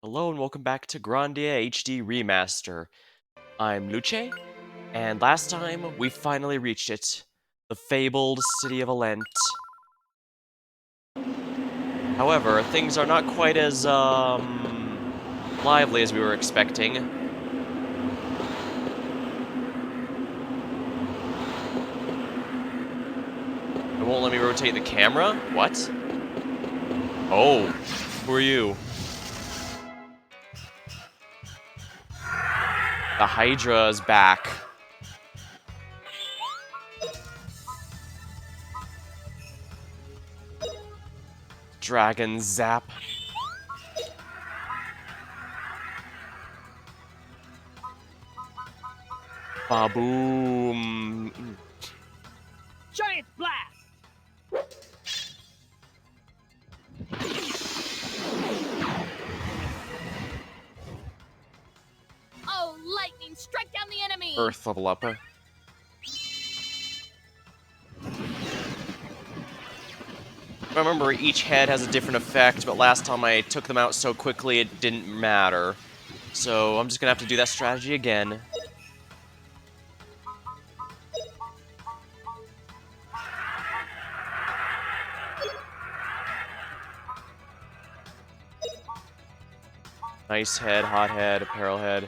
Hello and welcome back to Grandia HD Remaster. I'm Luce, and last time we finally reached it, the fabled city of Alent. However, things are not quite as, lively as we were expecting. It won't let me rotate the camera? What? Oh, who are you? The Hydra is back. Dragon Zap. Ba-boom. Giant blast! Oh, lightning! Strike down the enemy! Earth level up. Remember, each head has a different effect, but last time I took them out so quickly it didn't matter. So I'm just gonna have to do that strategy again. Nice head, hot head, apparel head.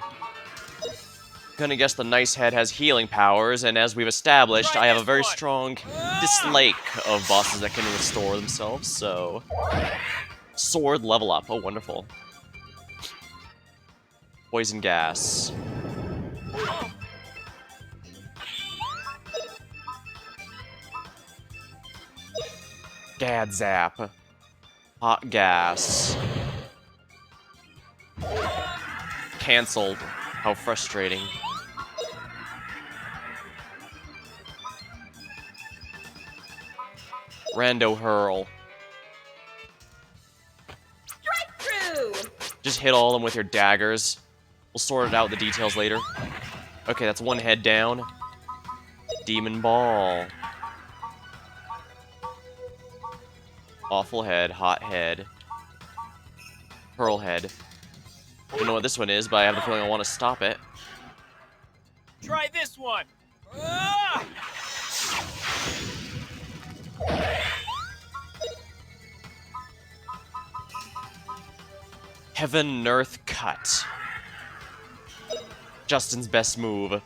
Gonna guess the nice head has healing powers, and as we've established, I have a very strong dislike of bosses that can restore themselves, so... Sword level up, oh wonderful. Poison gas. Gad zap. Hot gas. Cancelled. How frustrating. Rando hurl. Strike through! Just hit all of them with your daggers. We'll sort it out the details later. Okay, that's one head down. Demon ball. Awful head, hot head. Pearl head. I don't know what this one is, but I have the feeling I want to stop it. Try this one! Ah! Heaven and Earth cut. Justin's best move.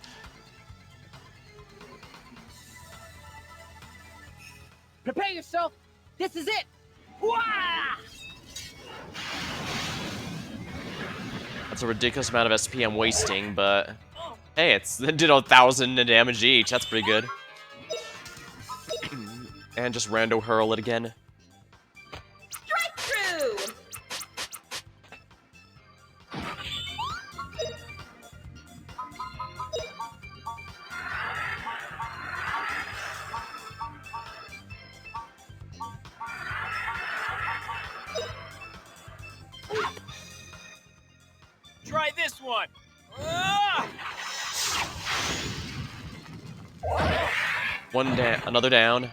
Prepare yourself! This is it! Wah! That's a ridiculous amount of SP I'm wasting, but... Hey, it did 1,000 damage each. That's pretty good. And just rando hurl it again. Strike through! Try this one! Ah! One down, another down.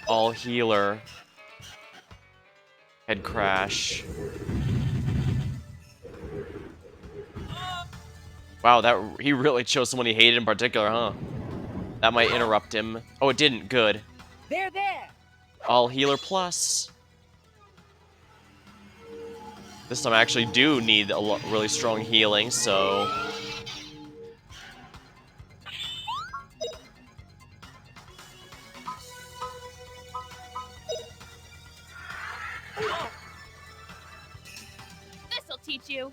All healer. Head crash. Wow, he really chose someone he hated in particular, huh? That might interrupt him. Oh, it didn't. Good. There! All healer plus. This time I actually do need a really strong healing, so... This'll teach you.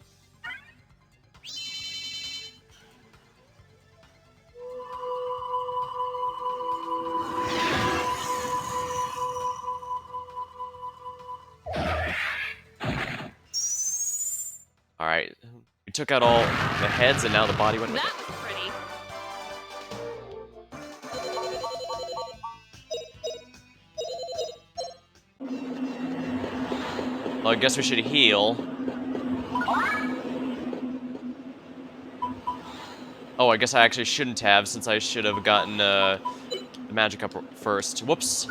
Alright. We took out all the heads and now the body went with That it. was pretty. Well, I guess we should heal. Oh, I guess I actually shouldn't have, since I should have gotten the magic up first. Whoops.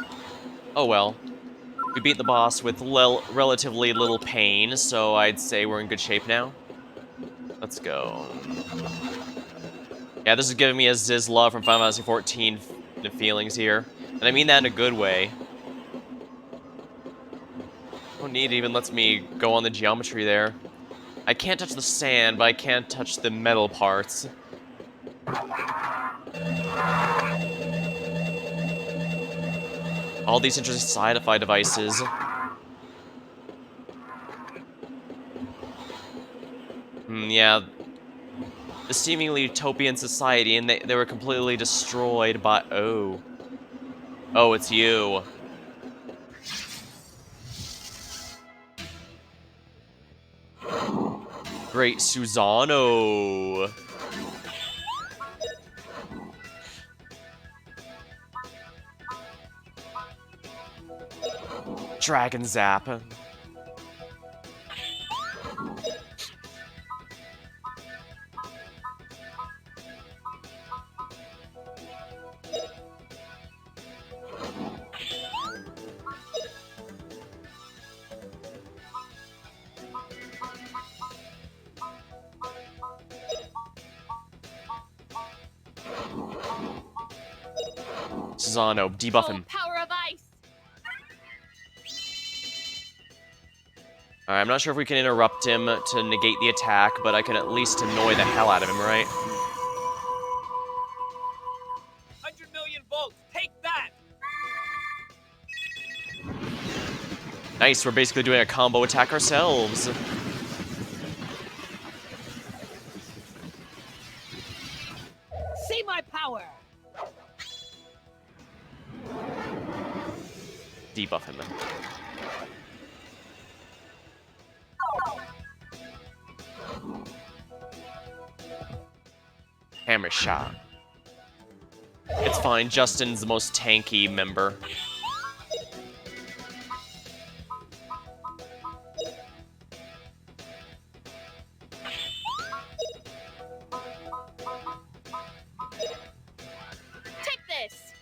Oh well. We beat the boss with relatively little pain, so I'd say we're in good shape now. Let's go. Yeah, this is giving me a Zizla from Final Fantasy XIV feelings here. And I mean that in a good way. No need even lets me go on the geometry there. I can't touch the sand, but I can't touch the metal parts. All these interesting sci-fi devices. Yeah. The seemingly utopian society, and they were completely destroyed by... Oh. Oh, it's you. Great Susano. Dragon Zap. Susano, debuff him. Power of ice. Alright, I'm not sure if we can interrupt him to negate the attack, but I can at least annoy the hell out of him, right? 100 million volts. Take that. Nice, we're basically doing a combo attack ourselves. See my power. Debuff him. Hammer shot. It's fine, Justin's the most tanky member. Take this.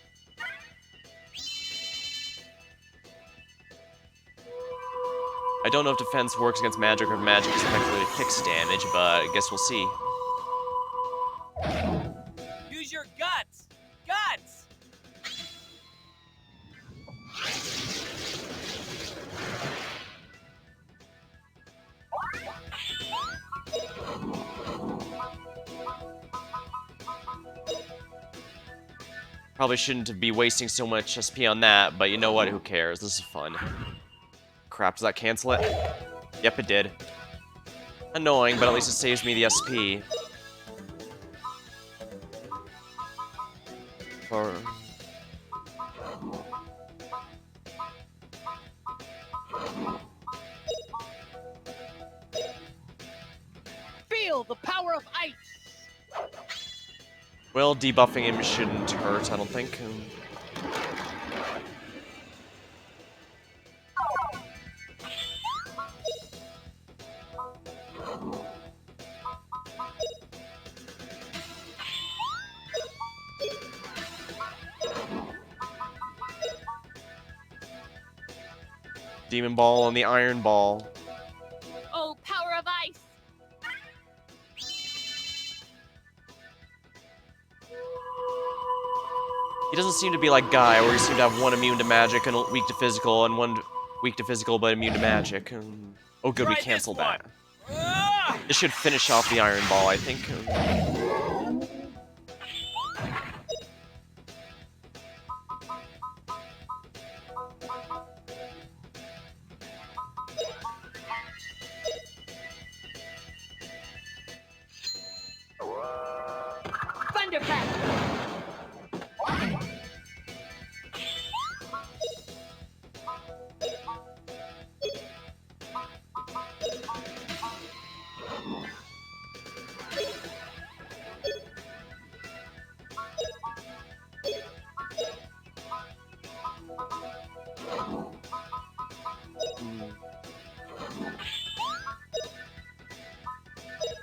I don't know if defense works against magic or if magic is effectively fixed damage, but I guess we'll see. Use your guts. Guts. Probably shouldn't be wasting so much SP on that, but you know what? Who cares? This is fun. Crap, does that cancel it? Yep, it did. Annoying, but at least it saves me the SP. Or... Feel the power of ice. Well, debuffing him shouldn't hurt, I don't think. Demon Ball and the Iron Ball. Oh, power of ice. He doesn't seem to be like Guy, where he seemed to have one immune to magic and weak to physical, and one weak to physical but immune to magic. Oh good, we Try canceled this one. that. Ah! This should finish off the Iron Ball, I think. Thunderclap.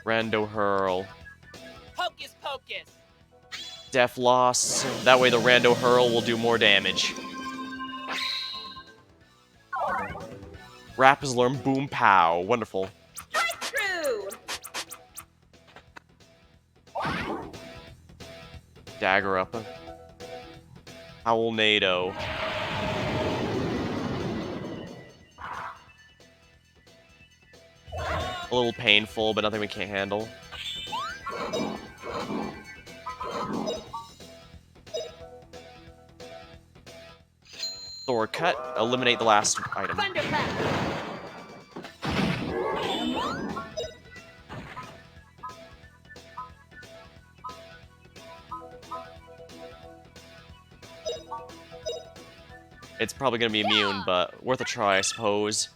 Rando Hurl. Hocus pocus. Def Loss. That way the Rando Hurl will do more damage. Rap has learned Boom Pow. Wonderful. True. Dagger up. Howlnado. A little painful, but nothing we can't handle. Thor cut. Eliminate the last item. Thunderclap. It's probably gonna be immune, but worth a try, I suppose.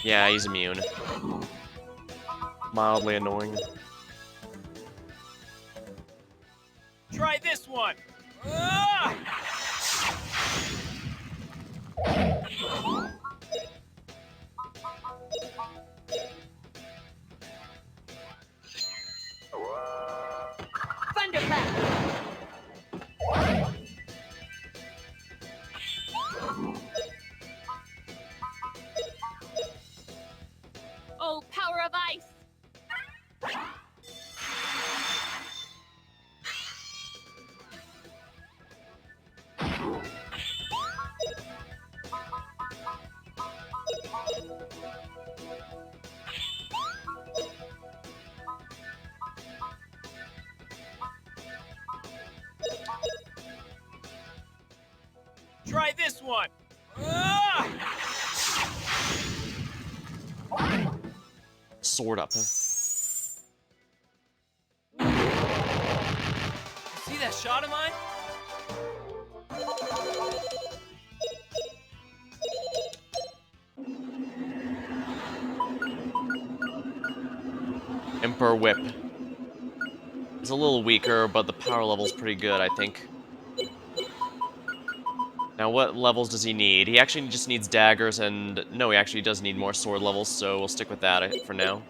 Yeah, he's immune. Mildly annoying. Try this one. Ah! Thunderclap. Oh, power of ice. Try this one. Ah! Sword up. See that shot of mine? Emperor Whip. It's a little weaker, but the power level's pretty good, I think. Now, what levels does he need? He actually just needs daggers, and... No, he actually does need more sword levels, so we'll stick with that for now.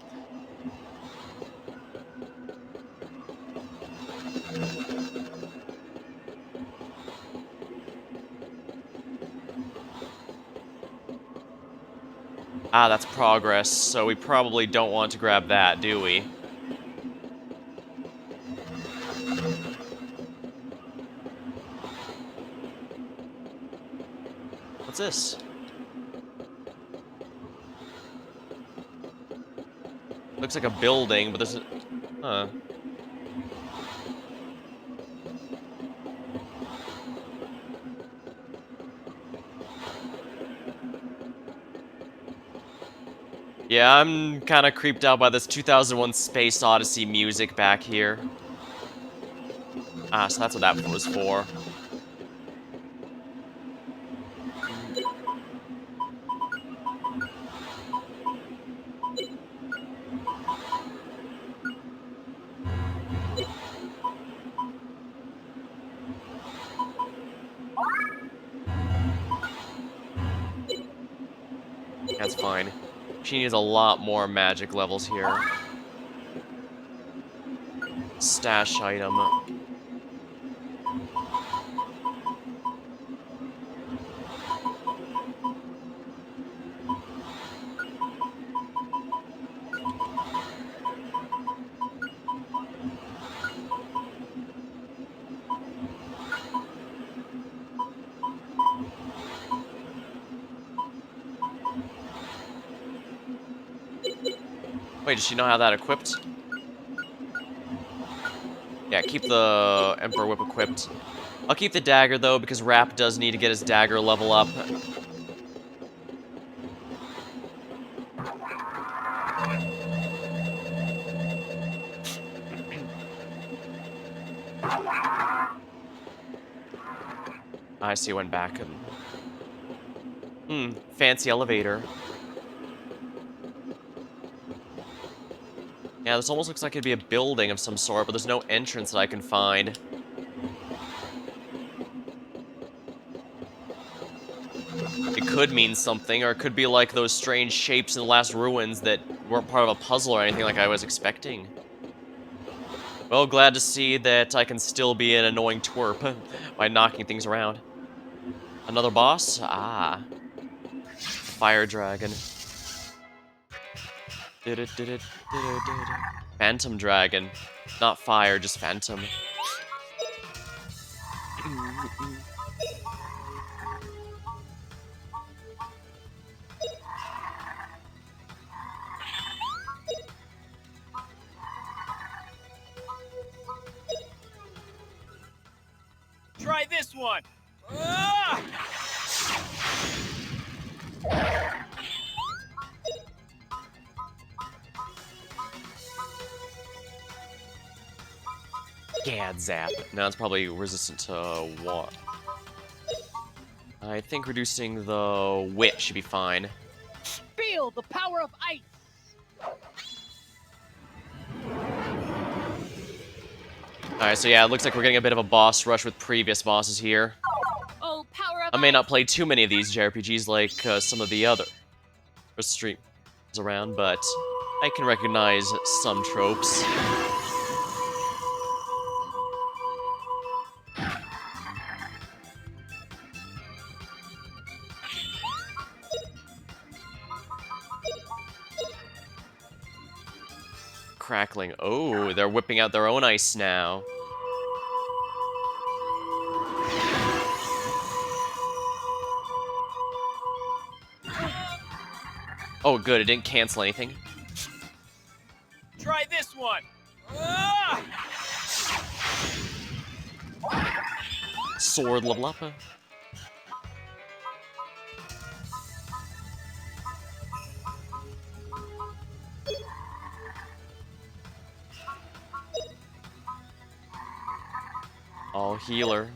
Ah, that's progress, so we probably don't want to grab that, do we? What's this? Looks like a building, but there's a... Huh. Yeah, I'm kind of creeped out by this 2001 Space Odyssey music back here. Ah, so that's what that was for. That's fine. She needs a lot more magic levels here. Stash item. Wait, does she not have that equipped? Yeah, keep the Emperor Whip equipped. I'll keep the dagger, though, because Rap does need to get his dagger level up. I see, went back. Fancy elevator. Yeah, this almost looks like it'd be a building of some sort, but there's no entrance that I can find. It could mean something, or it could be like those strange shapes in the last ruins that weren't part of a puzzle or anything like I was expecting. Well, glad to see that I can still be an annoying twerp by knocking things around. Another boss? Ah. Fire dragon. Phantom dragon. Not fire, just phantom. Try this one. Ah! Gad zap. Now it's probably resistant to water. I think reducing the wit should be fine. Feel the power of ice. Alright, so yeah, it looks like we're getting a bit of a boss rush with previous bosses here. Oh, power of I may ice. not play too many of these JRPGs like some of the other streams around, but I can recognize some tropes. Crackling. Oh, they're whipping out their own ice now. Oh, good, it didn't cancel anything. Try this one. Ah! Sword level up. All healer.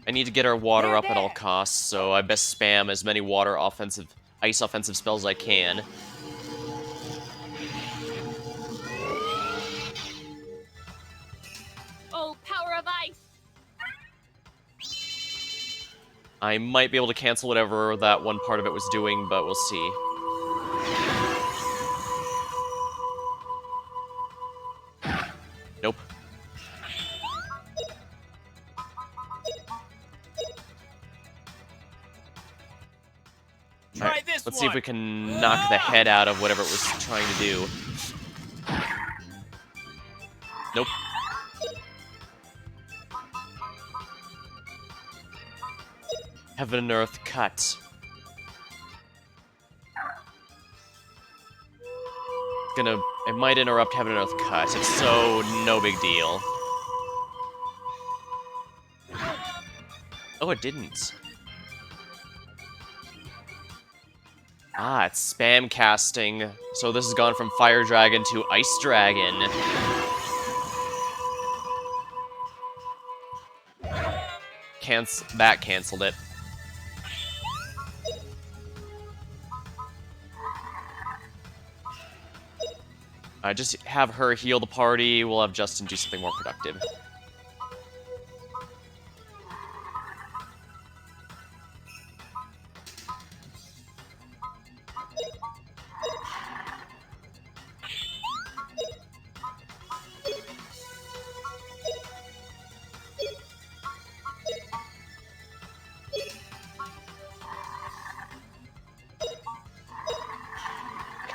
I need to get our water up at all costs, so I best spam as many ice offensive spells as I can. Oh, power of ice. I might be able to cancel whatever that one part of it was doing, but we'll see. Nope. Try Alright, this let's one. see if we can knock the head out of whatever it was trying to do. Nope. Heaven and Earth cut. It might interrupt Heaven and Earth cut. If so, no big deal. Oh, it didn't. Ah, it's spam casting. So this has gone from Fire Dragon to Ice Dragon. That canceled it. Just have her heal the party. We'll have Justin do something more productive.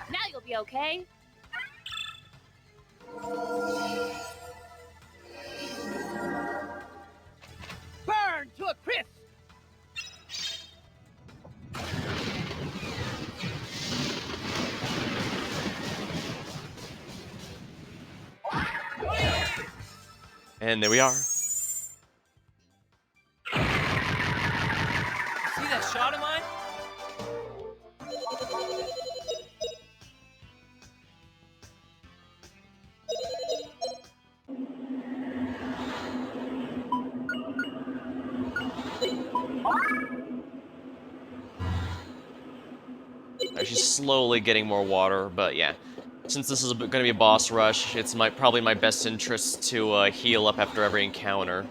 Now you'll be okay. Burn to a crisp. And there we are. See that shot of mine? She's slowly getting more water, but yeah. Since this is going to be a boss rush, it's probably my best interest to heal up after every encounter.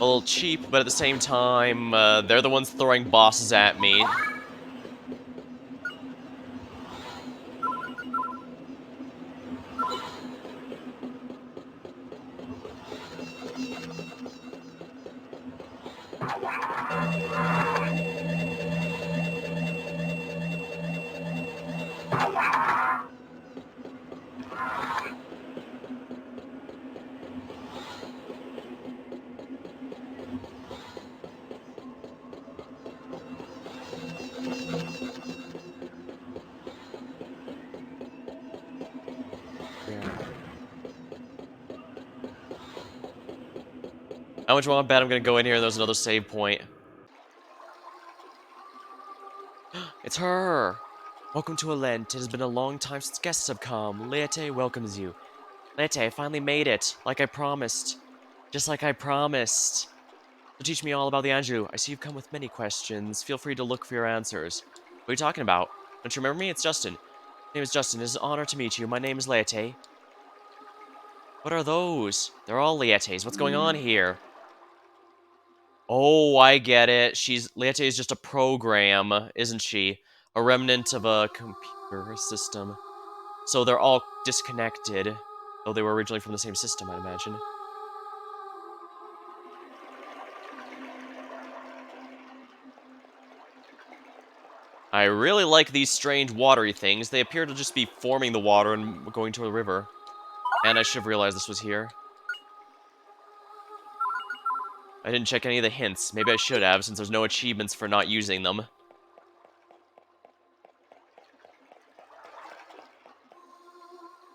a little cheap, but at the same time, they're the ones throwing bosses at me. Yeah. How much want to bet I'm gonna go in here and there's another save point? It's her! Welcome to Alent. It has been a long time since guests have come. Leite welcomes you. Leite, I finally made it, like I promised. Just like I promised. So teach me all about the Anjou. I see you've come with many questions. Feel free to look for your answers. What are you talking about? Don't you remember me? It's Justin. My name is Justin. It is an honor to meet you. My name is Leite. What are those? They're all Leites. What's going on here? Oh, I get it. Leite is just a program, isn't she? A remnant of a computer system. So they're all disconnected, though they were originally from the same system, I'd imagine. I really like these strange watery things. They appear to just be forming the water and going to a river. And I should have realized this was here. I didn't check any of the hints. Maybe I should have, since there's no achievements for not using them.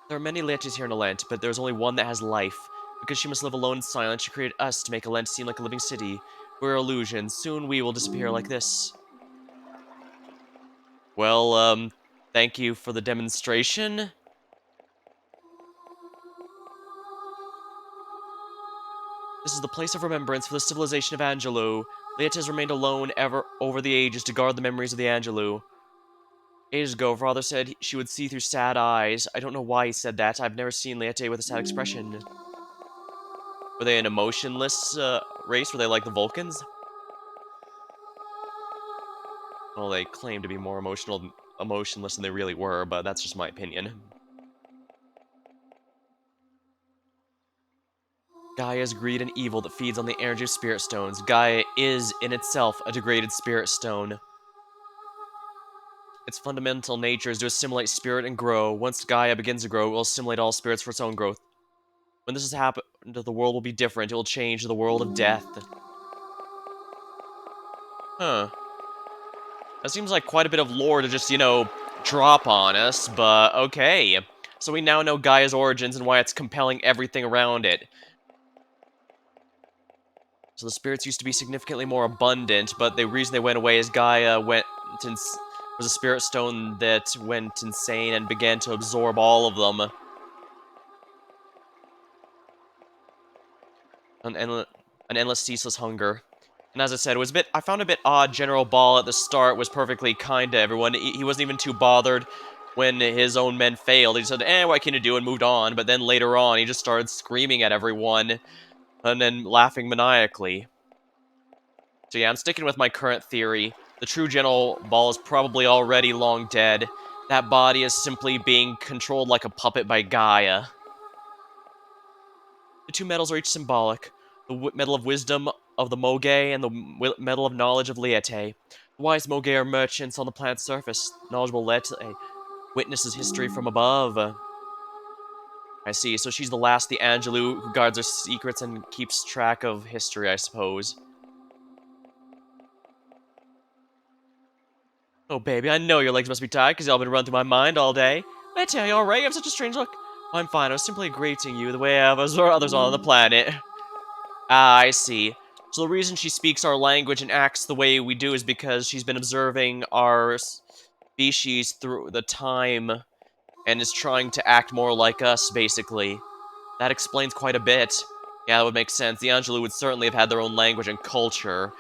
There are many Leites here in Alent, but there's only one that has life. Because she must live alone in silence, she created us to make Alent seem like a living city. We're illusions. Soon we will disappear like this. Well, thank you for the demonstration. This is the place of remembrance for the civilization of Angelou. Leite has remained alone ever over the ages to guard the memories of the Angelou. Ages ago, father said she would see through sad eyes. I don't know why he said that. I've never seen Leite with a sad expression. Were they an emotionless race? Were they like the Vulcans? Well, they claim to be more emotionless than they really were, but that's just my opinion. Gaia's greed and evil that feeds on the energy of spirit stones. Gaia is, in itself, a degraded spirit stone. Its fundamental nature is to assimilate spirit and grow. Once Gaia begins to grow, it will assimilate all spirits for its own growth. When this has happened, the world will be different. It will change to the world of death. Huh. That seems like quite a bit of lore to just, drop on us, but okay. So we now know Gaia's origins and why it's compelling everything around it. So the spirits used to be significantly more abundant, but the reason they went away is Gaia was a spirit stone that went insane and began to absorb all of them. An endless, ceaseless hunger. And as I said, I found it a bit odd. General Ball at the start was perfectly kind to everyone. He wasn't even too bothered when his own men failed. He just said, what can you do, and moved on. But then later on, he just started screaming at everyone and then laughing maniacally. So yeah, I'm sticking with my current theory. The true General Ball is probably already long dead. That body is simply being controlled like a puppet by Gaia. The two medals are each symbolic. The Medal of Wisdom of the Mogai and the Medal of Knowledge of Leite. The wise Mogai are merchants on the planet's surface. Knowledgeable Leite witnesses history from above. I see, so she's the last, the Angelou, who guards her secrets and keeps track of history, I suppose. Oh, baby, I know your legs must be tired, because y'all been running through my mind all day. Leite, are you alright? You have such a strange look. Oh, I'm fine, I was simply greeting you the way others on the planet. Ah, I see. So the reason she speaks our language and acts the way we do is because she's been observing our species through the time and is trying to act more like us, basically. That explains quite a bit. Yeah, that would make sense. The Angelou would certainly have had their own language and culture.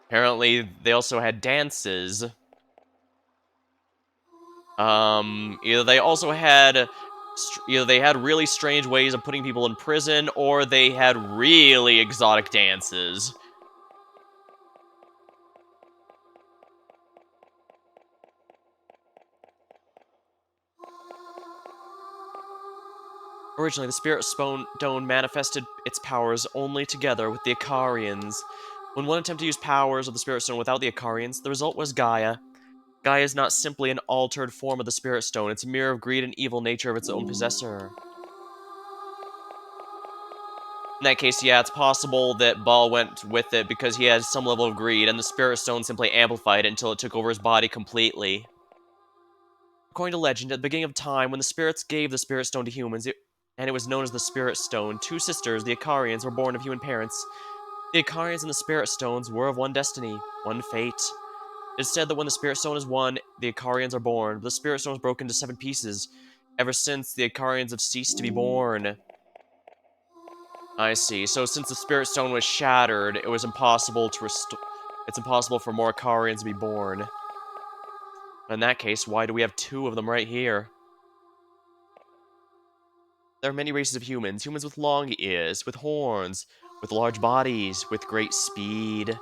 Apparently, they also had dances. Either they also had Either they had really strange ways of putting people in prison, or they had really exotic dances. Originally, the Spirit Stone manifested its powers only together with the Icarians. When one attempted to use powers of the Spirit Stone without the Icarians, the result was Gaia. Gaia is not simply an altered form of the Spirit Stone, it's a mirror of greed and evil nature of its own possessor. In that case, yeah, it's possible that Ball went with it because he had some level of greed, and the Spirit Stone simply amplified it until it took over his body completely. According to legend, at the beginning of time, when the spirits gave the Spirit Stone to humans, and it was known as the Spirit Stone, two sisters, the Icarians, were born of human parents. The Icarians and the Spirit Stones were of one destiny, one fate. It is said that when the Spirit Stone is one, the Icarians are born, but the Spirit Stone is broken into 7 pieces. Ever since, the Icarians have ceased to be born. I see. So since the Spirit Stone was shattered, it was impossible to restore. It's impossible for more Icarians to be born. In that case, why do we have 2 of them right here? There are many races of humans. Humans with long ears, with horns, with large bodies, with great speed.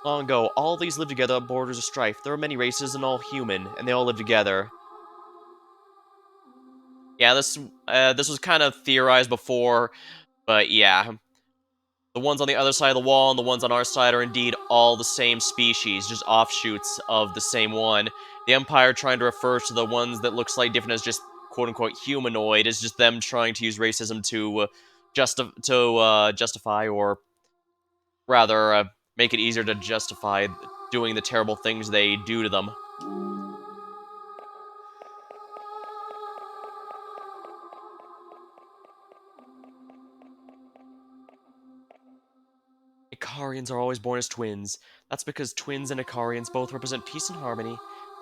Long ago, all these lived together on borders of strife. There are many races and all human, and they all live together. Yeah, this was kind of theorized before, but yeah. The ones on the other side of the wall and the ones on our side are indeed all the same species, just offshoots of the same one. The Empire trying to refer to the ones that look slightly different as just quote-unquote humanoid is just them trying to use racism to justify, or rather, make it easier to justify doing the terrible things they do to them. Icarians are always born as twins. That's because twins and Icarians both represent peace and harmony.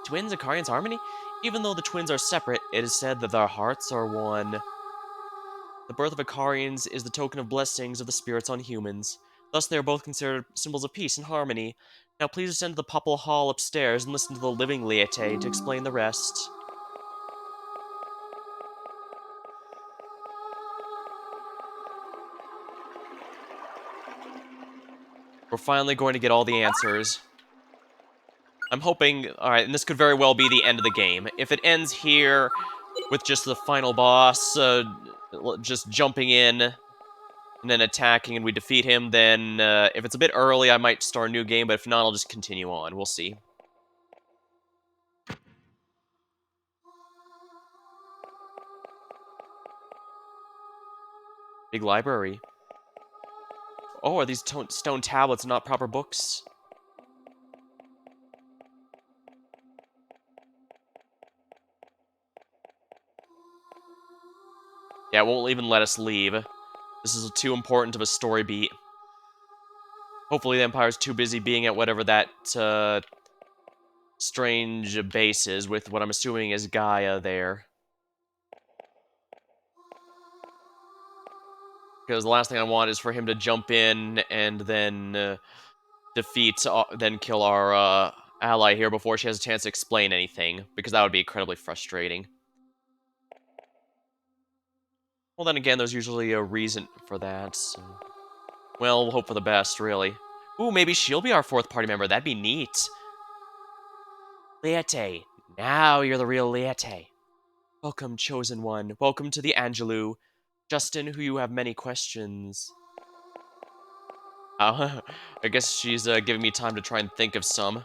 Twins, Icarians, harmony? Even though the twins are separate, it is said that their hearts are one. The birth of Icarians is the token of blessings of the spirits on humans. Thus, they are both considered symbols of peace and harmony. Now, please ascend to the Papal Hall upstairs and listen to the living Liete to explain the rest. We're finally going to get all the answers. I'm hoping... Alright, and this could very well be the end of the game. If it ends here with just the final boss just jumping in and then attacking and we defeat him, then if it's a bit early, I might start a new game, but if not, I'll just continue on. We'll see. Big library. Oh, are these stone tablets not proper books? Yeah, it won't even let us leave. This is too important of a story beat. Hopefully the Empire's too busy being at whatever that, strange base is with what I'm assuming is Gaia there. Because the last thing I want is for him to jump in and then then kill our ally here before she has a chance to explain anything, because that would be incredibly frustrating. Well, then again, there's usually a reason for that, so... Well, we'll hope for the best, really. Ooh, maybe she'll be our 4th party member. That'd be neat. Liete. Now you're the real Liete. Welcome, Chosen One. Welcome to the Angelou. Justin, who you have many questions. I guess she's giving me time to try and think of some.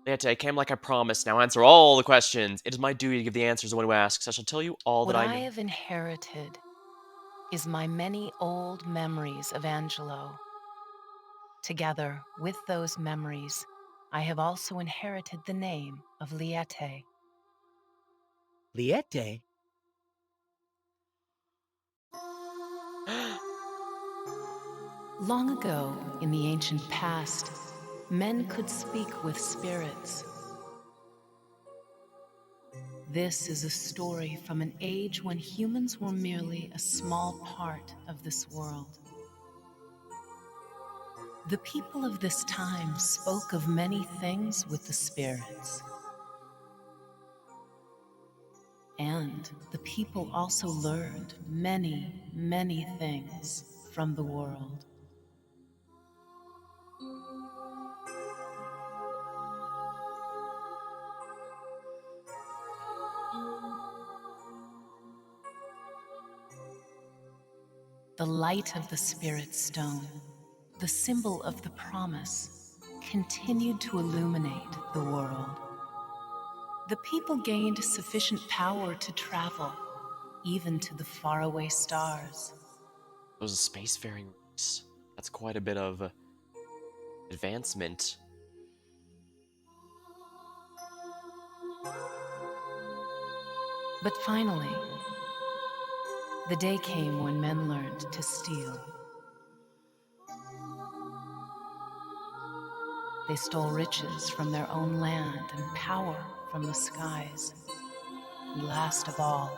Liete, I came like I promised. Now answer all the questions. It is my duty to give the answers to one who asks. I shall tell you all What that I I know. have inherited is my many old memories of Angelo. Together with those memories, I have also inherited the name of Liete. Liete? Long ago, in the ancient past, men could speak with spirits. This is a story from an age when humans were merely a small part of this world. The people of this time spoke of many things with the spirits. And the people also learned many, many things from the world. The light of the Spirit Stone, the symbol of the promise, continued to illuminate the world. The people gained sufficient power to travel, even to the faraway stars. It was a spacefaring race. That's quite a bit of advancement. But finally, the day came when men learned to steal. They stole riches from their own land and power from the skies. And last of all,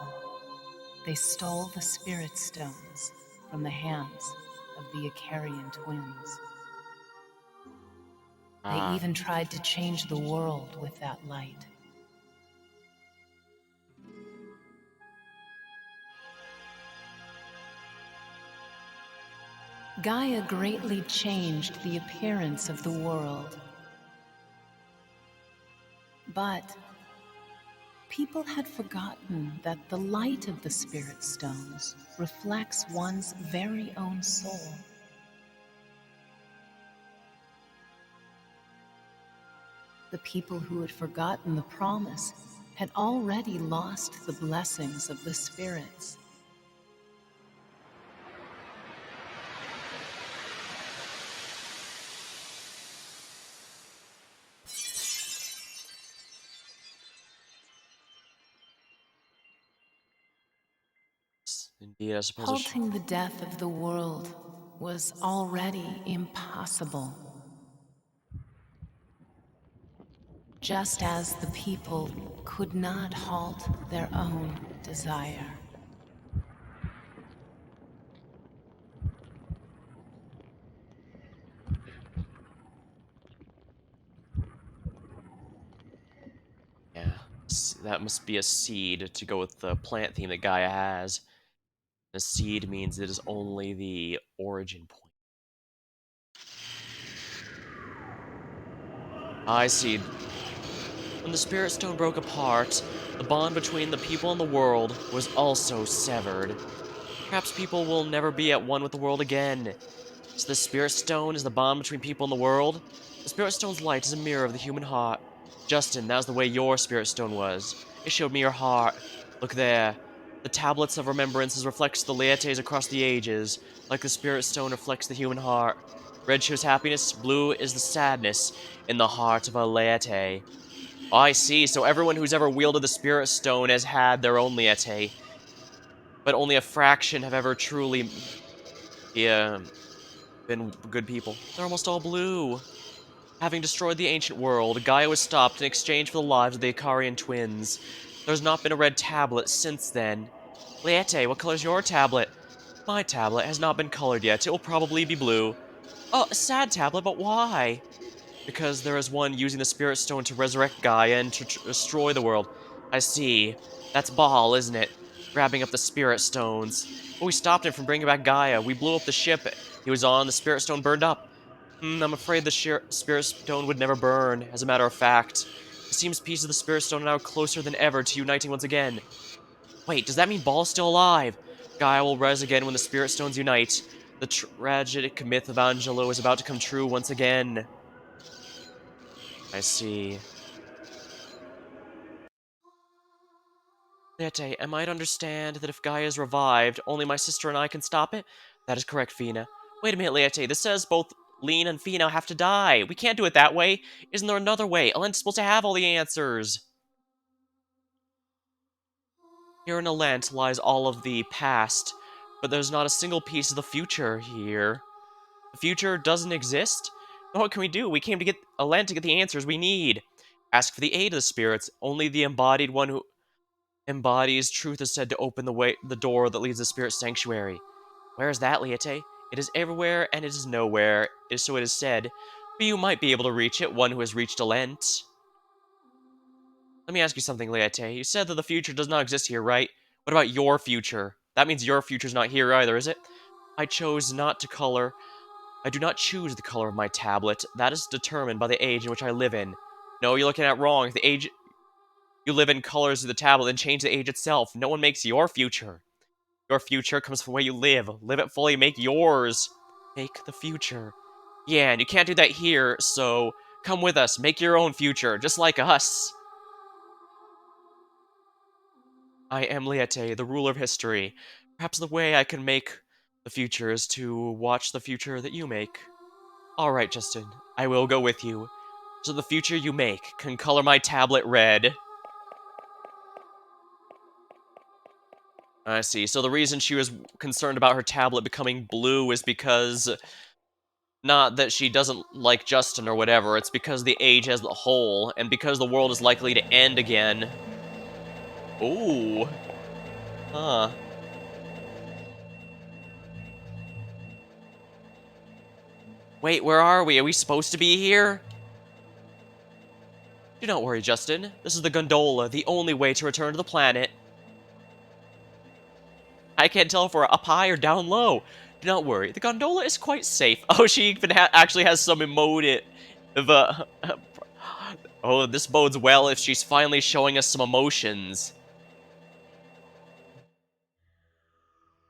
they stole the Spirit Stones from the hands of the Icarian twins. They Ah, even tried to change the world with that light. Gaia greatly changed the appearance of the world. But people had forgotten that the light of the Spirit Stones reflects one's very own soul. The people who had forgotten the promise had already lost the blessings of the spirits. indeed, I suppose I should... Halting the death of the world was already impossible. Just as the people could not halt their own desire. Yeah, that must be a seed to go with the plant theme that Gaia has. A seed means it is only the origin point. I see. When the Spirit Stone broke apart, the bond between the people and the world was also severed. Perhaps people will never be at one with the world again. So the Spirit Stone is the bond between people and the world? The Spirit Stone's light is a mirror of the human heart. Justin, that was the way your Spirit Stone was. It showed me your heart. Look there. The tablets of remembrances reflects the Laertes across the ages, like the Spirit Stone reflects the human heart. Red shows happiness, blue is the sadness in the heart of a Laerte. I see, so everyone who's ever wielded the Spirit Stone has had their own Laerte, but only a fraction have ever truly been good people. They're almost all blue. Having destroyed the ancient world, Gaia was stopped in exchange for the lives of the Icarian twins. There's not been a red tablet since then. Liete, what color's your tablet? My tablet has not been colored yet. It will probably be blue. Oh, a sad tablet, but why? Because there is one using the Spirit Stone to resurrect Gaia and to destroy the world. I see. That's Baal, isn't it? Grabbing up the Spirit Stones. But we stopped him from bringing back Gaia. We blew up the ship he was on. The Spirit Stone burned up. I'm afraid the Spirit Stone would never burn. As a matter of fact, it seems pieces of the Spirit Stone are now closer than ever to uniting once again. Wait, does that mean Baal's still alive? Gaia will rise again when the Spirit Stones unite. The tragic myth of Angelo is about to come true once again. I see. Liete, am I to understand that if Gaia is revived, only my sister and I can stop it? That is correct, Fina. Wait a minute, Liete. This says both Lean and Fina have to die. We can't do it that way. Isn't there another way? Alent's supposed to have all the answers. Here in Alent lies all of the past, but there's not a single piece of the future here. The future doesn't exist? What can we do? We came to get Alent to get the answers we need. Ask for the aid of the spirits. Only the embodied one who embodies truth is said to open the door that leads to the spirit sanctuary. Where is that, Liete? It is everywhere and it is nowhere, so it is said. But you might be able to reach it, one who has reached Alent. Let me ask you something, Leite. You said that the future does not exist here, right? What about your future? That means your future's not here either, is it? I chose not to color. I do not choose the color of my tablet. That is determined by the age in which I live in. No, you're looking at wrong. The age you live in colors of the tablet and change the age itself. No one makes your future. Your future comes from where you live. Live it fully, make yours. Make the future. Yeah, and you can't do that here, so come with us, make your own future, just like us. I am Liete, the ruler of history. Perhaps the way I can make the future is to watch the future that you make. Alright, Justin, I will go with you. So the future you make can color my tablet red. I see. So the reason she was concerned about her tablet becoming blue is because not that she doesn't like Justin or whatever, it's because the age as a whole, and because the world is likely to end again. Ooh. Huh. Wait, where are we? Are we supposed to be here? Do not worry, Justin. This is the gondola, the only way to return to the planet. I can't tell if we're up high or down low. Do not worry, the gondola is quite safe. Oh, she even actually has some emote. Oh, this bodes well if she's finally showing us some emotions.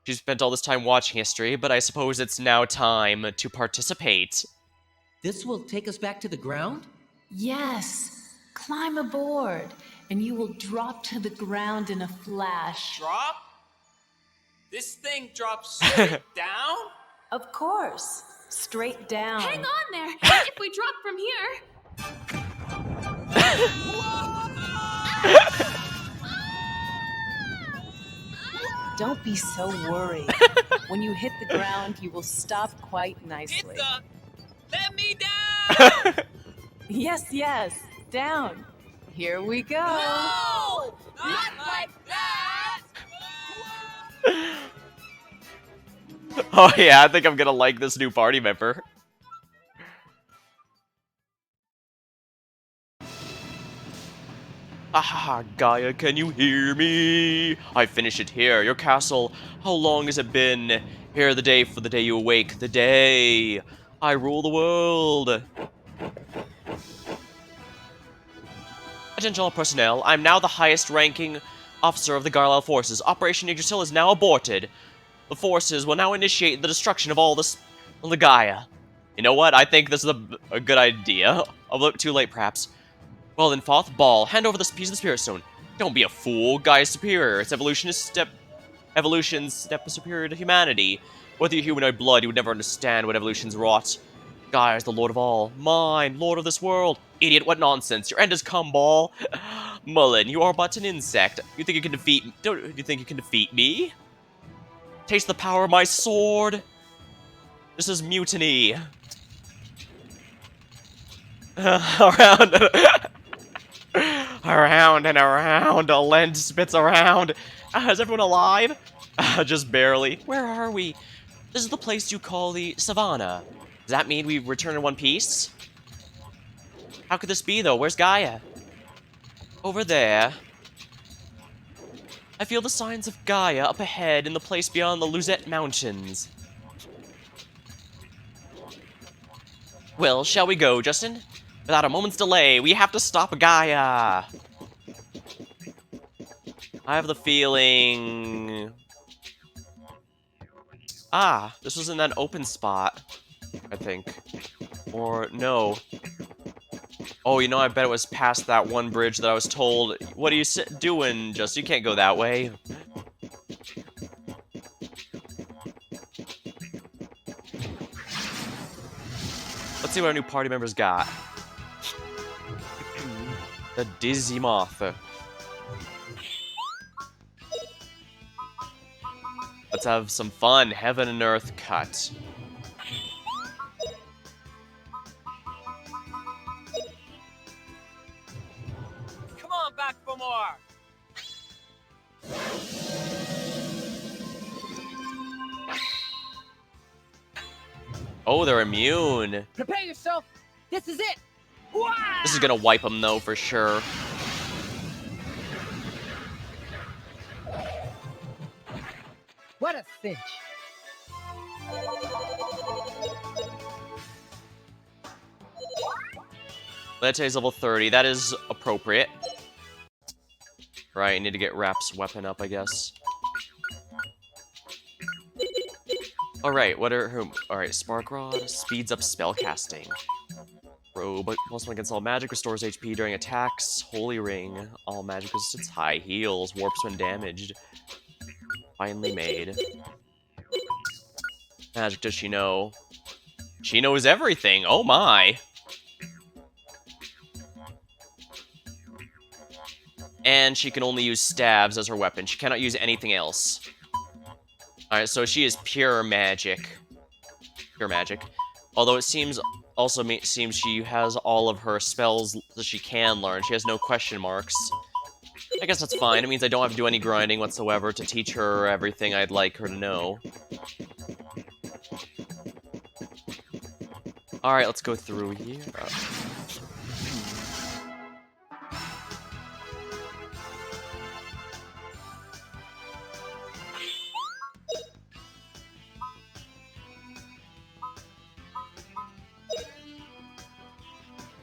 She spent all this time watching history, but I suppose it's now time to participate. This will take us back to the ground? Yes, climb aboard, and you will drop to the ground in a flash. Drop? This thing drops straight down? Of course, straight down. Hang on there! If we drop from here... Don't be so worried. When you hit the ground, you will stop quite Hit nicely. the... Let me down! Yes, yes, down. Here we go. No! Not like that! Oh yeah, I think I'm gonna like this new party member. Ah, Gaia, can you hear me? I finish it here, your castle. How long has it been? Here the day for the day you awake, the day I rule the world. Attention all personnel, I'm now the highest ranking officer of the Garlal forces. Operation Yggdrasil is now aborted. The forces will now initiate the destruction of all this on the Gaia. You know what? I think this is a good idea. A little too late, perhaps. Well then, Foth, Ball, hand over this piece of the Spirit Stone. Don't be a fool. Gaia is superior. Its evolution's step is superior to humanity. With your humanoid blood, you would never understand what evolution's wrought. Gaia is the Lord of all. Mine, Lord of this world. Idiot, what nonsense. Your end has come, Ball. Mullen, you are but an insect. You think you can defeat me? Don't you think you can defeat me? Taste the power of my sword. This is mutiny. Around. Around and around, Alent spits around. Is everyone alive? Just barely. Where are we? This is the place you call the Savannah. Does that mean we return in one piece? How could this be, though? Where's Gaia? Over there. I feel the signs of Gaia up ahead in the place beyond the Luzette Mountains. Well, shall we go, Justin? Without a moment's delay, we have to stop Gaia! I have the feeling... Ah, this was in that open spot, I think. Or, no. Oh, you know, I bet it was past that one bridge that I was told, what are you doing, Justin? You can't go that way. Let's see what our new party members got. The Dizzy Moth. Let's have some fun. Heaven and Earth cut. Come on back for more! Oh, they're immune. Prepare yourself. This is it. Wah! This is gonna wipe them though for sure. What a cinch. Let's level 30. That is appropriate. Right, I need to get Rap's weapon up, I guess. Alright, what are her... Alright, Spark Rod speeds up spellcasting. Robe, +1 against all magic, restores HP during attacks. Holy Ring, all magic resistance, high heals, warps when damaged. Finally made. Magic does she know? She knows everything, oh my! And she can only use stabs as her weapon. She cannot use anything else. Alright, so she is pure magic. Pure magic. Although it seems seems she has all of her spells that she can learn. She has no question marks. I guess that's fine. It means I don't have to do any grinding whatsoever to teach her everything I'd like her to know. Alright, let's go through here.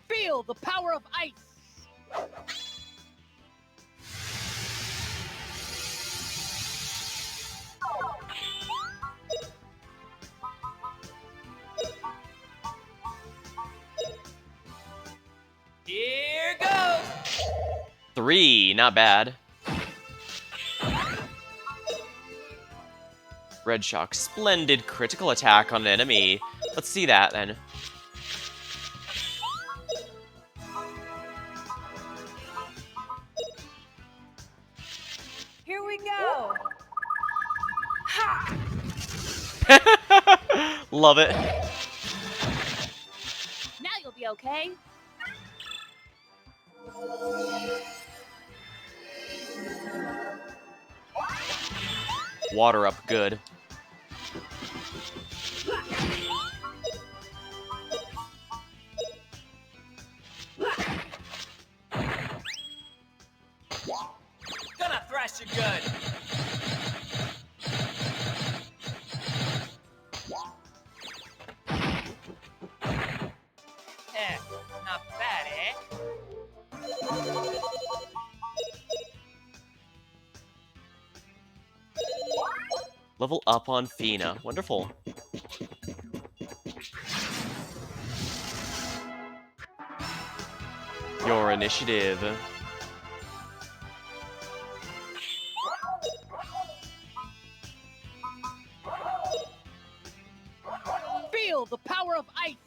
Feel the power of ice. Here goes! 3, not bad. Red Shock, splendid critical attack on an enemy. Let's see that then. Here we go. Love it. Now you'll be okay. Water up, good. Gonna thrash you good! Not bad, eh? Level up on Fina. Wonderful. Your initiative. Feel the power of ice.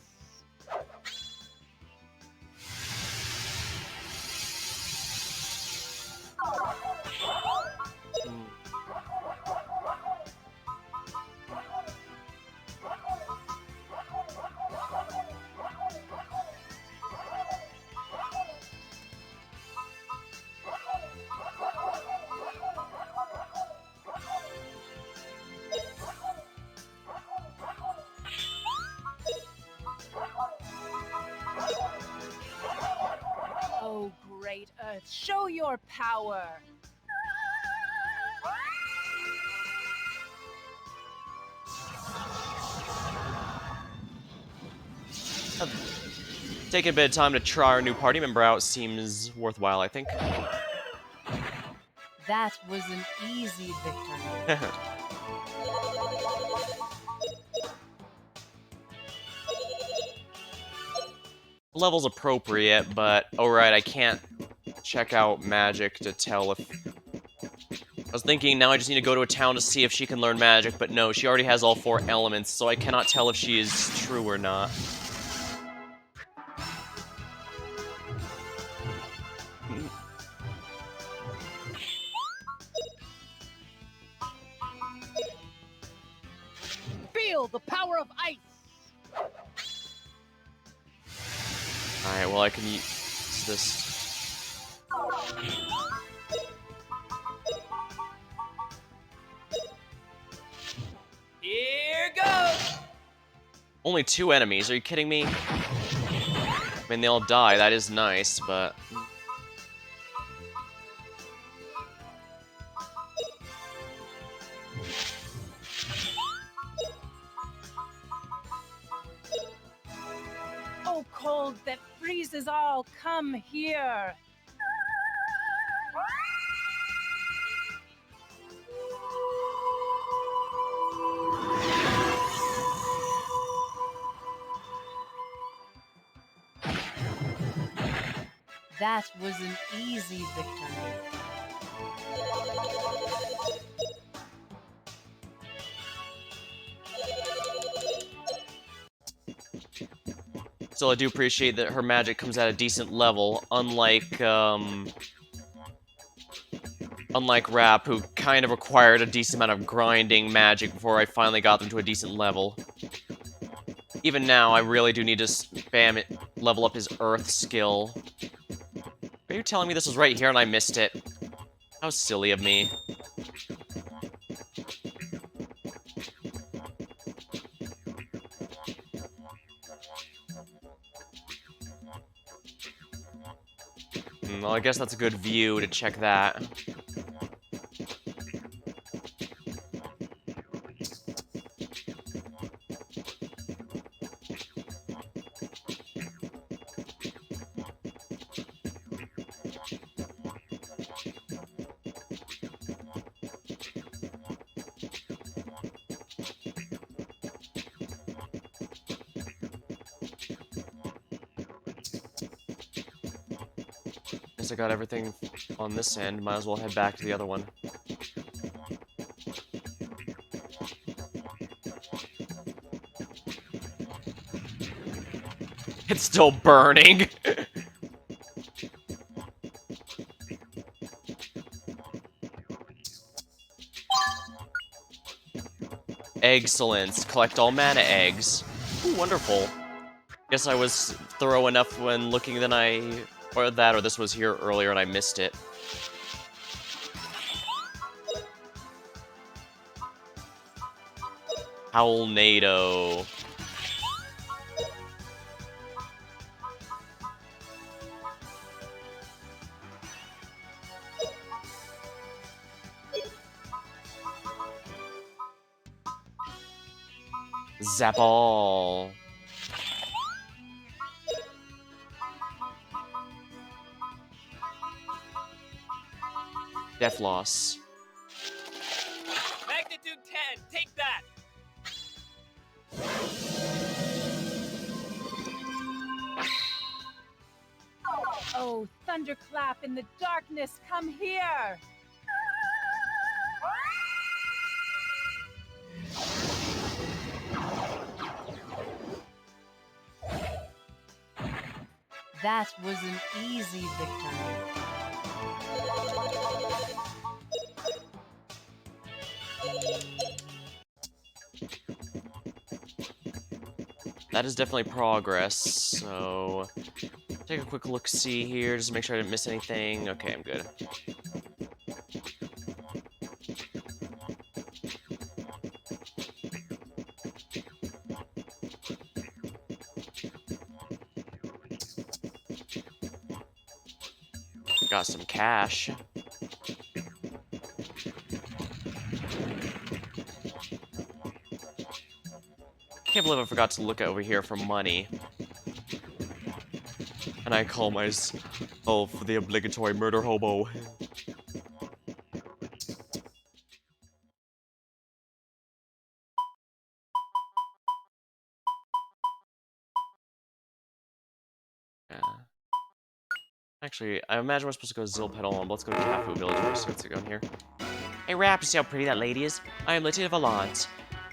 Oh, great Earth, show your power. Taking a bit of time to try our new party member out seems worthwhile, I think. That was an easy victory. Level's appropriate, but alright, I can't check out magic to tell if... I was thinking now I just need to go to a town to see if she can learn magic, but no, she already has all 4 elements, so I cannot tell if she is true or not. Feel the power of ice. Alright, well I can use this. Here goes! Only 2 enemies, are you kidding me? I mean, they all die, that is nice, but... Oh, cold that freezes all, come here. That was an easy victory. Still, I do appreciate that her magic comes at a decent level, unlike Rap, who kind of required a decent amount of grinding magic before I finally got them to a decent level. Even now, I really do need to spam it, level up his Earth skill. Are you telling me this was right here and I missed it? How silly of me. Well, I guess that's a good view to check that. Guess I got everything on this end, might as well head back to the other one. It's still burning! Excellence. Collect all mana eggs. Ooh, wonderful. Guess I was thorough enough when looking than or this was here earlier and I missed it. Howlnado. Zapall. Death loss. Magnitude 10, take that! Oh, thunderclap in the darkness, come here. That was an easy victory. That is definitely progress, so... Take a quick look-see here, just to make sure I didn't miss anything. Okay, I'm good. Got some cash. Can't believe I forgot to look over here for money. And I call myself the obligatory murder hobo. Yeah. Actually, I imagine we're supposed to go Zilpetal on, but let's go to Cafu Village first. What's going here? Hey Rap, you see how pretty that lady is? I am Latina of Alent.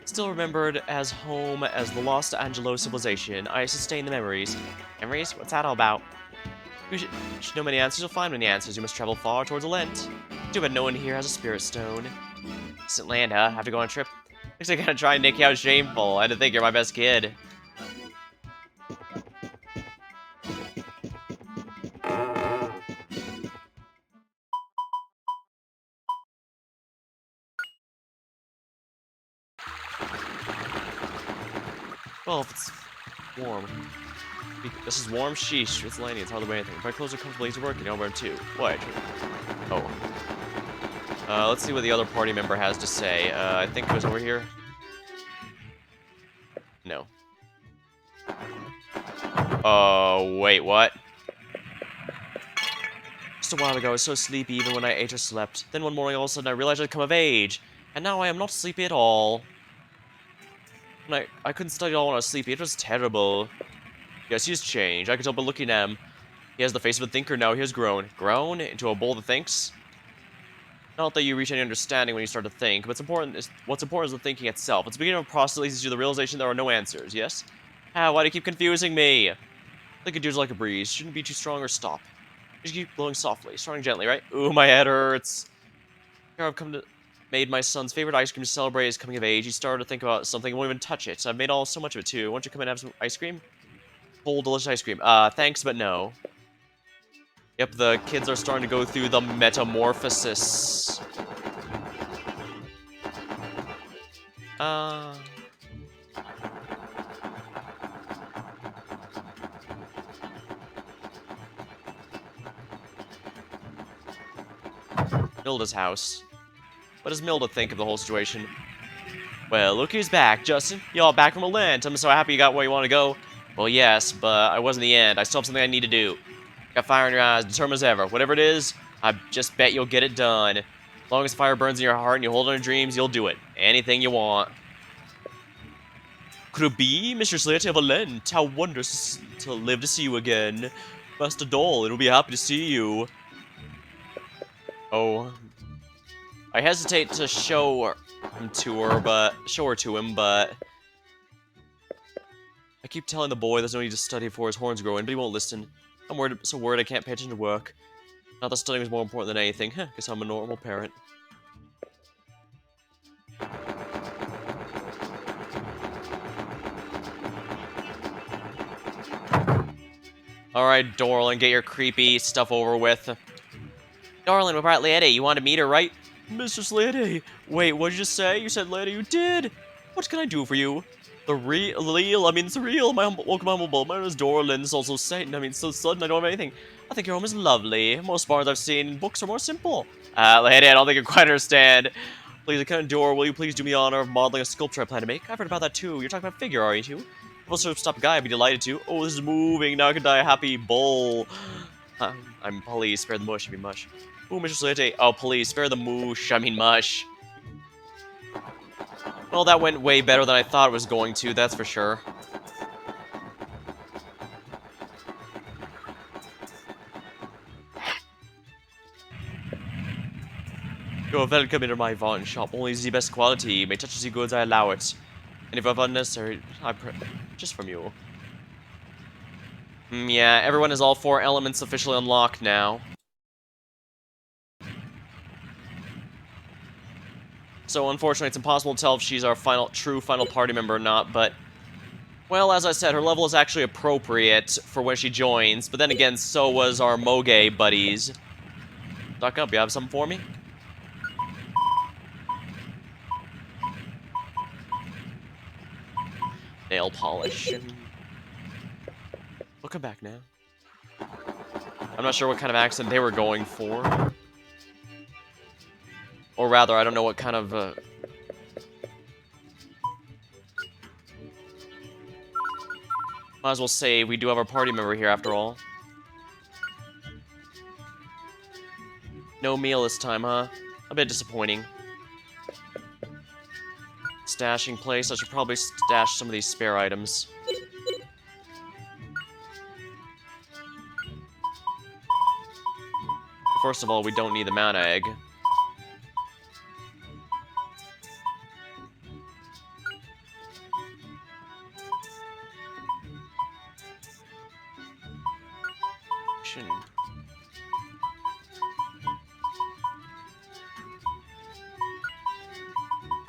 Still remembered as home as the lost Angelo civilization. I sustain the memories. Memories? What's that all about? You should know many answers, you'll find many answers. You must travel far towards Alent. Too bad no one here has a spirit stone. Distant land, huh? Have to go on a trip? Looks like I'm gonna try and make you out shameful. I had to think you're my best kid. Well, if it's warm. This is warm, sheesh. It's landing, it's hardly weigh anything. If my clothes are comfortable, easy working, I'll wear them too. What? Oh. Let's see what the other party member has to say. I think it was over here. No. Oh, wait, what? Just a while ago, I was so sleepy even when I ate or slept. Then one morning, all of a sudden, I realized I'd come of age. And now I am not sleepy at all. And I couldn't study at all when I was sleepy. It was terrible. Yes, he's changed. I could tell by looking at him. He has the face of a thinker now. He has grown. Grown into a bull that thinks? Not that you reach any understanding when you start to think, but what's important is the thinking itself. It's the beginning of a process that leads you to the realization there are no answers, yes? Ah, why do you keep confusing me? Think it dudes like a breeze. Shouldn't be too strong or stop. Just keep blowing softly, starting gently, right? Ooh, my head hurts. Here I've made my son's favorite ice cream to celebrate his coming of age. He started to think about something and won't even touch it. I've made so much of it too. Why don't you come and have some ice cream? Cold, delicious ice cream. Thanks, but no. Yep, the kids are starting to go through the metamorphosis. Uh... Milda's house. What does Milda think of the whole situation? Well, look who's back, Justin. Y'all back from Alent. I'm so happy you got where you want to go. Well, yes, but I wasn't the end. I still have something I need to do. Got fire in your eyes, determined as ever. Whatever it is, I just bet you'll get it done. As long as fire burns in your heart and you hold on to dreams, you'll do it. Anything you want. Could it be, Mr. Slater of Alent? How wondrous to live to see you again. Master Doll, it'll be happy to see you. Oh. I hesitate to show her to him, but I keep telling the boy there's no need to study before his horns grow in, but he won't listen. I'm so worried I can't pay attention to work. Not that studying is more important than anything. Guess I'm a normal parent. Alright, darling, get your creepy stuff over with. Darling, what about Lady? You want to meet her, right? Mrs. Lady! Wait, what did you just say? You said Lady, you did! What can I do for you? The real, I mean, it's real. Welcome, my humble. My name is Dorlin. It's also Satan. I mean, so sudden, I don't have anything. I think your home is lovely. Most bars I've seen in books are more simple. Lady, I don't think you quite understand. Please, I can't adore. Will you please do me the honor of modeling a sculpture I plan to make? I've heard about that too. You're talking about figure, aren't you? If I'll sort of stop a guy, I'd be delighted to. Oh, this is moving. Now I can die a happy bull. I'm please, spare the mush, I mean mush. Ooh, Mr. Slate. Oh, please, spare the moosh, I mean mush. Well, that went way better than I thought it was going to, that's for sure. You're welcome into my Vaughan shop. Only the best quality. May touch the goods, I allow it. And if ever unnecessary, just from you. Yeah, everyone has all 4 elements officially unlocked now. So unfortunately, it's impossible to tell if she's our true final party member or not, but... Well, as I said, her level is actually appropriate for when she joins, but then again, so was our Moge buddies. Duck up, you have something for me? Nail polish. We'll come back now. I'm not sure what kind of accent they were going for. Or rather, I don't know what kind of, Might as well say we do have our party member here after all. No meal this time, huh? A bit disappointing. Stashing place. I should probably stash some of these spare items. First of all, we don't need the mana egg.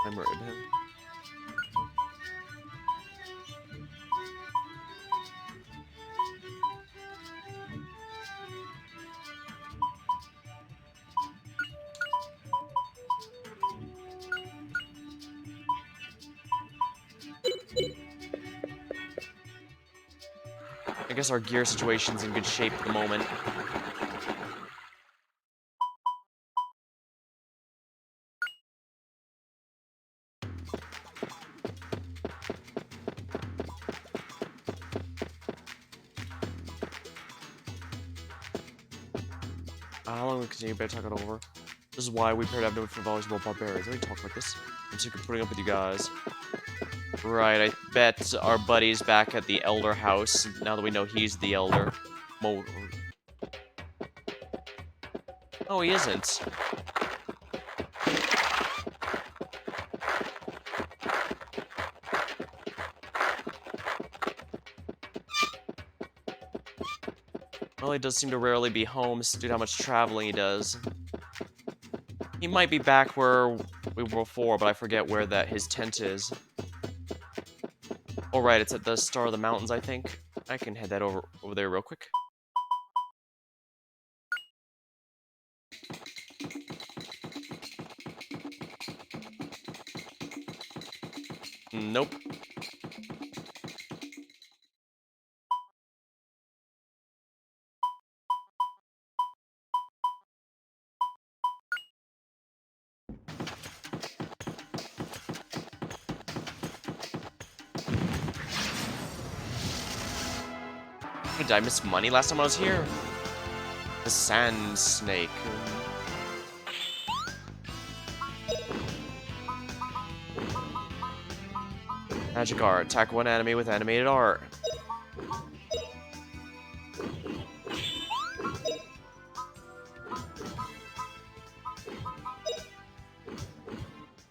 I'm worried. I guess our gear situation's in good shape at the moment. How long will we continue by talking over? This is why we paired up no frivolous about barbarians. Let me talk like this. I'm sick of putting up with you guys. Right, I bet our buddy's back at the Elder house, now that we know he's the Elder. Oh, he isn't. Well, he does seem to rarely be home due to how much traveling he does. He might be back where we were before, but I forget where his tent is. Oh, right, it's at the Star of the Mountains, I think. I can head that over there real quick. Nope. Did I miss money last time I was here? The Sand Snake. Magic art. Attack one enemy with animated art.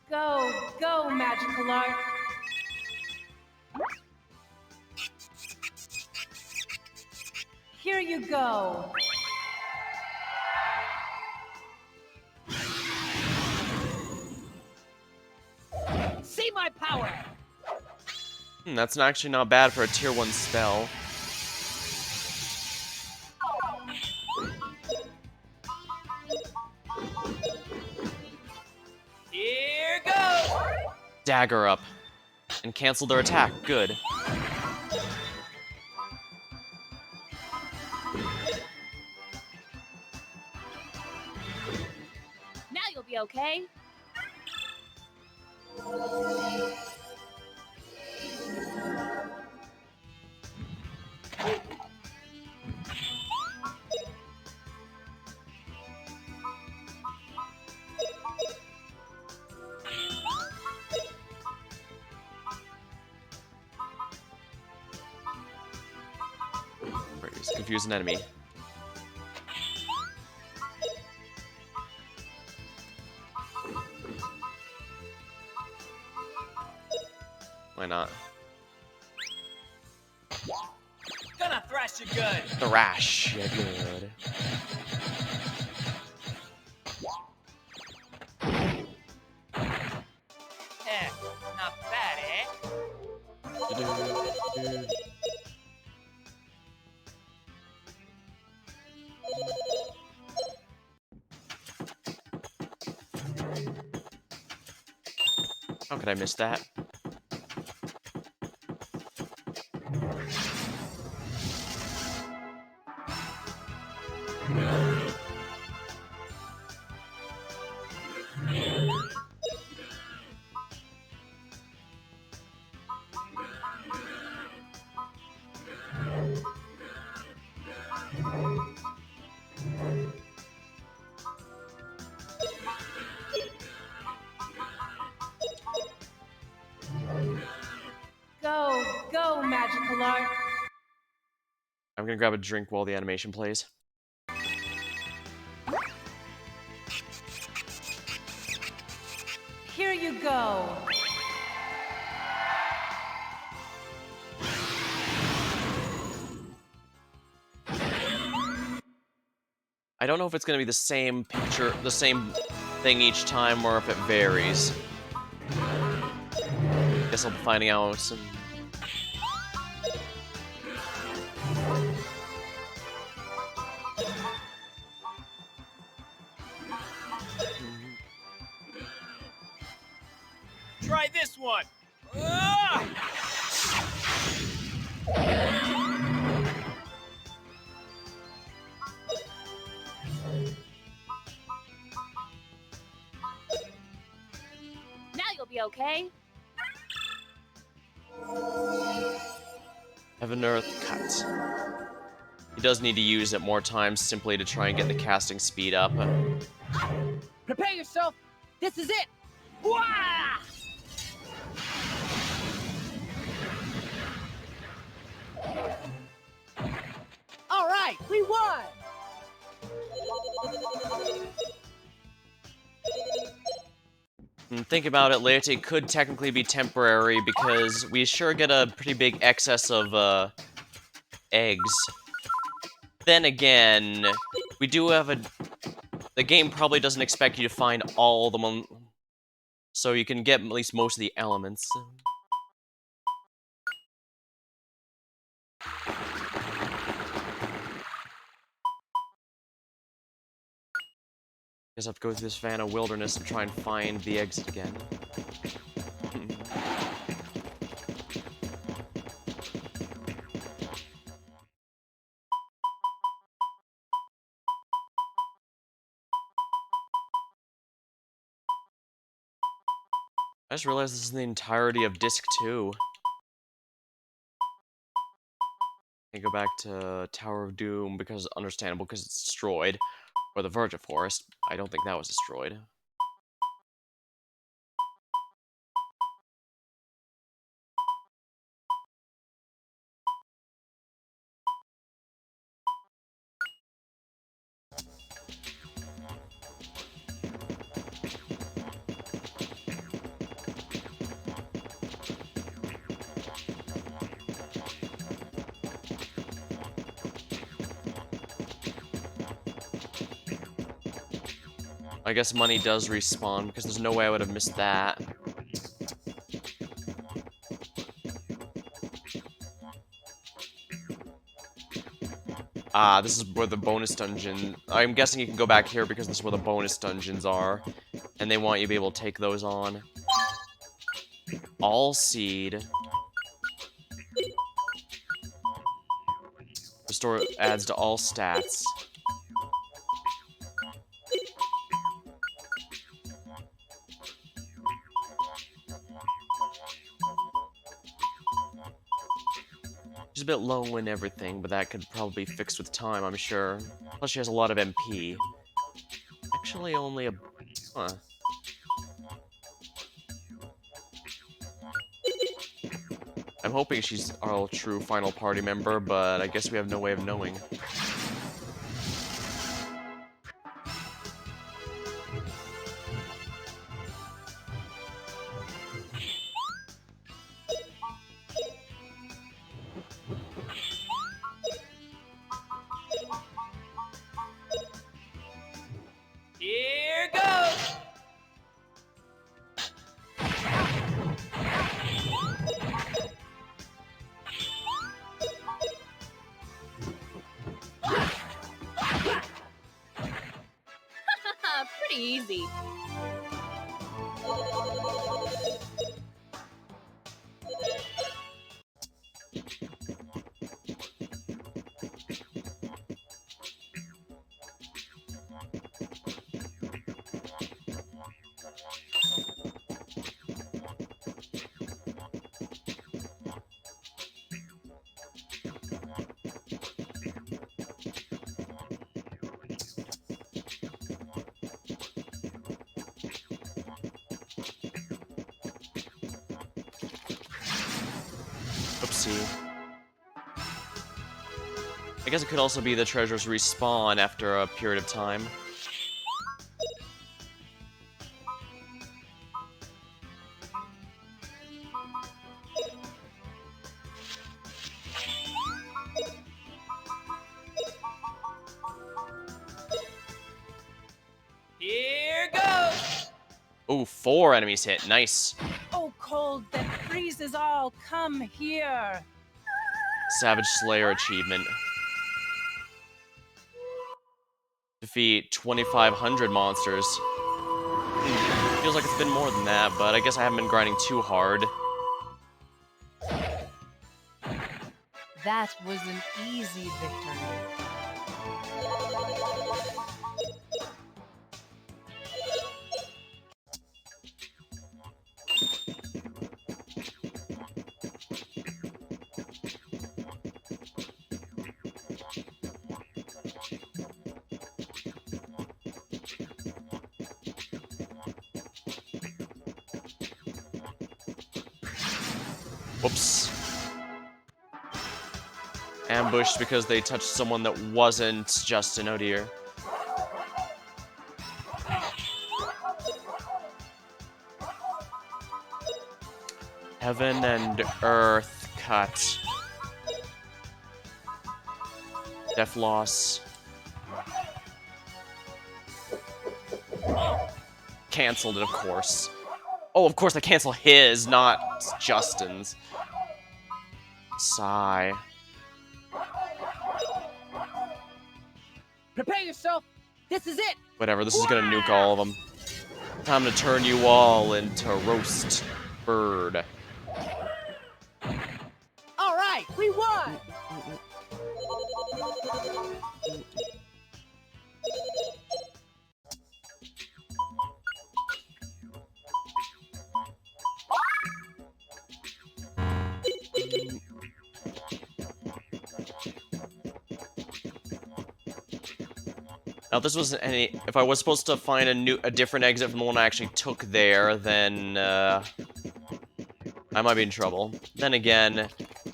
Go, magical art. Here you go. See my power! That's actually not bad for a tier 1 spell. Here goes! Dagger up. And cancel their attack. Good. Now you'll be okay. Right, just confuse an enemy. Why not? Gonna thrash you good! Thrash. Yeah, good. Not bad, eh? How could I miss that? Go, magical art. I'm gonna grab a drink while the animation plays. Here you go. I don't know if it's gonna be the same picture, the same thing each time, or if it varies. Guess I'll be finding out soon. Try this one! Ah! okay? Heaven Earth Cut. He does need to use it more times simply to try and get the casting speed up. Prepare yourself. This is it. Wah! All right, we won. And think about it, Laerte could technically be temporary because we sure get a pretty big excess of eggs. Then again, we do have a... The game probably doesn't expect you to find all the them, so you can get at least most of the elements. Guess I have to go through this Vanna wilderness and try and find the exit again. I just realized this is the entirety of Disc 2. I go back to Tower of Doom because understandable, because it's destroyed. Or the Verge of Forest. I don't think that was destroyed. I guess money does respawn, because there's no way I would have missed that. Ah, this is where the bonus dungeon... I'm guessing you can go back here because this is where the bonus dungeons are. And they want you to be able to take those on. All seed. Restore adds to all stats. She's a bit low and everything, but that could probably be fixed with time, I'm sure. Plus she has a lot of MP. Actually, only a... Huh. I'm hoping she's our true final party member, but I guess we have no way of knowing. Here goes! Pretty easy. Oopsie. I guess it could also be the treasures respawn after a period of time. Here goes! Ooh, 4 enemies hit. Nice. Oh, cold that freezes all, come here. Savage Slayer achievement. Defeat 2,500 monsters. Feels like it's been more than that, but I guess I haven't been grinding too hard. That was an easy victory. Whoops. Ambushed because they touched someone that wasn't Justin. Oh dear. Heaven and Earth cut. Death loss. Cancelled it, of course. Oh, of course I cancel his, not Justin's. Sigh. Prepare yourself. This is it. Whatever, this is gonna nuke all of them. Time to turn you all into roast bird. All right, we won. Now, if this wasn't any. If I was supposed to find a different exit from the one I actually took there, then I might be in trouble. Then again,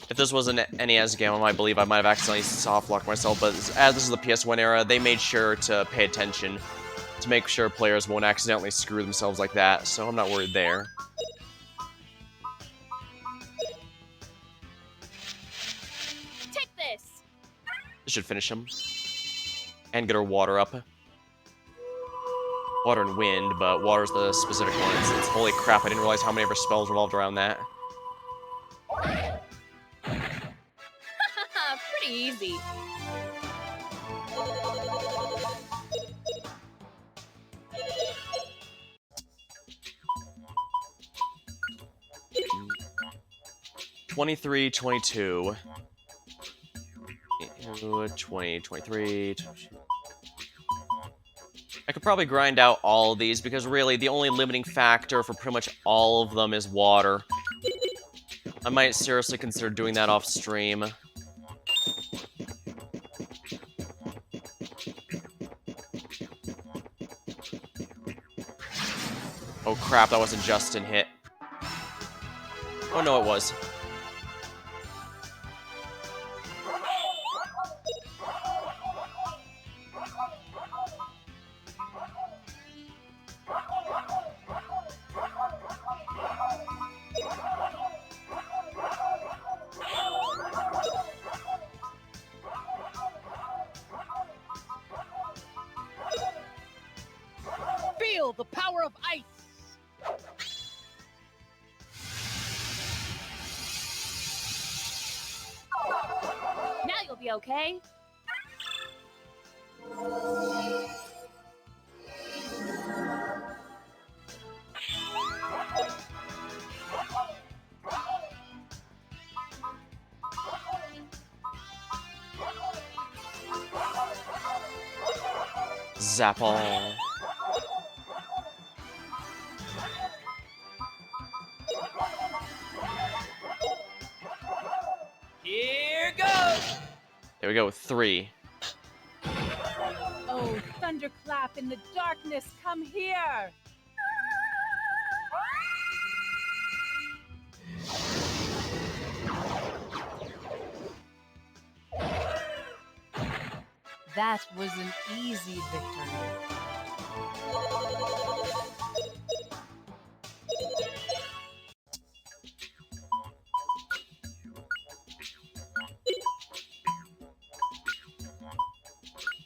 if this was an NES game, I believe I might have accidentally soft-locked myself. But as this is the PS1 era, they made sure to pay attention to make sure players won't accidentally screw themselves like that. So I'm not worried there. Take this. This should finish him. And get her water up. Water and wind, but water's the specific one. It's holy crap, I didn't realize how many of her spells revolved around that. Pretty easy. Mm. 23, 22. 20, 23. I could probably grind out all of these because really the only limiting factor for pretty much all of them is water. I might seriously consider doing that off stream. Oh crap, that wasn't Justin hit. Oh no, it was. Feel the power of ice. Now you'll be okay. Zap all. Here goes. There we go, 3. Oh, thunderclap in the darkness, come here! That was an easy victory.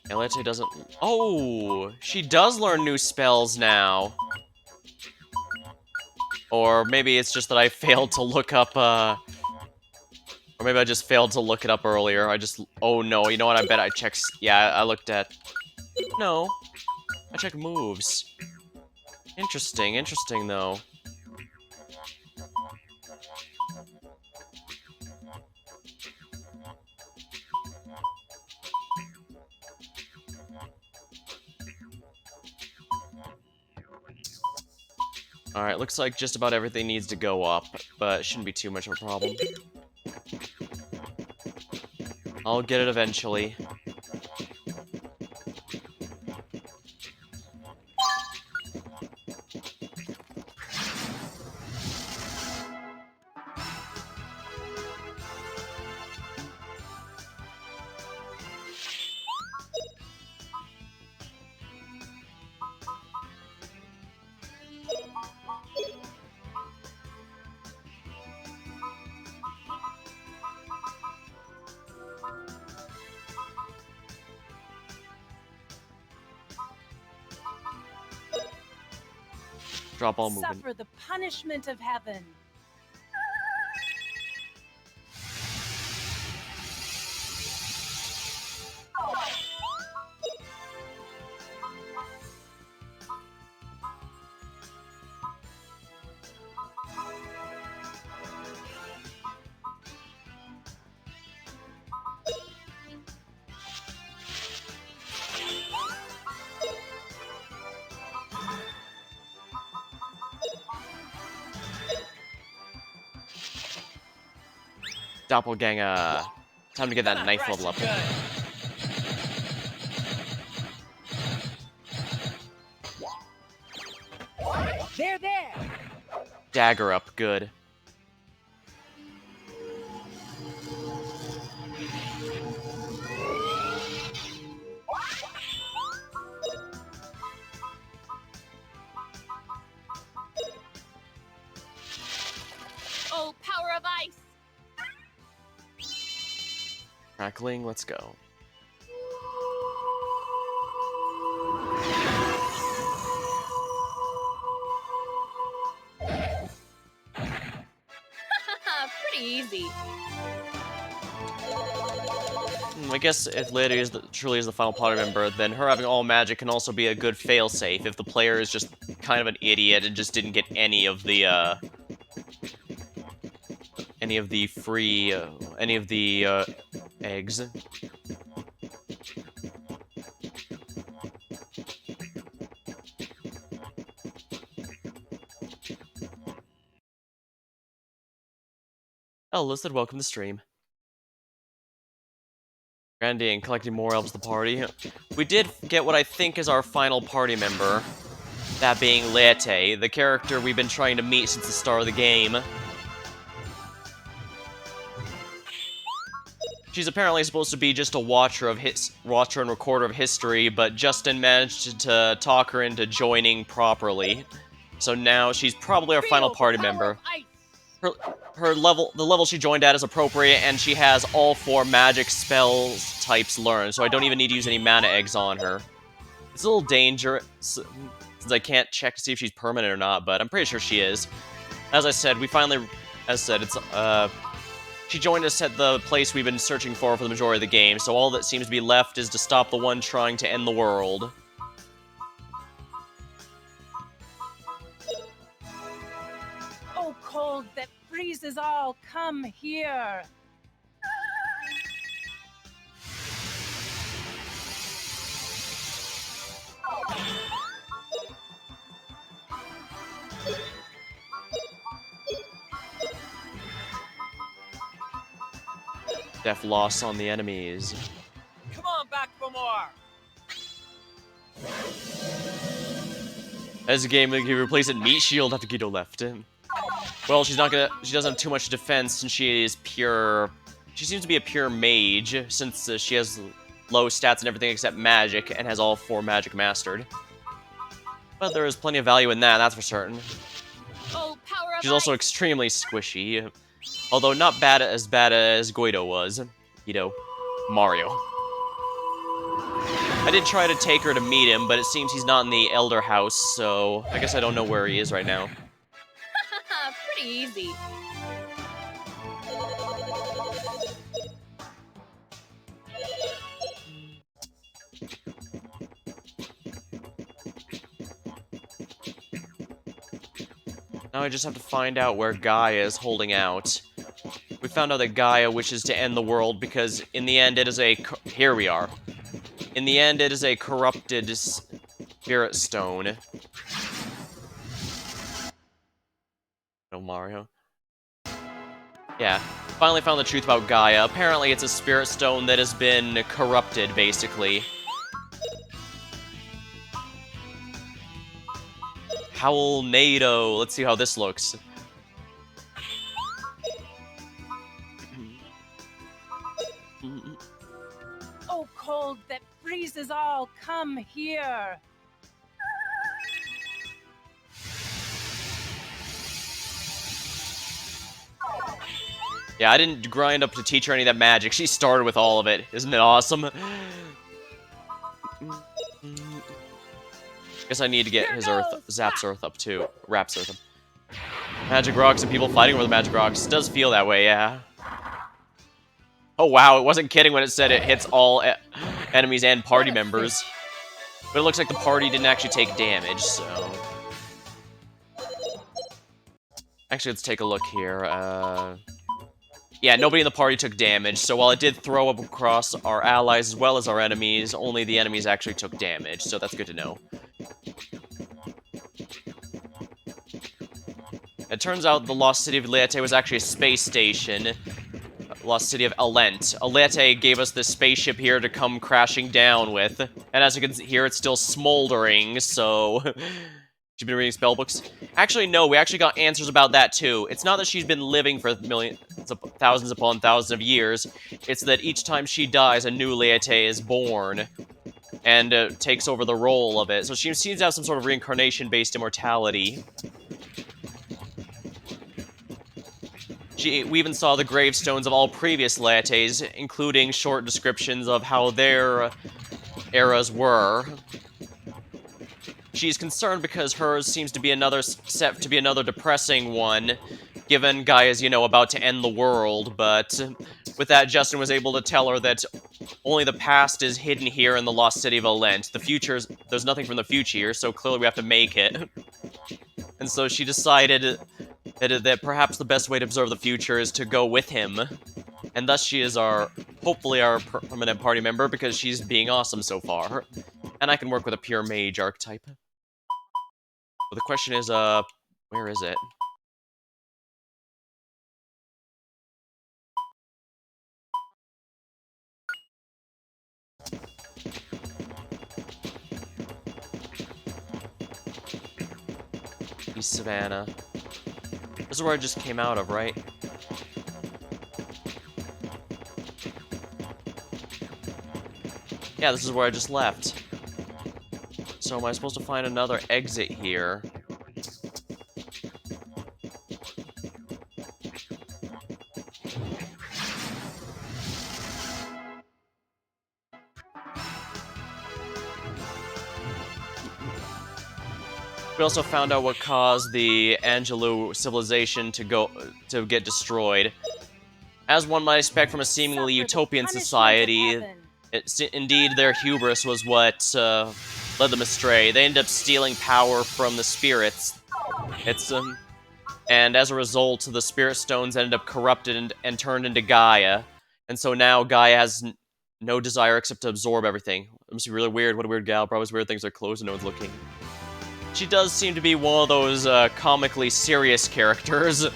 Alent doesn't... Oh! She does learn new spells now. Or maybe it's just that I failed to look up, Or maybe I just failed to look it up earlier. Oh no, you know what? I bet I checked... Yeah, I looked at... No. I checked moves. Interesting, interesting though. Alright, looks like just about everything needs to go up, but it shouldn't be too much of a problem. I'll get it eventually. Drop all movement. Suffer the punishment of heaven. Doppelganger. Time to get that knife level up. There. Dagger up, good. Oh, power of ice! Crackling, let's go. Pretty easy. I guess if Lady is truly is the final party member, then her having all magic can also be a good failsafe if the player is just kind of an idiot and just didn't get any of the free eggs. Oh, listed, welcome to the stream. Grandia and collecting more elves to the party. We did get what I think is our final party member. That being Leite, the character we've been trying to meet since the start of the game. She's apparently supposed to be just a watcher and recorder of history, but Justin managed to talk her into joining properly. So now she's probably our final party member. The level she joined at is appropriate, and she has all 4 magic spells types learned, so I don't even need to use any mana eggs on her. It's a little dangerous, since I can't check to see if she's permanent or not, but I'm pretty sure she is. As I said, she joined us at the place we've been searching for the majority of the game, so all that seems to be left is to stop the one trying to end the world. Oh, cold that freezes all, come here. Def loss on the enemies. Come on back for more. As a game, like, you replace it meat shield after Guido left. Well, she doesn't have too much defense since she is pure. She seems to be a pure mage since she has low stats and everything except magic and has all 4 magic mastered. But there is plenty of value in that, that's for certain. Oh, power of She's also ice! extremely squishy, although not as bad as Guido was. Mario. I did try to take her to meet him, but it seems he's not in the Elder House, so I guess I don't know where he is right now. Pretty easy. Now I just have to find out where Gaia is holding out. We found out that Gaia wishes to end the world because in the end it is a... Here we are. In the end it is a corrupted spirit stone. No, Mario. Yeah, finally found the truth about Gaia. Apparently it's a spirit stone that has been corrupted, basically. Howlnado. Let's see how this looks. Oh, cold that freezes all, come here. Yeah, I didn't grind up to teach her any of that magic. She started with all of it. Isn't it awesome? Guess Guess I need to get Here his goes. Earth, Zap's Earth up too. Rap's Earth up. Magic rocks and people fighting over the magic rocks. It does feel that way, yeah. Oh wow, it wasn't kidding when it said it hits all enemies and party members. But it looks like the party didn't actually take damage, so... Actually, let's take a look here. Yeah, nobody in the party took damage, so while it did throw up across our allies as well as our enemies, only the enemies actually took damage, so that's good to know. It turns out the Lost City of Leyte was actually a space station. Lost City of Alent. Leyte gave us this spaceship here to come crashing down with, and as you can hear, it's still smoldering, so... She's been reading spell books? Actually, no, we actually got answers about that too. It's not that she's been living for thousands upon thousands of years. It's that each time she dies, a new Leyte is born and takes over the role of it. So she seems to have some sort of reincarnation-based immortality. We even saw the gravestones of all previous Leyates, including short descriptions of how their eras were. She's concerned because hers seems to be set to be another depressing one, given Gaia's, you know, about to end the world, but with that, Justin was able to tell her that only the past is hidden here in the Lost City of Alent. There's nothing from the future here, so clearly we have to make it. And so she decided that perhaps the best way to observe the future is to go with him. And thus she is hopefully our permanent party member, because she's being awesome so far. And I can work with a pure mage archetype. But the question is, where is it? East Savannah. This is where I just came out of, right? Yeah, this is where I just left. So am I supposed to find another exit here? We also found out what caused the Angelou civilization to get destroyed. As one might expect from a seemingly utopian society, indeed their hubris was what led them astray. They ended up stealing power from the spirits. And as a result, the spirit stones ended up corrupted and turned into Gaia. And so now Gaia has no desire except to absorb everything. It must be really weird. What a weird gal. Probably weird things are closed and no one's looking. She does seem to be one of those comically serious characters.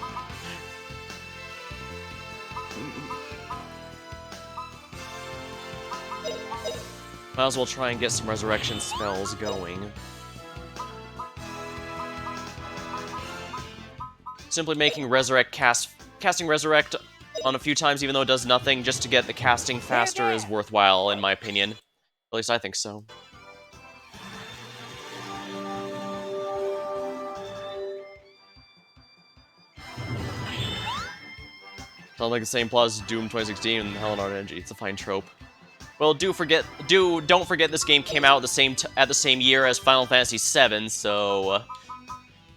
Might as well try and get some resurrection spells going. Simply making casting Resurrect on a few times, even though it does nothing, just to get the casting faster is worthwhile, in my opinion. At least I think so. Sounds like the same plot as Doom 2016 and Hell and Art Energy. It's a fine trope. Well, don't forget this game came out at the same year as Final Fantasy VII, so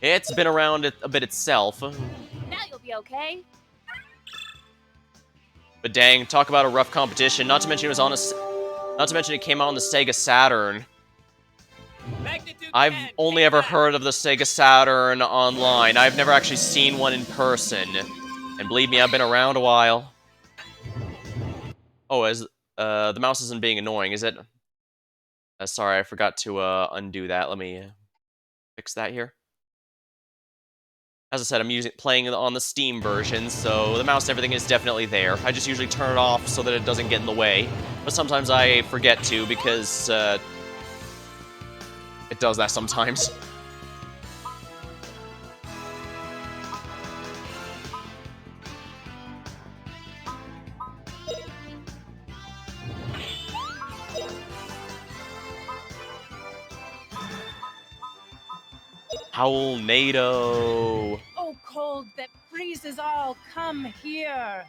it's been around a bit itself. Now you'll be okay. But dang, talk about a rough competition. Not to mention it came out on the Sega Saturn. I've only ever heard of the Sega Saturn online. I've never actually seen one in person. And believe me, I've been around a while. Oh, the mouse isn't being annoying, is it? Sorry, I forgot to undo that. Let me fix that here. As I said, I'm playing on the Steam version, so the mouse and everything is definitely there. I just usually turn it off so that it doesn't get in the way. But sometimes I forget to, because it does that sometimes. Howlnado! Oh, cold that freezes all, come here.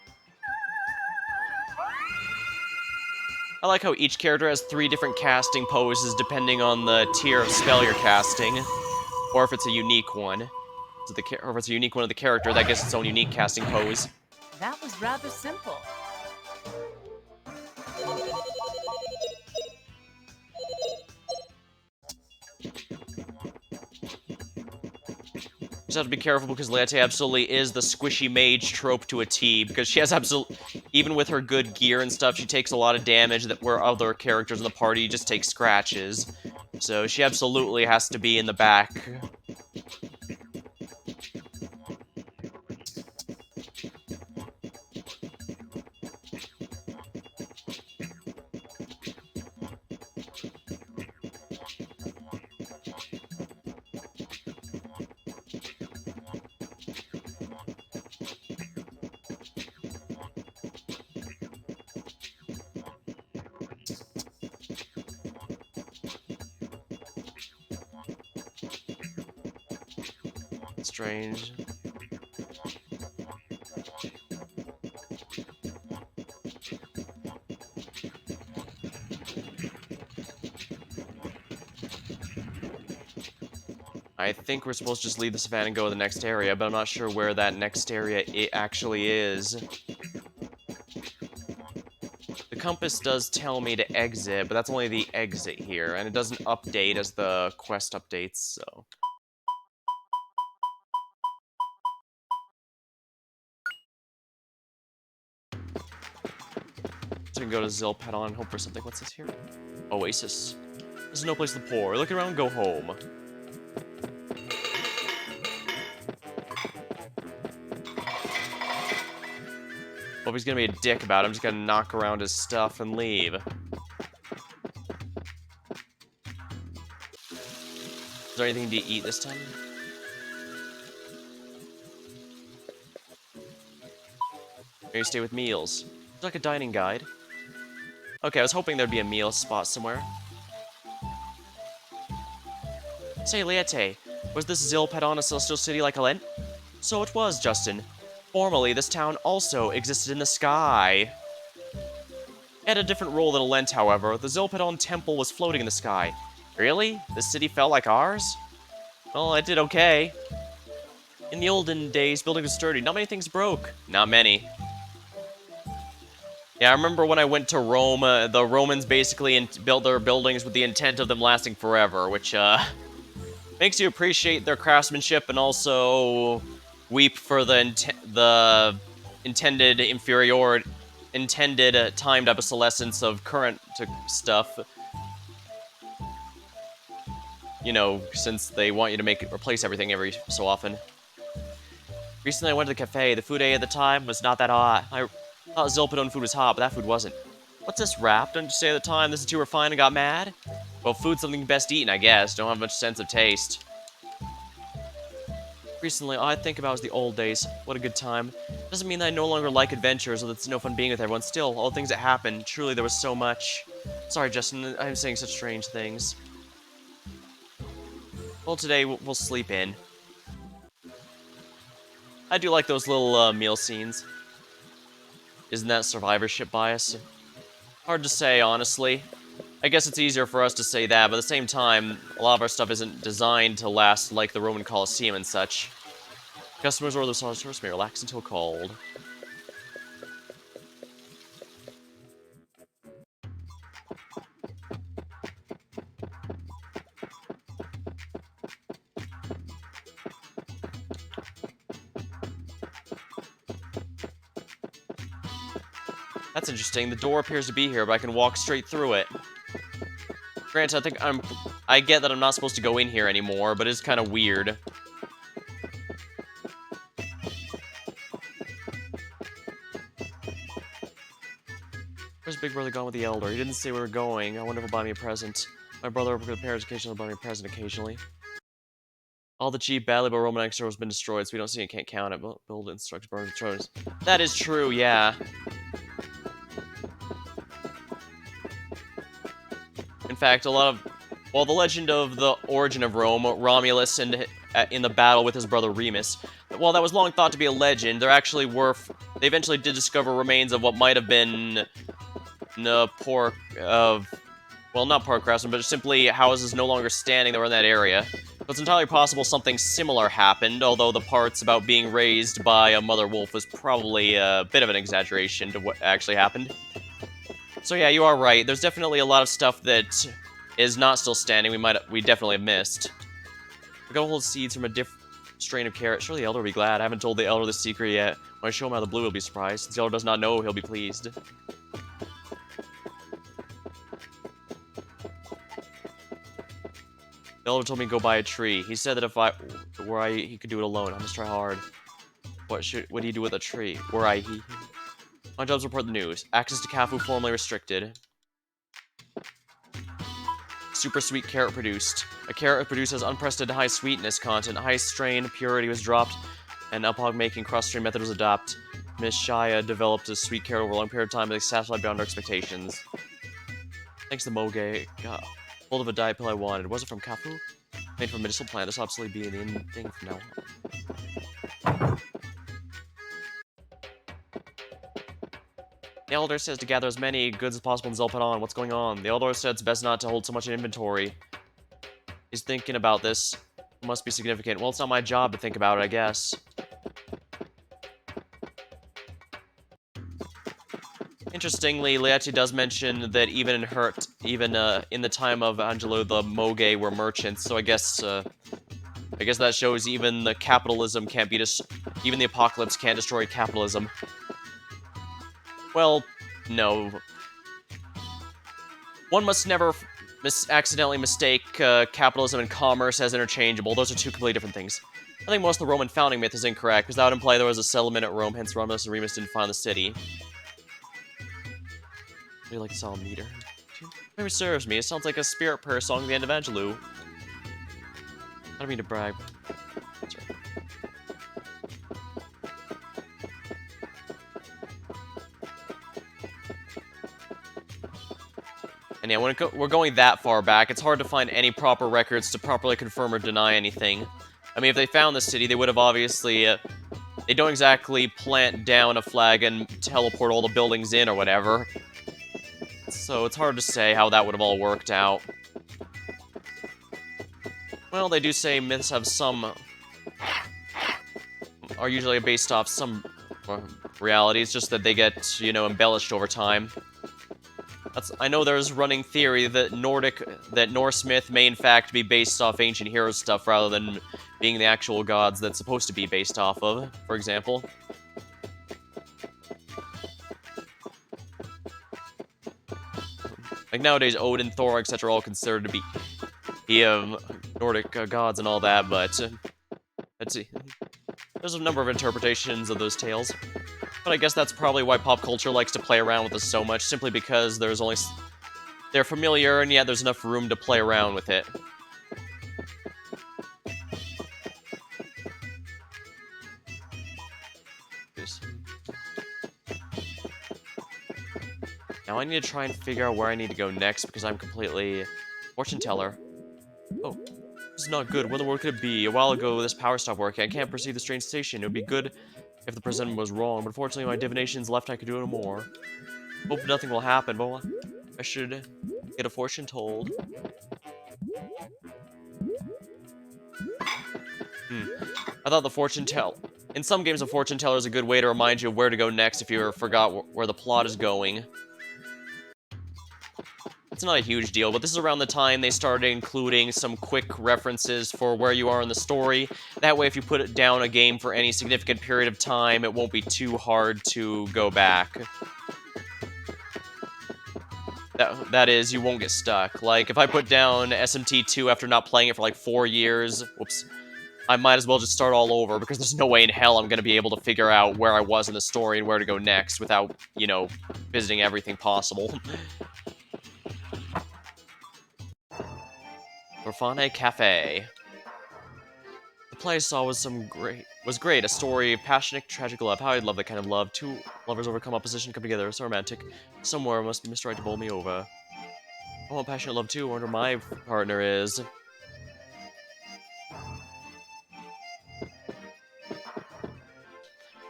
I like how each character has 3 different casting poses depending on the tier of spell you're casting, or if it's a unique one. So or if it's a unique one of the character, that gets its own unique casting pose. That was rather simple. Just have to be careful because Leite absolutely is the squishy mage trope to a T, because she has even with her good gear and stuff, she takes a lot of damage that where other characters in the party just take scratches. So she absolutely has to be in the back. Strange. I think we're supposed to just leave the savannah and go to the next area, but I'm not sure where that next area it actually is. The compass does tell me to exit, but that's only the exit here, and it doesn't update as the quest updates, so... So we can go to Zilpedon and hope for something. What's this here? Oasis. There's no place to pour. Look around and go home. Well, if he's gonna be a dick about it, I'm just gonna knock around his stuff and leave. Is there anything to eat this time? Maybe stay with meals. It's like a dining guide. Okay, I was hoping there'd be a meal spot somewhere. Say, Leite, was this Zilpedon a celestial city like Alent? So it was, Justin. Formerly, this town also existed in the sky. It had a different role than Alent, however. The Zilpedon temple was floating in the sky. Really? This city felt like ours? Well, it did okay. In the olden days, buildings were sturdy. Not many things broke. Not many. Yeah, I remember when I went to Rome, the Romans basically built their buildings with the intent of them lasting forever, which, makes you appreciate their craftsmanship and also weep for the intended timed obsolescence of current stuff. You know, since they want you to replace everything every so often. Recently I went to the cafe. The food I ate at the time was not that hot. I thought Zilpedon food was hot, but that food wasn't. What's this rap? Don't you say at the time this is too refined and got mad? Well, food's something best eaten, I guess. Don't have much sense of taste. Recently, all I think about is the old days. What a good time. Doesn't mean that I no longer like adventures or that it's no fun being with everyone. Still, all the things that happened, truly there was so much. Sorry, Justin, I'm saying such strange things. Well, today we'll sleep in. I do like those little meal scenes. Isn't that survivorship bias? Hard to say, honestly. I guess it's easier for us to say that, but at the same time, a lot of our stuff isn't designed to last like the Roman Colosseum and such. Customers order the sauce may relax until called. That's interesting. The door appears to be here, but I can walk straight through it. Granted, I get that I'm not supposed to go in here anymore, but it's kind of weird. Where's Big Brother gone with the Elder? He didn't say we were going. I wonder if he'll buy me a present. My brother, with the parents, occasionally buy me a present occasionally. All the cheap, badly built Roman extra has been destroyed, so we don't see it, can't count it. Build instructions, burn controllers. That is true, yeah. In fact, well, the legend of the origin of Rome, Romulus and in the battle with his brother Remus, while that was long thought to be a legend, there actually they eventually did discover remains of what might have been poor, well, not poor craftsmen, but simply houses no longer standing that were in that area. So it's entirely possible something similar happened, although the parts about being raised by a mother wolf was probably a bit of an exaggeration to what actually happened. So yeah, you are right. There's definitely a lot of stuff that is not still standing. We definitely have missed. We gotta hold seeds from a different strain of carrot. Surely the elder will be glad. I haven't told the elder the secret yet. When I show him how the blue, he'll be surprised. Since the elder does not know, he'll be pleased. The elder told me to go buy a tree. He said that if he could do it alone. I must try hard. What do you do with a tree? My job's report the news. Access to Kafu formally restricted. Super sweet carrot produced. A carrot produced has unprecedented high sweetness content. High strain purity was dropped, and upog making cross-strain method was adopted. Miss Shaya developed a sweet carrot over a long period of time that satisfied beyond our expectations. Thanks to Moge, hold of a diet pill I wanted. Was it from Kafu? Made from a medicinal plant. This will absolutely be an in thing from now on. The Elder says to gather as many goods as possible in Zelpanon. What's going on? The Elder said it's best not to hold so much in inventory. He's thinking about this. It must be significant. Well, it's not my job to think about it, I guess. Interestingly, Lieti does mention that even in the time of Angelo, the Moge were merchants. So I guess that shows even the capitalism can't be even the apocalypse can't destroy capitalism. Well, no. One must never accidentally mistake capitalism and commerce as interchangeable. Those are two completely different things. I think most of the Roman founding myth is incorrect, because that would imply there was a settlement at Rome, hence Romulus and Remus didn't found the city. I like the solid meter. Memory serves me. It sounds like a spirit prayer song at the end of Angelou. I don't mean to brag. That's right. And yeah, when we're going that far back, it's hard to find any proper records to properly confirm or deny anything. I mean, if they found the city, they would have obviously... they don't exactly plant down a flag and teleport all the buildings in or whatever. So it's hard to say how that would have all worked out. Well, they do say myths have are usually based off some realities, just that they get, embellished over time. I know there's running theory that Norse myth may in fact be based off ancient hero stuff rather than being the actual gods that's supposed to be based off of, for example. Like nowadays, Odin, Thor, etc. are all considered to be Nordic gods and all that, but let's see. There's a number of interpretations of those tales. But I guess that's probably why pop culture likes to play around with this so much, simply because they're familiar, and yet there's enough room to play around with it. Now I need to try and figure out where I need to go next, because I'm completely... Fortune teller. Oh, this is not good. What in the world could it be? A while ago, this power stopped working. I can't perceive the strange station. It would be good if the presentiment was wrong, but unfortunately my divination's left. I could do no more. Hope nothing will happen, but I should get a fortune told. I thought the fortune tell. In some games, a fortune teller is a good way to remind you of where to go next if you ever forgot where the plot is going. It's not a huge deal, but this is around the time they started including some quick references for where you are in the story. That way, if you put it down a game for any significant period of time, it won't be too hard to go back. That is, you won't get stuck. Like, if I put down SMT2 after not playing it for like 4 years, whoops, I might as well just start all over, because there's no way in hell I'm going to be able to figure out where I was in the story and where to go next without, visiting everything possible. Orfane Cafe. The play I saw was great. A story of passionate, tragic love. How I love that kind of love. Two lovers overcome opposition, come together. So romantic. Somewhere must be Mr. Right to bowl me over. I want passionate love too. I wonder my partner is.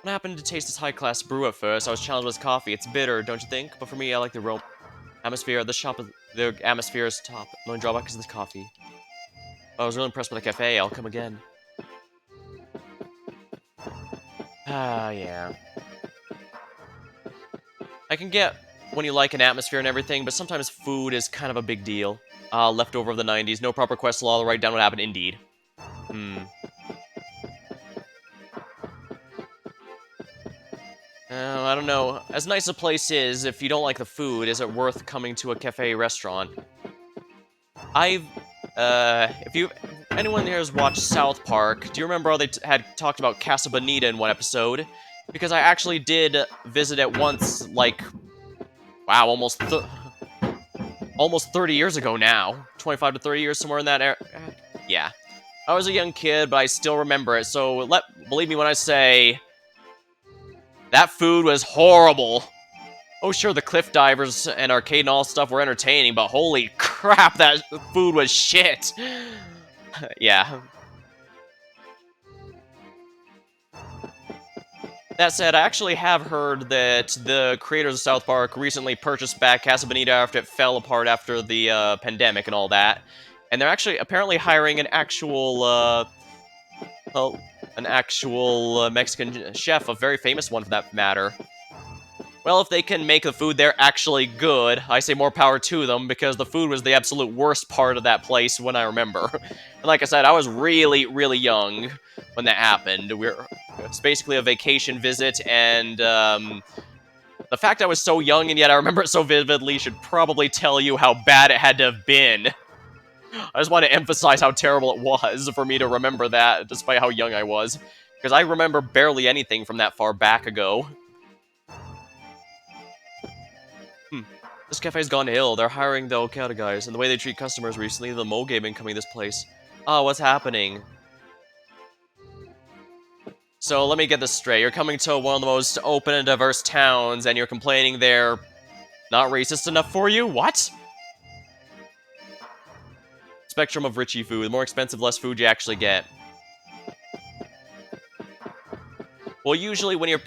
When I happened to taste this high-class brew at first, I was challenged with coffee. It's bitter, don't you think? But for me, I like the Atmosphere, the atmosphere is top. The only drawback is the coffee. I was really impressed with the cafe. I'll come again. Ah, yeah. I can get when you like an atmosphere and everything, but sometimes food is kind of a big deal. Leftover of the 90s, no proper quest law to write down what happened, indeed. I don't know. As nice a place is, if you don't like the food, is it worth coming to a cafe restaurant? Anyone here has watched South Park, do you remember how they had talked about Casa Bonita in one episode? Because I actually did visit it once, like, wow, almost 30 years ago now. 25 to 30 years, somewhere in that area. Yeah. I was a young kid, but I still remember it, so believe me when I say that food was horrible. Oh, sure, the cliff divers and arcade and all stuff were entertaining, but holy crap, that food was shit. Yeah. That said, I actually have heard that the creators of South Park recently purchased back Casa Bonita after it fell apart after the pandemic and all that. And they're actually apparently hiring an actual, Mexican chef, a very famous one for that matter. Well, if they can make the food there actually good, I say more power to them, because the food was the absolute worst part of that place when I remember. And like I said, I was really, really young when that happened. It's basically a vacation visit, and the fact I was so young and yet I remember it so vividly should probably tell you how bad it had to have been. I just want to emphasize how terrible it was for me to remember that, despite how young I was. Because I remember barely anything from that far back ago. This cafe's gone ill. They're hiring the Okada guys, and the way they treat customers recently, the Moge been coming to this place. What's happening? So let me get this straight. You're coming to one of the most open and diverse towns, and you're complaining they're not racist enough for you? What? Spectrum of Richie food. The more expensive, less food you actually get. Well, usually when you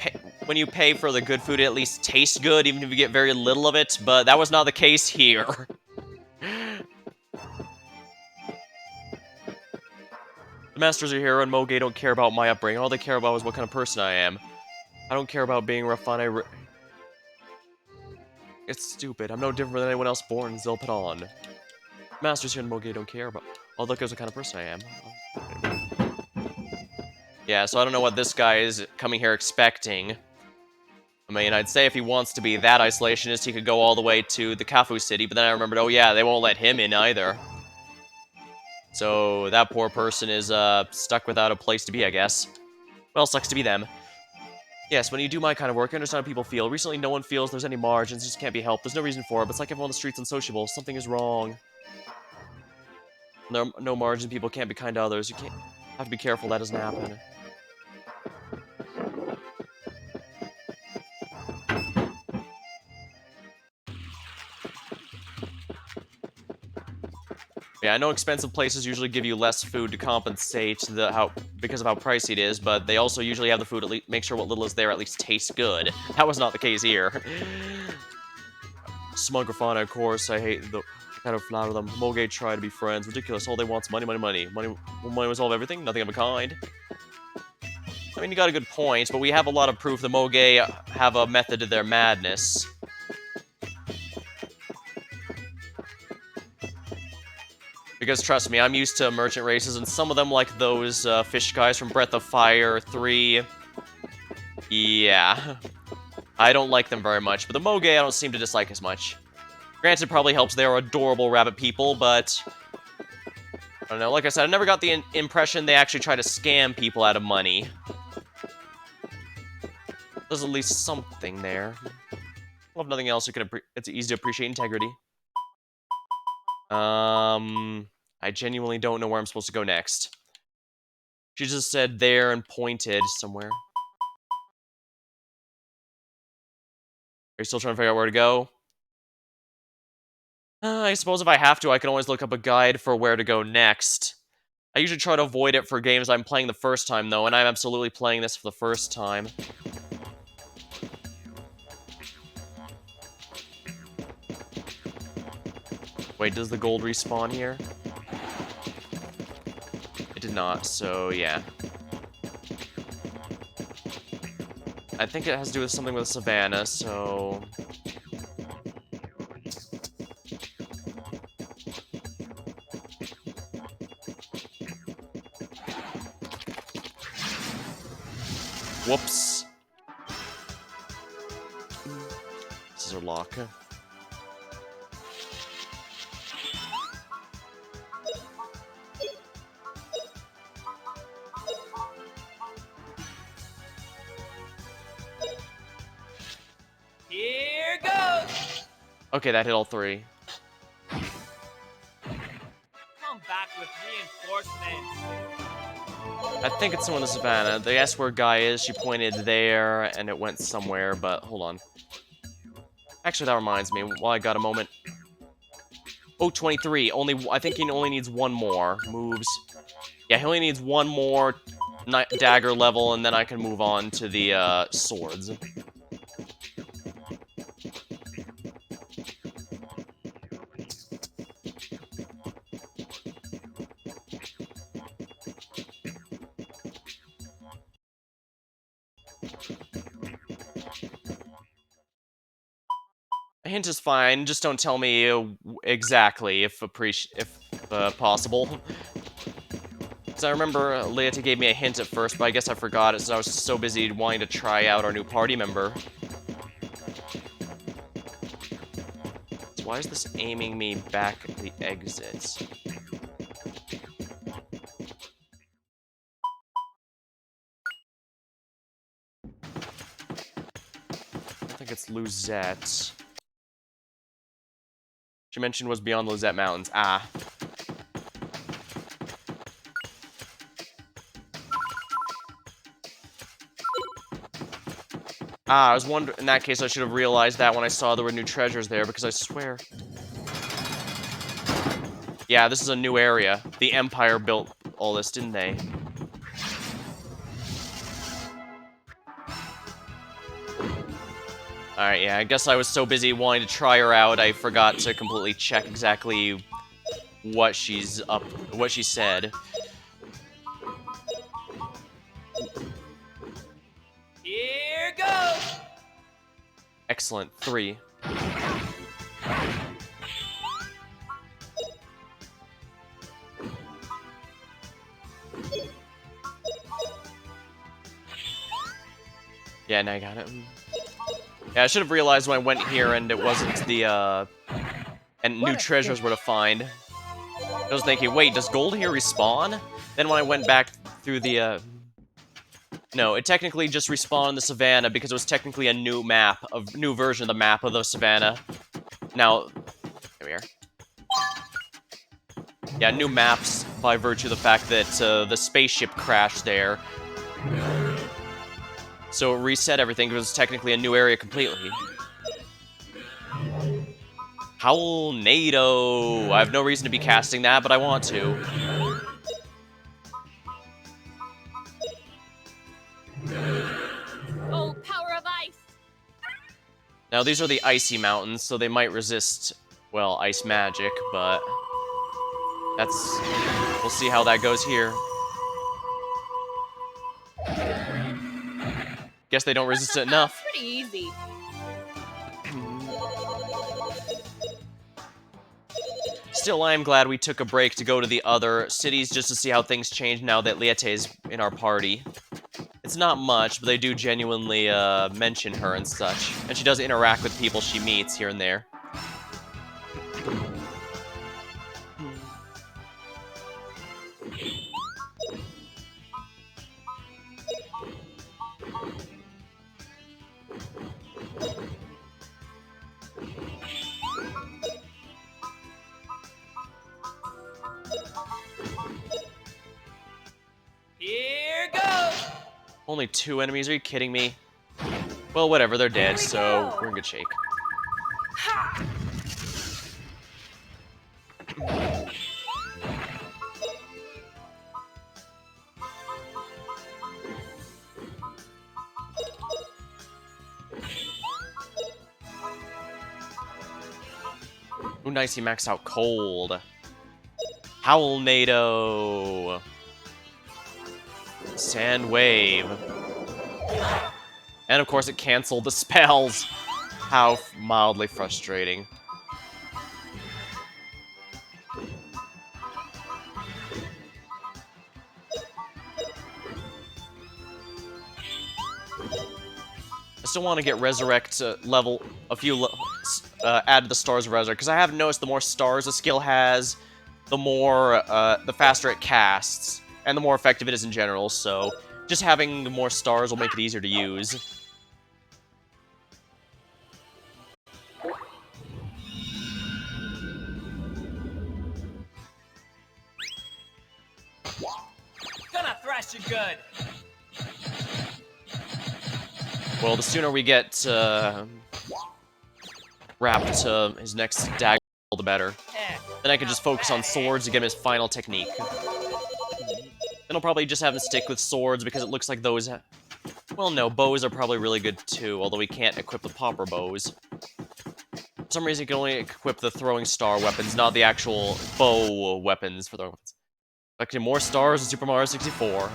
pay for the good food, it at least tastes good, even if you get very little of it, but that was not the case here. The masters are here, and Moge don't care about my upbringing. All they care about is what kind of person I am. I don't care about being refined. It's stupid. I'm no different than anyone else born in Zilpadon. Masters here in Moge don't care about. All look at what kind of person I am. Yeah, so I don't know what this guy is coming here expecting. I mean, I'd say if he wants to be that isolationist, he could go all the way to the Kafu city, but then I remembered, oh yeah, they won't let him in either. So that poor person is stuck without a place to be, I guess. Well, sucks to be them. Yes, when you do my kind of work, I understand how people feel. Recently, no one feels there's any margins, it just can't be helped. There's no reason for it, but it's like everyone on the street's unsociable. Something is wrong. No margin, people can't be kind to others. You can't have to be careful that doesn't happen. Yeah, I know expensive places usually give you less food to compensate because of how pricey it is, but they also usually have the food make sure what little is there at least tastes good. That was not the case here. Smug Grafana, of course, I hate the kind of flatter them. Moge try to be friends. Ridiculous. All they want's money, money, money. Money will solve everything? Nothing of a kind. I mean, you got a good point, but we have a lot of proof the Moge have a method to their madness. Because trust me, I'm used to merchant races, and some of them, like those fish guys from Breath of Fire 3, yeah, I don't like them very much. But the Moge I don't seem to dislike as much. Granted, probably helps they're adorable rabbit people, but I don't know. Like I said, I never got the impression they actually try to scam people out of money. There's at least something there. Well, if nothing else, it's easy to appreciate integrity. I genuinely don't know where I'm supposed to go next. She just said there and pointed somewhere. Are you still trying to figure out where to go? I suppose if I have to, I can always look up a guide for where to go next. I usually try to avoid it for games I'm playing the first time, though, and I'm absolutely playing this for the first time. Wait, does the gold respawn here? It did not, so yeah. I think it has to do with something with Savannah, so... Whoops. Scissor lock. Here goes! Okay, that hit all three. Come back with reinforcements. I think it's someone in the Savannah. They asked where Guy is, she pointed there, and it went somewhere, but hold on. Actually, that reminds me, while I got a moment. Oh, 23. I think he only needs one more. Moves. Yeah, he only needs one more dagger level, and then I can move on to the swords. A hint is fine, just don't tell me exactly, if possible. Because I remember Leota gave me a hint at first, but I guess I forgot it since I was so busy wanting to try out our new party member. So why is this aiming me back at the exits? I think it's Luzette. She mentioned was beyond Luzette Mountains. Ah. Ah, I was wondering, in that case I should have realized that when I saw there were new treasures there, because I swear... Yeah, this is a new area. The Empire built all this, didn't they? Alright, yeah, I guess I was so busy wanting to try her out, I forgot to completely check exactly what she said. Here goes! Excellent. 3. Yeah, now I got it. Yeah, I should have realized when I went here and it wasn't the, and new treasures were to find. I was thinking, wait, does gold here respawn? Then when I went back through the, No, it technically just respawned in the savannah because it was technically a new new version of the map of the savannah. Now, here we are. Yeah, new maps by virtue of the fact that the spaceship crashed there. So it reset everything because it was technically a new area completely. Howlnado! I have no reason to be casting that, but I want to. Oh, power of ice! Now, these are the icy mountains, so they might resist, well, ice magic, but... We'll see how that goes here. Guess they don't resist it enough. Pretty easy. Still, I am glad we took a break to go to the other cities just to see how things change now that Liete is in our party. It's not much, but they do genuinely mention her and such. And she does interact with people she meets here and there. Here goes! Only 2 enemies? Are you kidding me? Well, whatever, they're dead, so we're in good shape. Ooh, nice, he maxed out Cold. Howlnado. Sand Wave. And of course it canceled the spells. How mildly frustrating. I still want to get Resurrect level, add to the stars of Resurrect, because I have noticed the more stars a skill has, the more, the faster it casts, and the more effective it is in general, so just having more stars will make it easier to use. Gonna thrash you good. Well, the sooner we get, Wrapped to his next dagger, the better. Then I can just focus on swords to get him his final technique. Then I'll probably just have him stick with swords because it looks like those... Well, no, bows are probably really good too, although we can't equip the popper bows. For some reason, you can only equip the throwing star weapons, not the actual bow weapons for throwing weapons. Collecting more stars in Super Mario 64.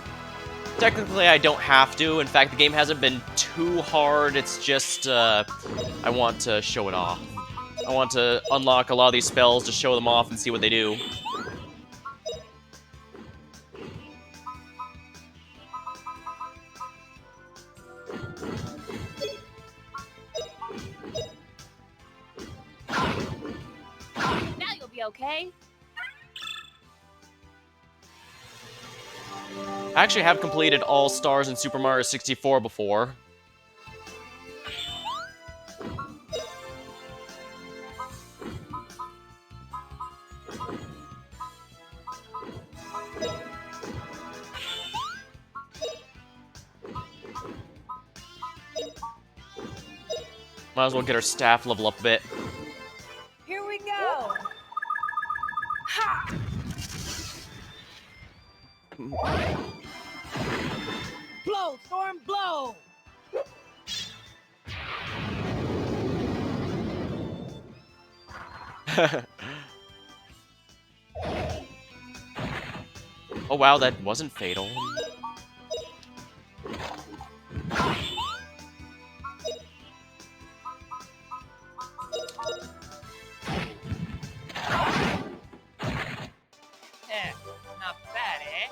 Technically, I don't have to. In fact, the game hasn't been too hard. It's just, I want to show it off. I want to unlock a lot of these spells to show them off and see what they do. Now you'll be okay. I actually have completed all stars in Super Mario 64 before. Might as well get our staff level up a bit. Here we go. Ha! Blow, storm, blow. Oh wow, that wasn't fatal. Not bad, eh?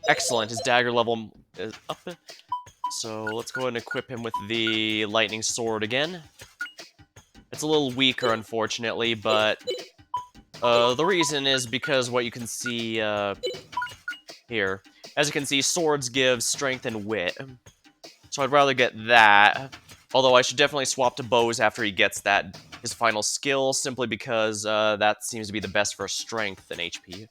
Excellent, his dagger level is up. So let's go ahead and equip him with the lightning sword again. It's a little weaker, unfortunately, but the reason is because what you can see here. As you can see, swords give strength and wit. So I'd rather get that. Although I should definitely swap to bows after he gets that, his final skill, simply because that seems to be the best for strength and HP.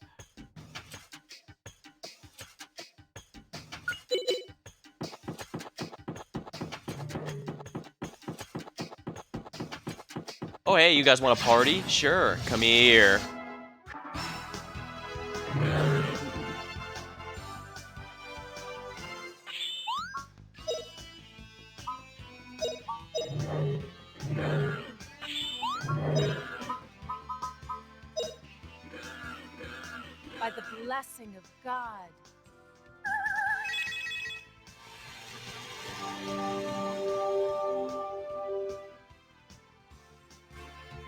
Oh hey, you guys want a party? Sure, come here. By the blessing of God.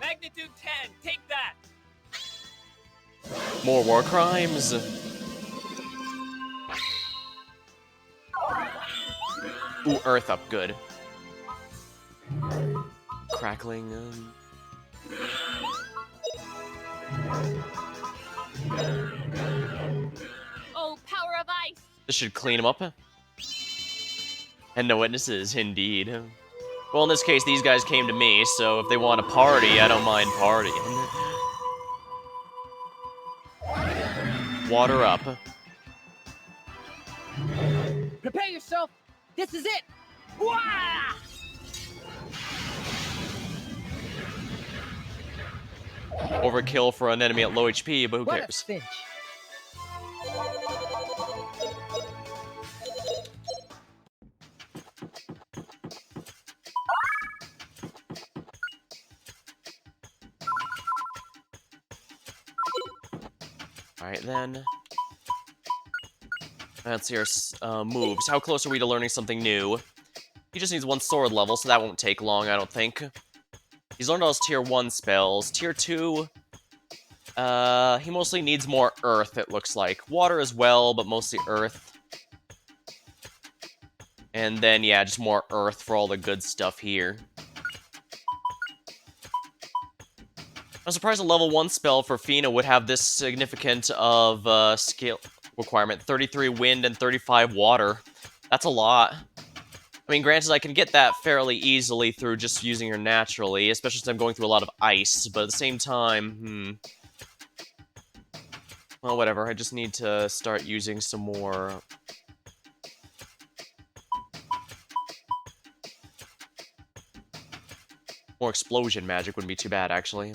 Magnitude 10, take that! More war crimes. Ooh, earth up, good. Crackling, Oh, power of ice. This should clean him up. And no witnesses, indeed. Well, in this case, these guys came to me, so if they want to party, I don't mind partying. Water up. Prepare yourself. This is it. Wah! Overkill for an enemy at low HP, but who What a cares? cinch. Alright, then. Let's see our moves. How close are we to learning something new? He just needs 1 sword level, so that won't take long, I don't think. He's learned all his tier 1 spells. Tier 2... he mostly needs more earth, it looks like. Water as well, but mostly earth. And then, yeah, just more earth for all the good stuff here. I'm surprised a level 1 spell for Fina would have this significant of skill requirement. 33 wind and 35 water. That's a lot. I mean, granted, I can get that fairly easily through just using her naturally, especially since I'm going through a lot of ice, but at the same time, well, whatever, I just need to start using some more... More explosion magic wouldn't be too bad, actually.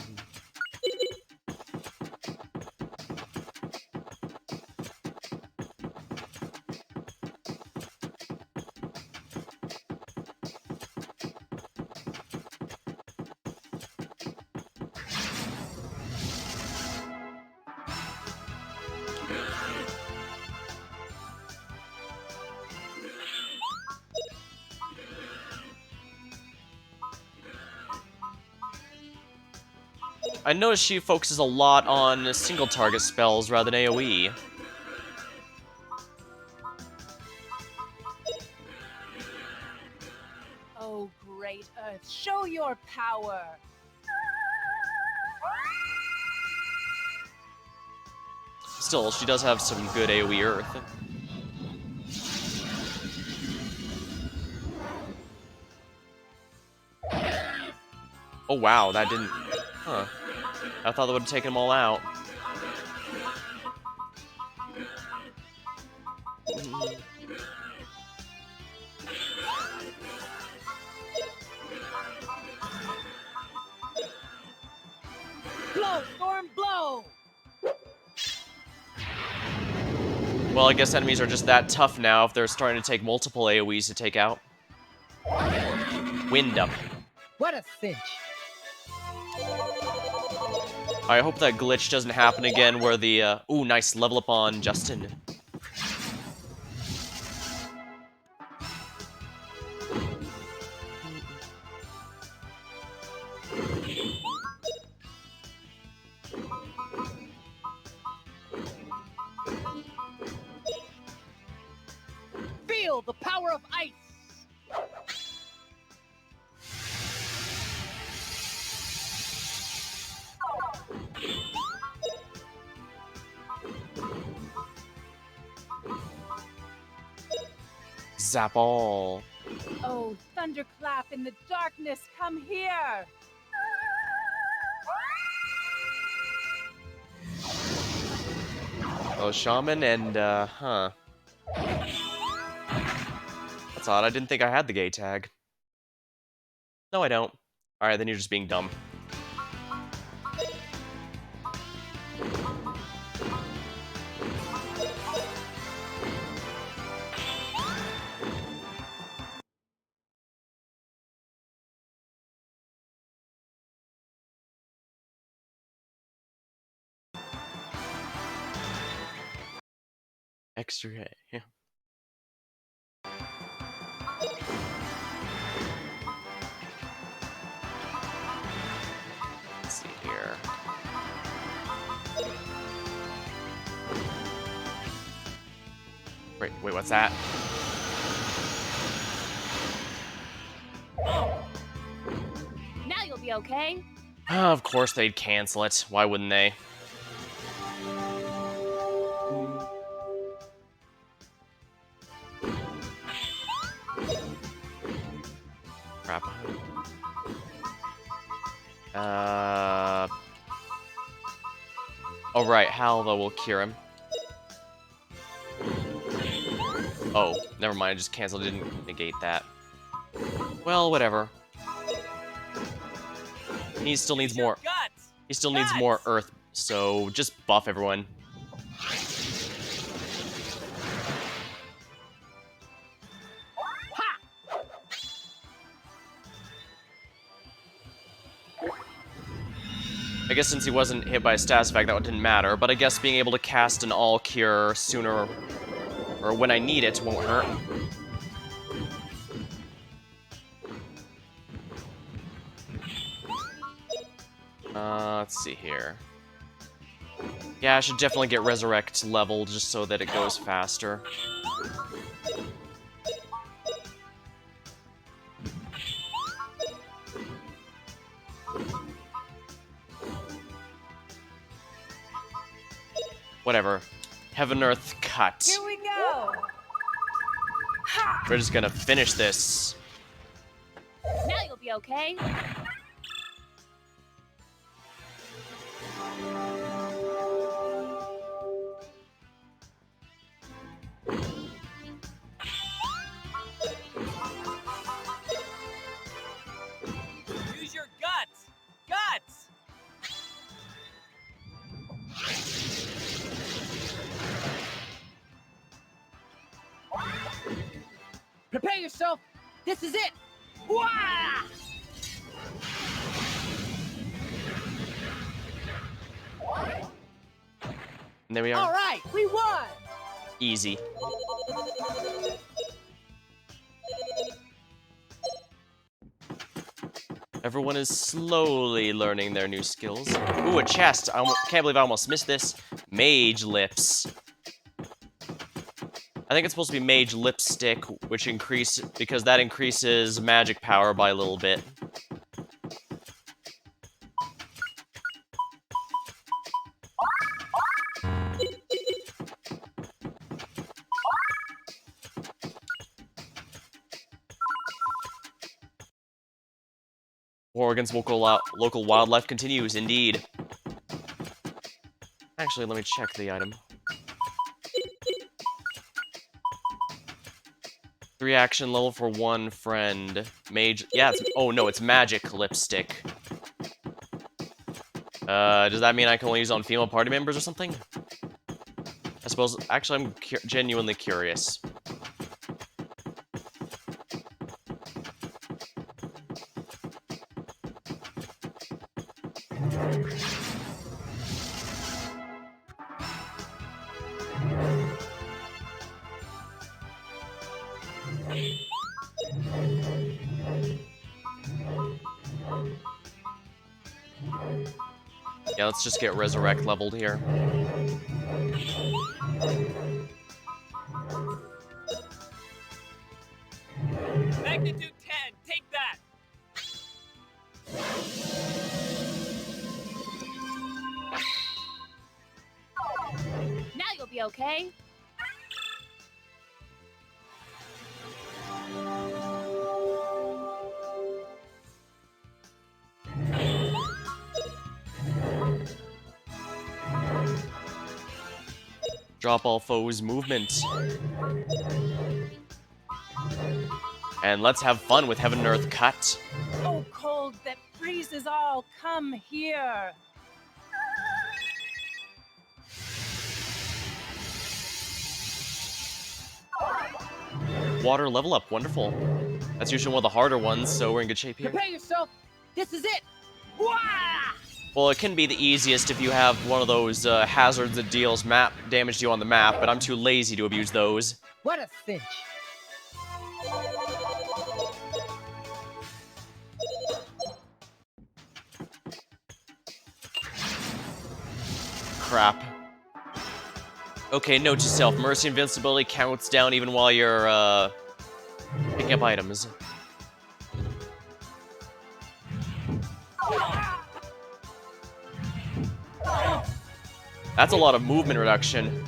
I noticed she focuses a lot on single target spells rather than AoE. Oh, great Earth, show your power! Still, she does have some good AoE Earth. Oh wow, that didn't... Huh. I thought that would have taken them all out. Blow, storm, blow! Well, I guess enemies are just that tough now if they're starting to take multiple AoEs to take out. Wind up. What a cinch. I hope that glitch doesn't happen again where the, ooh, nice, level up on Justin. Feel the power of ice. Zap all. Oh, thunderclap in the darkness, come here! Oh, Shaman and, huh. That's odd, I didn't think I had the gay tag. No, I don't. Alright, then you're just being dumb. Extra, yeah. Let's see here. Wait, what's that? Now you'll be okay. Of course they'd cancel it. Why wouldn't they? Crap. Oh right, Halva will cure him. Oh, never mind, I just canceled, didn't negate that. Well, whatever. He still needs more. He still needs more earth, so just buff everyone. I guess since he wasn't hit by a status effect, that one didn't matter, but I guess being able to cast an all cure sooner, or when I need it, won't hurt. Let's see here. Yeah, I should definitely get Resurrect leveled just so that it goes faster. Whatever. Heaven Earth cut. Here we go. We're just gonna finish this. Now you'll be okay. Use your guts! Guts! Prepare yourself. This is it. Wah! And there we All are. right, we won. Easy. Everyone is slowly learning their new skills. Ooh, a chest. Can't believe I almost missed this. Mage Lips. I think it's supposed to be Mage Lipstick, which because that increases magic power by a little bit. Oregon's local wildlife continues, indeed. Actually, let me check the item. 3 action level for 1 friend. Mage. Yeah, oh no, it's magic lipstick. Does that mean I can only use it on female party members or something? I suppose. Actually, I'm genuinely curious. Yeah, let's just get Resurrect leveled here. Magnitude 10, take that! Now you'll be okay. Drop all foes' movement. And let's have fun with Heaven and Earth Cut. Oh, cold that freezes all, come here. Water level up, wonderful. That's usually one of the harder ones, so we're in good shape here. Prepare yourself. This is it. Wah! Well, it can be the easiest if you have one of those hazards that deals map damage to you on the map, but I'm too lazy to abuse those. What a cinch. Crap. Okay, note to self, Mercy Invincibility counts down even while you're, picking up items. That's a lot of movement reduction.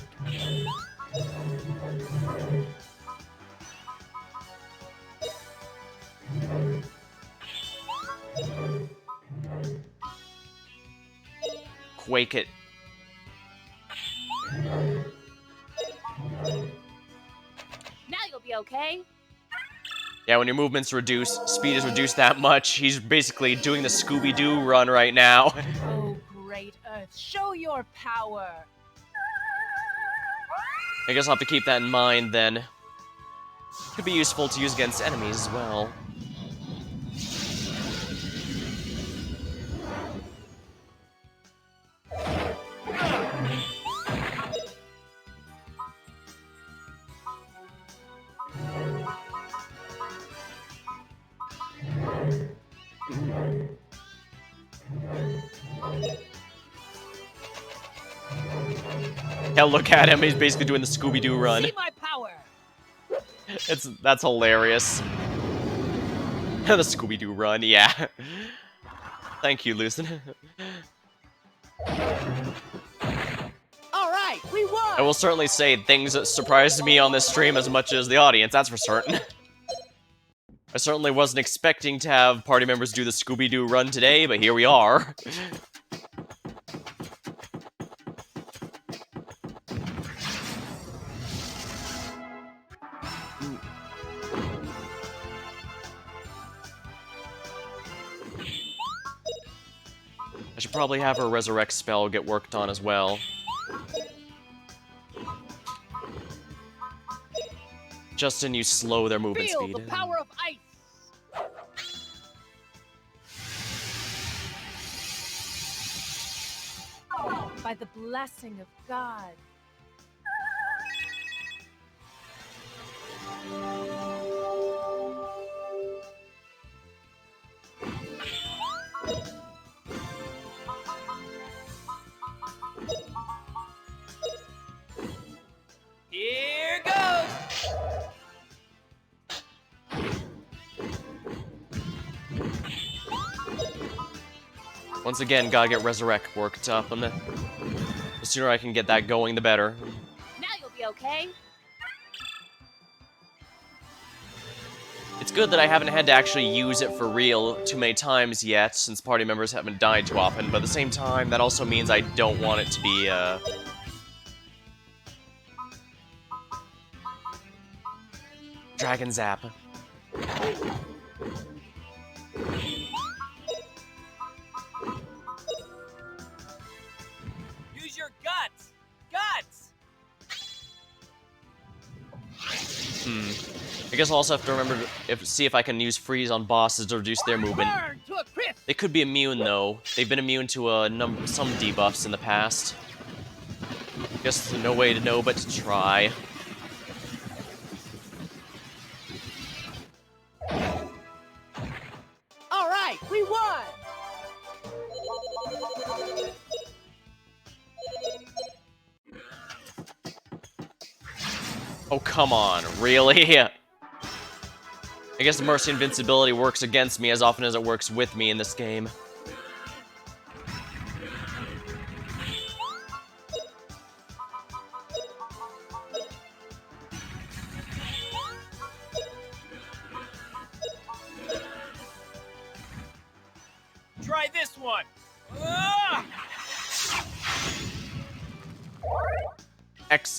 Quake it. Now you'll be okay. Yeah, when your movement's reduced, speed is reduced that much, he's basically doing the Scooby-Doo run right now. Oh, great Earth, show your power. I guess I'll have to keep that in mind then. Could be useful to use against enemies as well. Hell, look at him. He's basically doing the Scooby-Doo run. See my power. That's hilarious. The Scooby-Doo run, yeah. Thank you, Lucen. All right, we won. I will certainly say things that surprised me on this stream as much as the audience, that's for certain. I certainly wasn't expecting to have party members do the Scooby-Doo run today, but here we are. I should probably have her resurrect spell get worked on as well. Justin, you slow their movement Feel speed. the power of ice. By the blessing of God. Here goes. Once again, gotta get resurrect worked up, and the sooner I can get that going, the better. Now you'll be okay. It's good that I haven't had to actually use it for real too many times yet, since party members haven't died too often, but at the same time, that also means I don't want it to be, Dragon Zap. Use your guts. Guts. I guess I'll also have to remember to see if I can use freeze on bosses to reduce their movement. Burn to a crisp. They could be immune, though. They've been immune to some debuffs in the past. Guess there's no way to know but to try. All right, we won. Oh, come on. Really? I guess the Mercy Invincibility works against me as often as it works with me in this game. Try this one. Ah!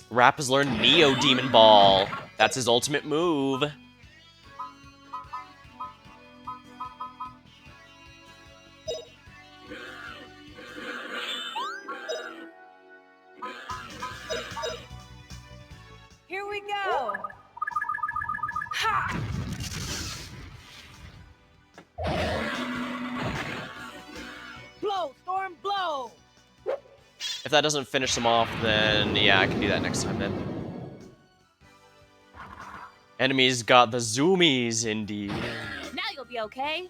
Rap has learned Neo Demon Ball. That's his ultimate move. Here we go. Ha! Blow, storm, blow. If that doesn't finish them off, then yeah, I can do that next time then. Enemies got the zoomies, indeed. Now you'll be okay.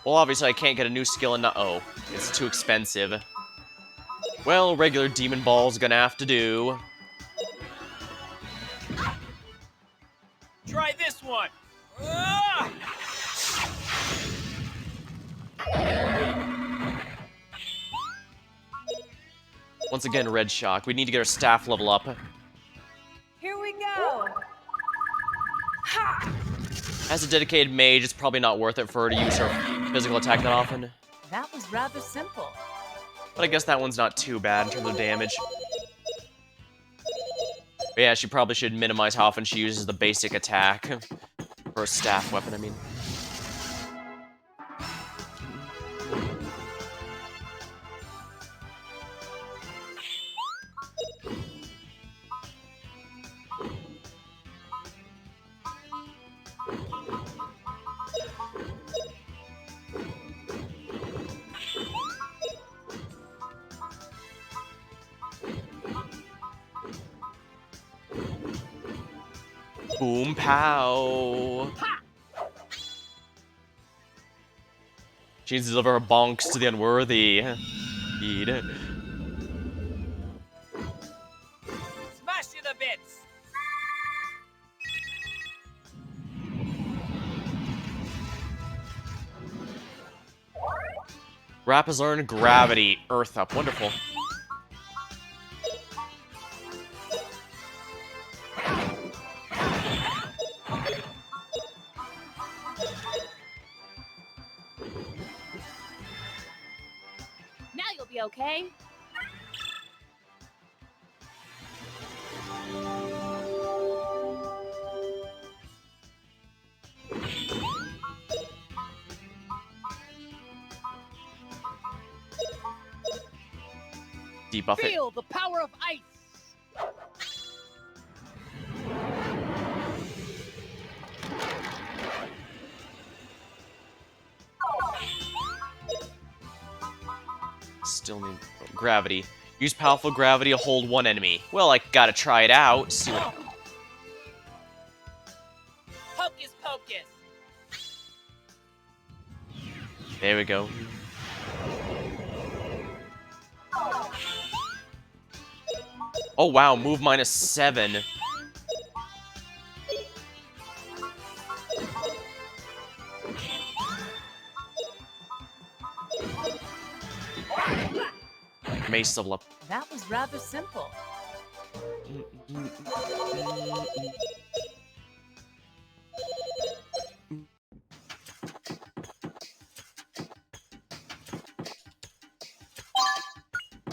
Well, obviously I can't get a new skill and oh, it's too expensive. Well, regular Demon Ball's gonna have to do. Try this one. Ah! Once again, Red Shock. We need to get our staff level up. Here we go. Ha! As a dedicated mage, it's probably not worth it for her to use her physical attack that often. That was rather simple. But I guess that one's not too bad in terms of damage. But yeah, she probably should minimize how often she uses the basic attack. For a staff weapon, I mean. Boom pow. She needs to deliver her bonks to the unworthy. Indeed. Smash you to bits. Rap has learned gravity. Earth up. Wonderful. Now you'll be okay. Debuff it. Feel the power of ice. Still need gravity. Use powerful gravity to hold one enemy. Well, I gotta try it out. See what. Hocus pocus. There we go. Oh wow, move -7. Mace level up. That was rather simple.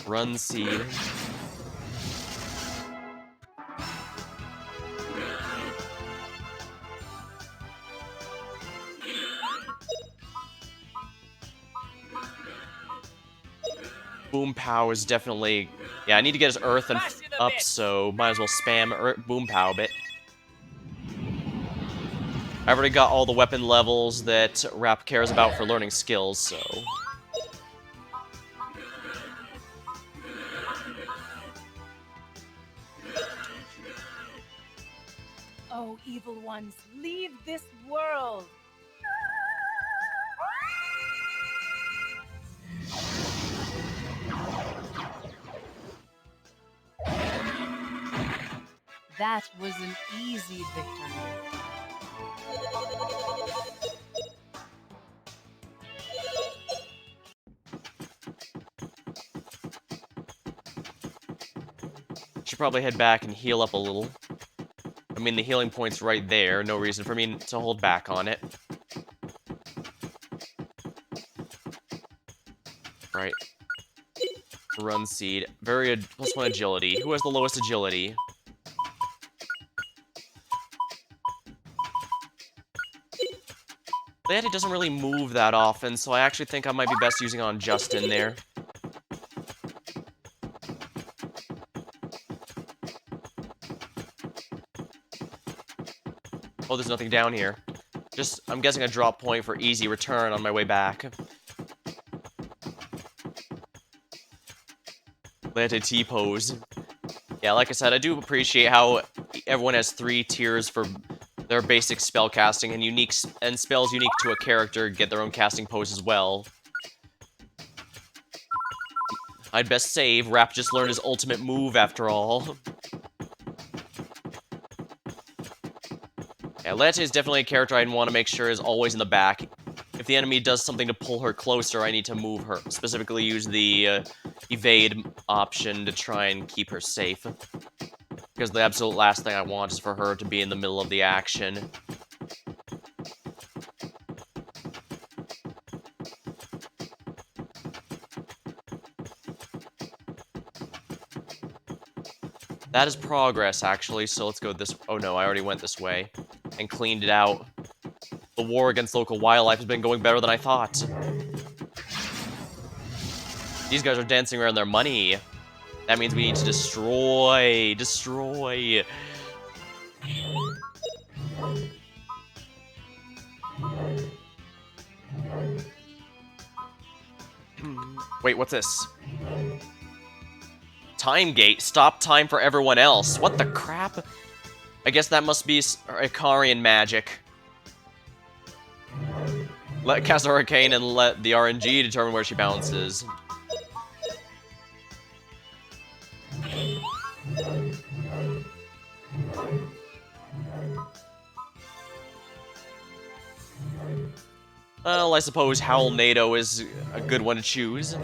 Run seed. Boom pow is definitely... Yeah, I need to get his earth and up, so might as well spam boom pow a bit. I already got all the weapon levels that Rap cares about for learning skills, so... Oh, evil ones, leave this world. That was an easy victory. Should probably head back and heal up a little. I mean, the healing point's right there. No reason for me to hold back on it. Right. Run seed. +1 agility. Who has the lowest agility? Leati doesn't really move that often, so I actually think I might be best using on Justin there. Oh, there's nothing down here. Just, I'm guessing a drop point for easy return on my way back. Leati T-pose. Yeah, like I said, I do appreciate how everyone has 3 tiers for their basic spell casting, and spells unique to a character get their own casting pose as well. I'd best save. Rap just learned his ultimate move after all. Yeah, Leati is definitely a character I'd want to make sure is always in the back. If the enemy does something to pull her closer, I need to move her. Specifically use the evade option to try and keep her safe. Because the absolute last thing I want is for her to be in the middle of the action. That is progress, actually, so let's go this... Oh no, I already went this way. And cleaned it out. The war against local wildlife has been going better than I thought. These guys are dancing around their money. That means we need to destroy. Destroy. Wait, what's this? Time gate. Stop time for everyone else. What the crap? I guess that must be Ikarian magic. Let cast a Hurricane and let the RNG determine where she bounces. Well, I suppose Howl NATO is a good one to choose.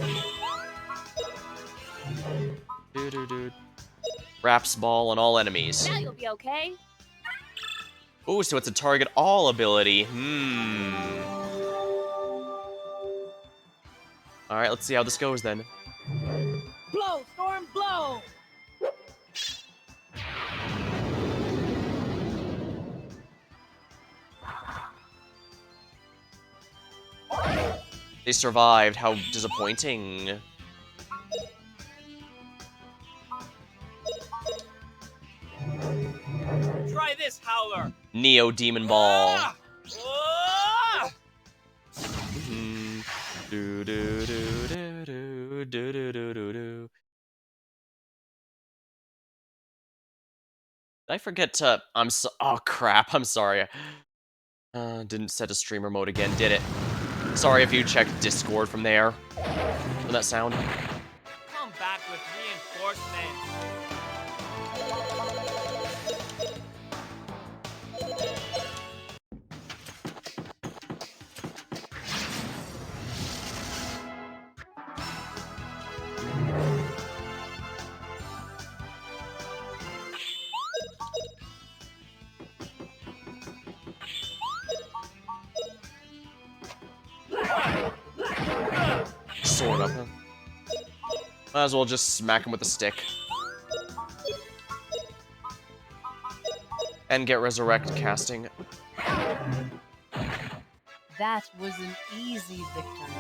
Wraps ball on all enemies. Now you'll be okay. Ooh, so it's a target all ability. Alright, let's see how this goes then. Blow, storm, blow! They survived. How disappointing. Try this, Howler. Neo Demon Ball. Ah! Ah! Do, do, do, do, do, do, do, do, do, do. Did I forget to... Oh, crap. I'm sorry. Didn't set a streamer mode again, did it? Sorry if you checked Discord from there. From that sound. Come back with reinforcements. Sort of. Might as well just smack him with a stick. And get Resurrect casting. That was an easy victory.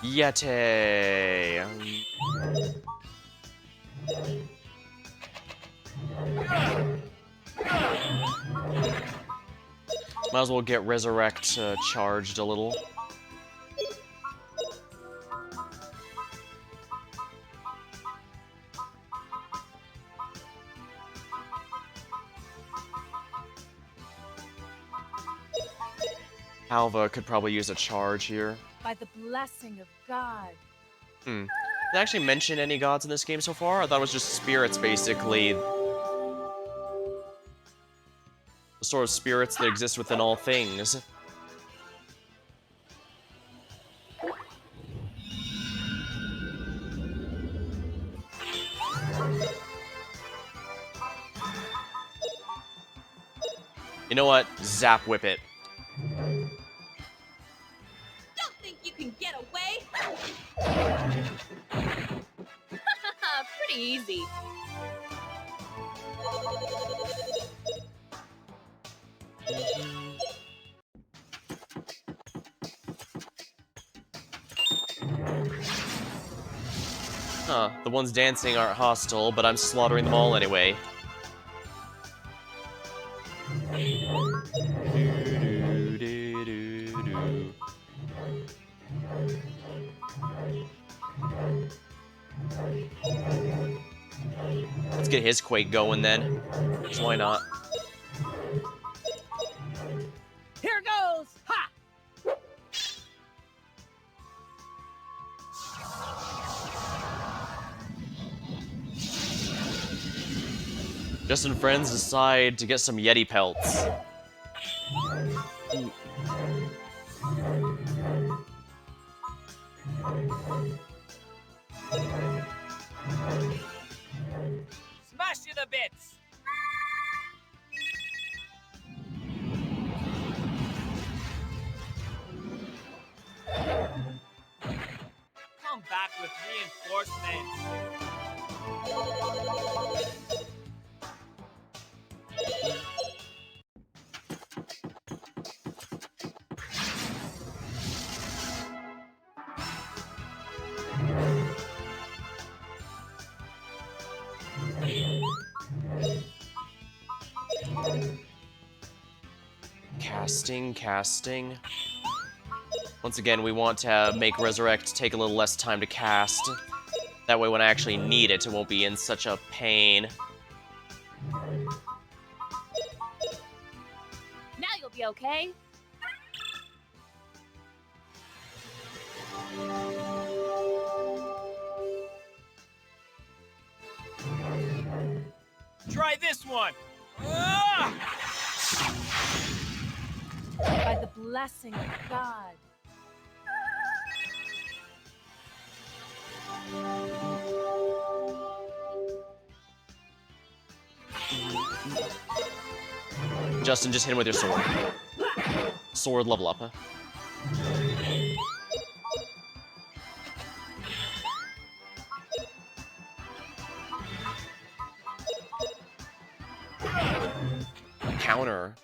Yeti. Might as well get Resurrect charged a little. Alva could probably use a charge here. By the blessing of God. Did they actually mention any gods in this game so far? I thought it was just spirits, basically. The sort of spirits that exist within all things. You know what? Zap whip it. Don't think you can get away. Pretty easy. Huh, the ones dancing aren't hostile, but I'm slaughtering them all anyway. Let's get his Quake going then. 'Cause why not? Here goes! Ha! Justin and friends decide to get some Yeti pelts. Smash you to bits. Come back with reinforcements. Casting. Once again, we want to make Resurrect take a little less time to cast. That way when I actually need it, it won't be in such a pain. Now you'll be okay. Try this one. By the blessing of God. Justin, just hit him with your sword. Sword level up, huh? Counter.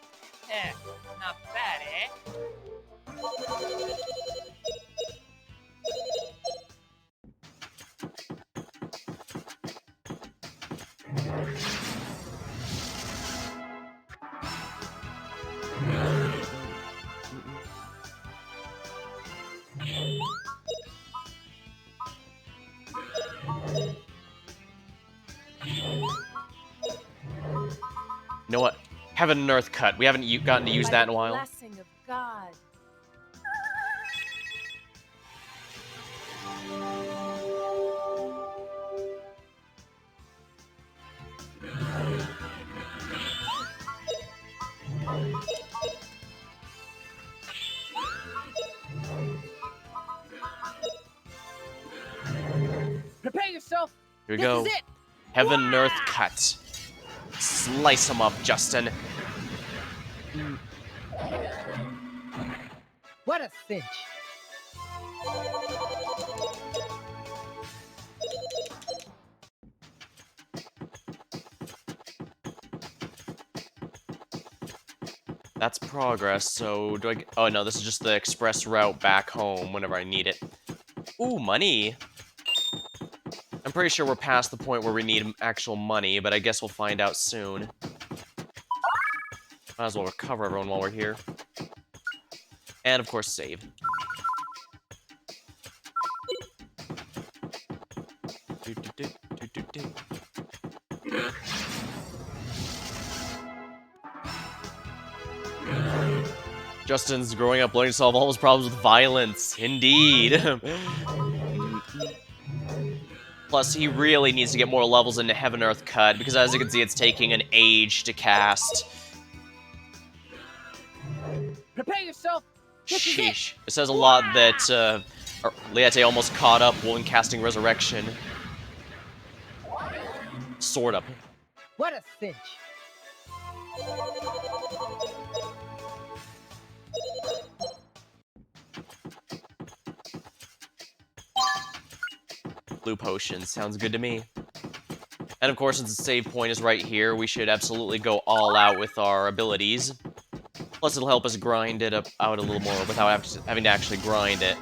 Not bad, eh? You know what? Heaven and Earth cut. We haven't gotten to use By that in the a while. blessing of God. Prepare yourself. Here we This go. is it. Heaven and Earth cut. Slice them up, Justin. What a cinch. That's progress, so do I... Oh, no, this is just the express route back home whenever I need it. Ooh, money! I'm pretty sure we're past the point where we need actual money, but I guess we'll find out soon. Might as well recover everyone while we're here. And, of course, save. Justin's growing up learning to solve all his problems with violence. Indeed. Plus, he really needs to get more levels into Heaven Earth Cut, because as you can see, it's taking an age to cast. Prepare yourself. This is it. Sheesh. It says a lot that Liete almost caught up when casting Resurrection. Sword up. What a cinch. Blue potion. Sounds good to me. And of course, since the save point is right here, we should absolutely go all out with our abilities. Plus, it'll help us grind it out a little more without having to actually grind it.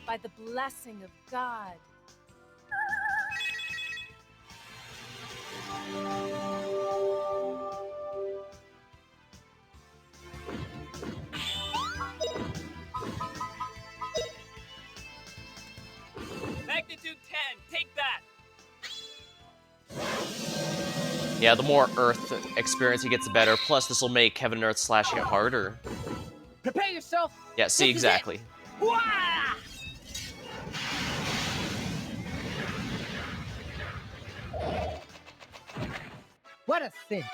By the blessing of God. Magnitude 10, take that! Yeah, the more Earth experience he gets, the better. Plus, this will make Heaven and Earth slashing it harder. Prepare yourself. Yeah, see, This is it. exactly. Wah! What a cinch.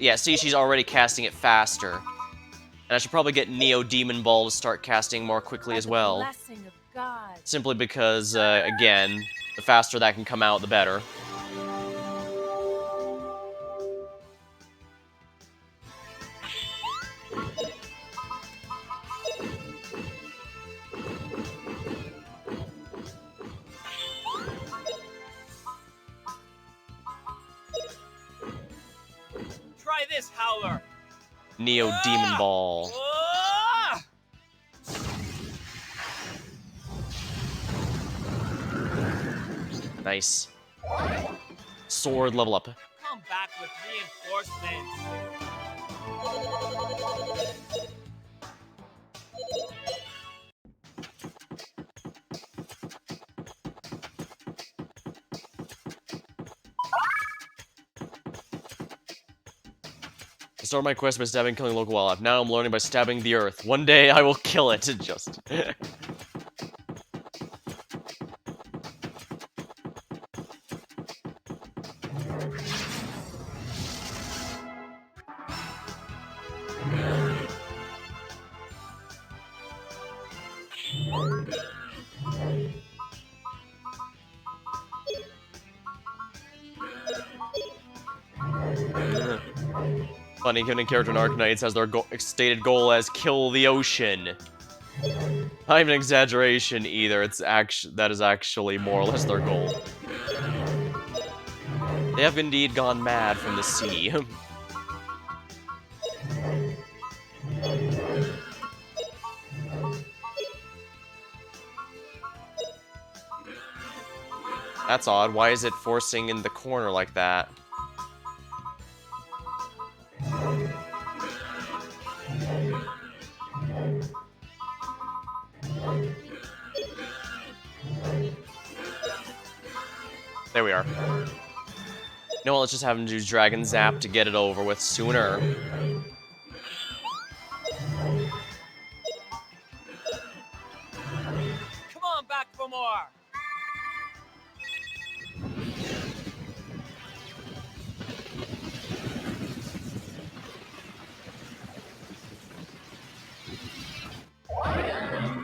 Yeah, see, she's already casting it faster. And I should probably get Neo Demon Ball to start casting more quickly By as the well. blessing of God. Simply because, again, the faster that can come out, the better. Try this, Howler. Neo Demon Ball. Ah! Nice. Sword level up. Come back with reinforcements. I started my quest by stabbing and killing local wildlife. Now I'm learning by stabbing the earth. One day I will kill it. Just. Funny, given a character in Arknights has their stated goal as kill the ocean. Not even an exaggeration either. That is actually more or less their goal. They have indeed gone mad from the sea. That's odd. Why is it forcing in the corner like that? There we are. No, let's just have him do Dragon Zap to get it over with sooner. Come on back for more.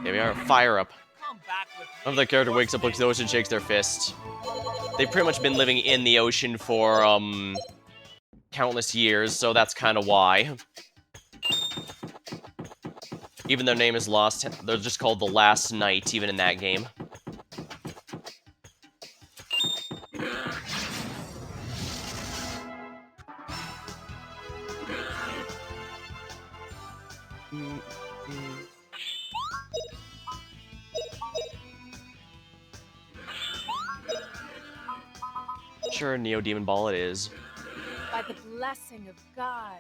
There we are. Fire up. Come back with Another character wakes up, looks at the ocean, shakes their fist. They've pretty much been living in the ocean for, countless years, so that's kind of why. Even their name is lost, they're just called the Last Knight, even in that game. Sure, Neo Demon Ball it is. By the blessing of God.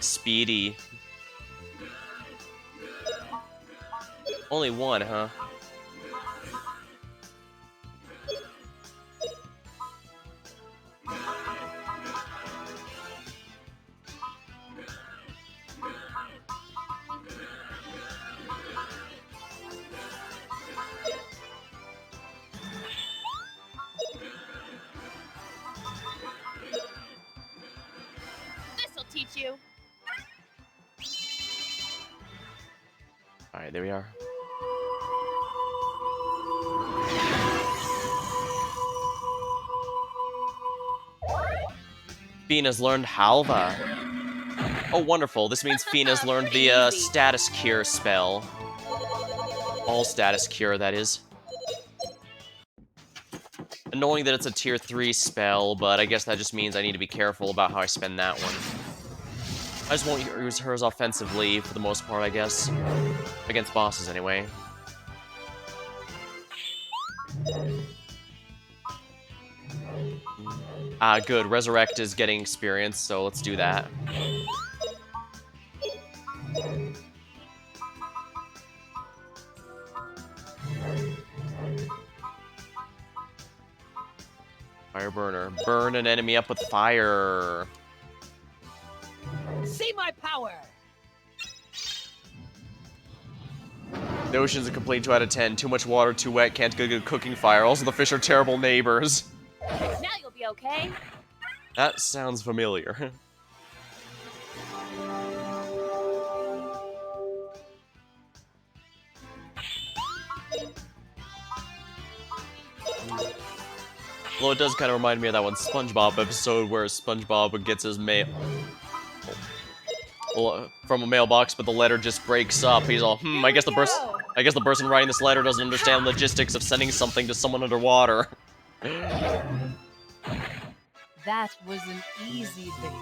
Speedy. Only one, huh? This'll teach you. Alright, there we are. Fina's learned Halva. Oh, wonderful. This means Fina's learned the status cure spell. All status cure, that is. Annoying that it's a tier 3 spell, but I guess that just means I need to be careful about how I spend that one. I just won't use hers offensively for the most part, I guess. Against bosses, anyway. Ah, good. Resurrect is getting experience, so let's do that. Fire burner. Burn an enemy up with fire. power. The ocean's a complete 2 out of 10. Too much water, too wet, can't get a good cooking fire. Also, the fish are terrible neighbors. Now you'll be okay. That sounds familiar. Although it does kind of remind me of that one SpongeBob episode where SpongeBob gets his mail from a mailbox, but the letter just breaks up. He's all, I guess the person writing this letter doesn't understand logistics of sending something to someone underwater. That was an easy victory.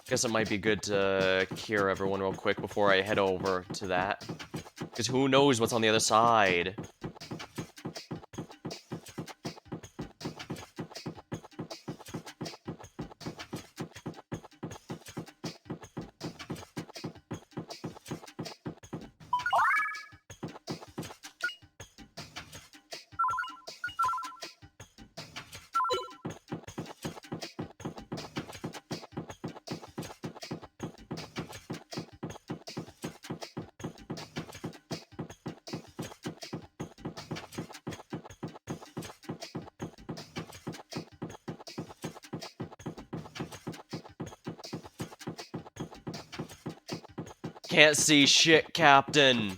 Guess it might be good to cure everyone real quick before I head over to that. Because who knows what's on the other side. Can't see shit, Captain.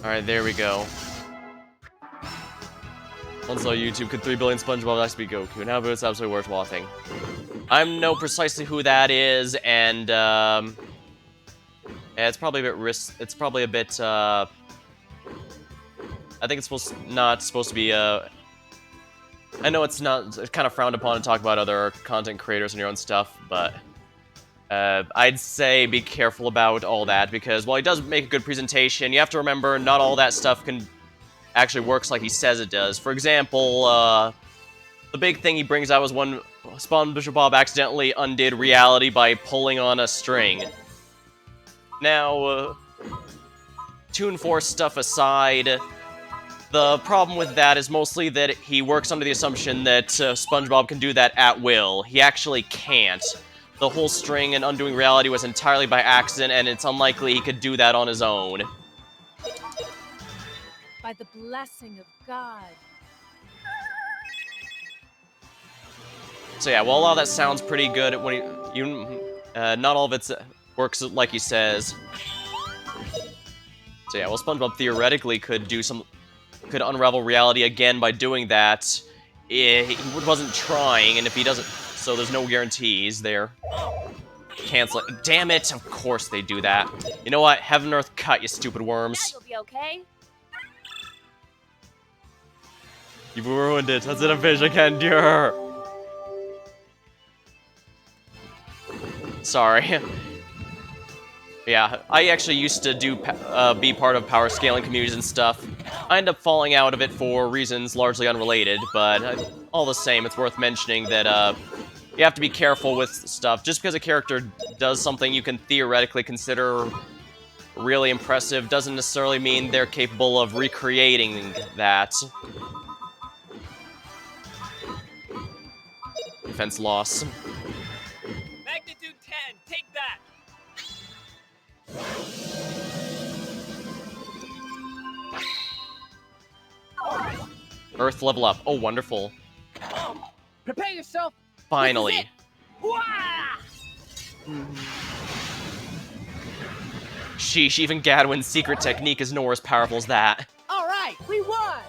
Alright, there we go. Once on YouTube, could 3 billion SpongeBob actually be Goku? Now, but it's absolutely worth watching. I know precisely who that is, and, yeah, it's probably a bit it's probably a bit, I think it's not supposed to be, I know it's kind of frowned upon to talk about other content creators and your own stuff, but I'd say be careful about all that, because while he does make a good presentation, you have to remember not all that stuff actually works like he says it does. For example, the big thing he brings out was when SpongeBob accidentally undid reality by pulling on a string. Now, Toon Force stuff aside, the problem with that is mostly that he works under the assumption that SpongeBob can do that at will. He actually can't. The whole string and undoing reality was entirely by accident, and it's unlikely he could do that on his own. By the blessing of God. So yeah, well, a lot of that sounds pretty good when not all of it works like he says. So yeah, well, SpongeBob theoretically could unravel reality again by doing that. He wasn't trying, and if he doesn't, so there's no guarantees there. Cancel it. Damn it! Of course they do that. You know what? Heaven and Earth cut, you stupid worms. Now you'll be okay. You've ruined it. That's a fish I can't endure. Sorry. Yeah, I actually used to be part of power scaling communities and stuff. I ended up falling out of it for reasons largely unrelated, but all the same, it's worth mentioning that you have to be careful with stuff. Just because a character does something you can theoretically consider really impressive doesn't necessarily mean they're capable of recreating that. Defense loss. Magnitude 10, take that! Earth level up. Oh, wonderful. Prepare yourself. Finally. Wah! Sheesh, even Gadwin's secret technique is nowhere as powerful as that. All right, we won.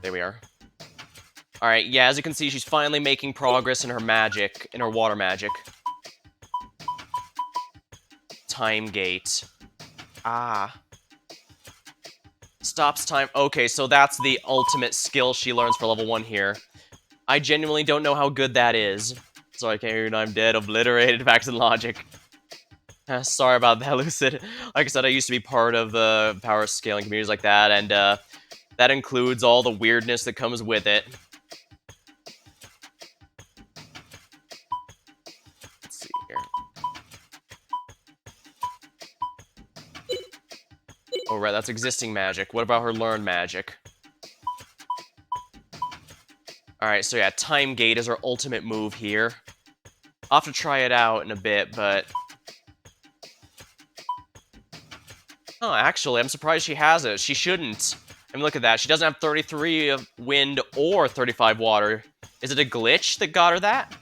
There we are. Alright, yeah, as you can see, she's finally making progress in her magic, in her water magic. Time gate. Ah. Stops time. Okay, so that's the ultimate skill she learns for level 1 here. I genuinely don't know how good that is. So I can't hear you, I'm dead, obliterated, facts and logic. Sorry about that, Lucid. Like I said, I used to be part of the power scaling communities like that, and that includes all the weirdness that comes with it. Let's see here. Oh, right, that's existing magic. What about her learned magic? Alright, so yeah, Time Gate is her ultimate move here. I'll have to try it out in a bit, but... Oh, actually, I'm surprised she has it. She shouldn't. I mean, look at that. She doesn't have 33 of wind or 35 water. Is it a glitch that got her that?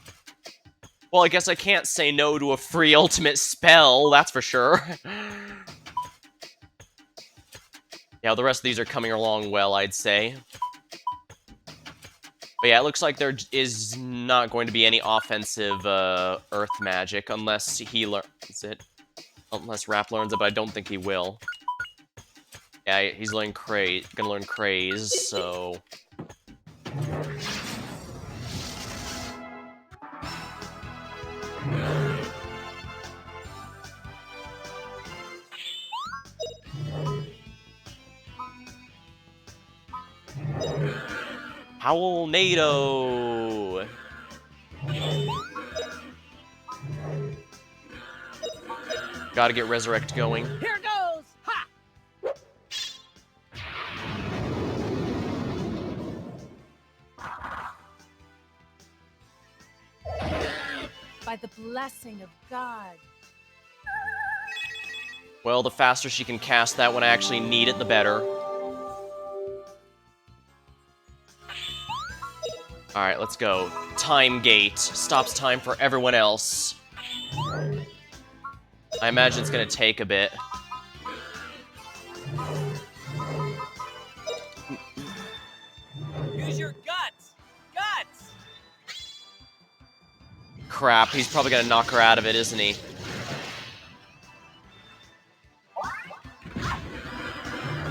Well, I guess I can't say no to a free ultimate spell, that's for sure. Yeah, the rest of these are coming along well, I'd say. But yeah, it looks like there is not going to be any offensive earth magic unless he learns it. Unless Rap learns it, but I don't think he will. Yeah, he's gonna learn Craze, so... Howl-nado! Gotta get Resurrect going. Here goes! Ha! By the blessing of God. Well, the faster she can cast that when I actually need it, the better. Alright, let's go. Time Gate. Stops time for everyone else. I imagine it's gonna take a bit. Use your guts! Guts! Crap, he's probably gonna knock her out of it, isn't he?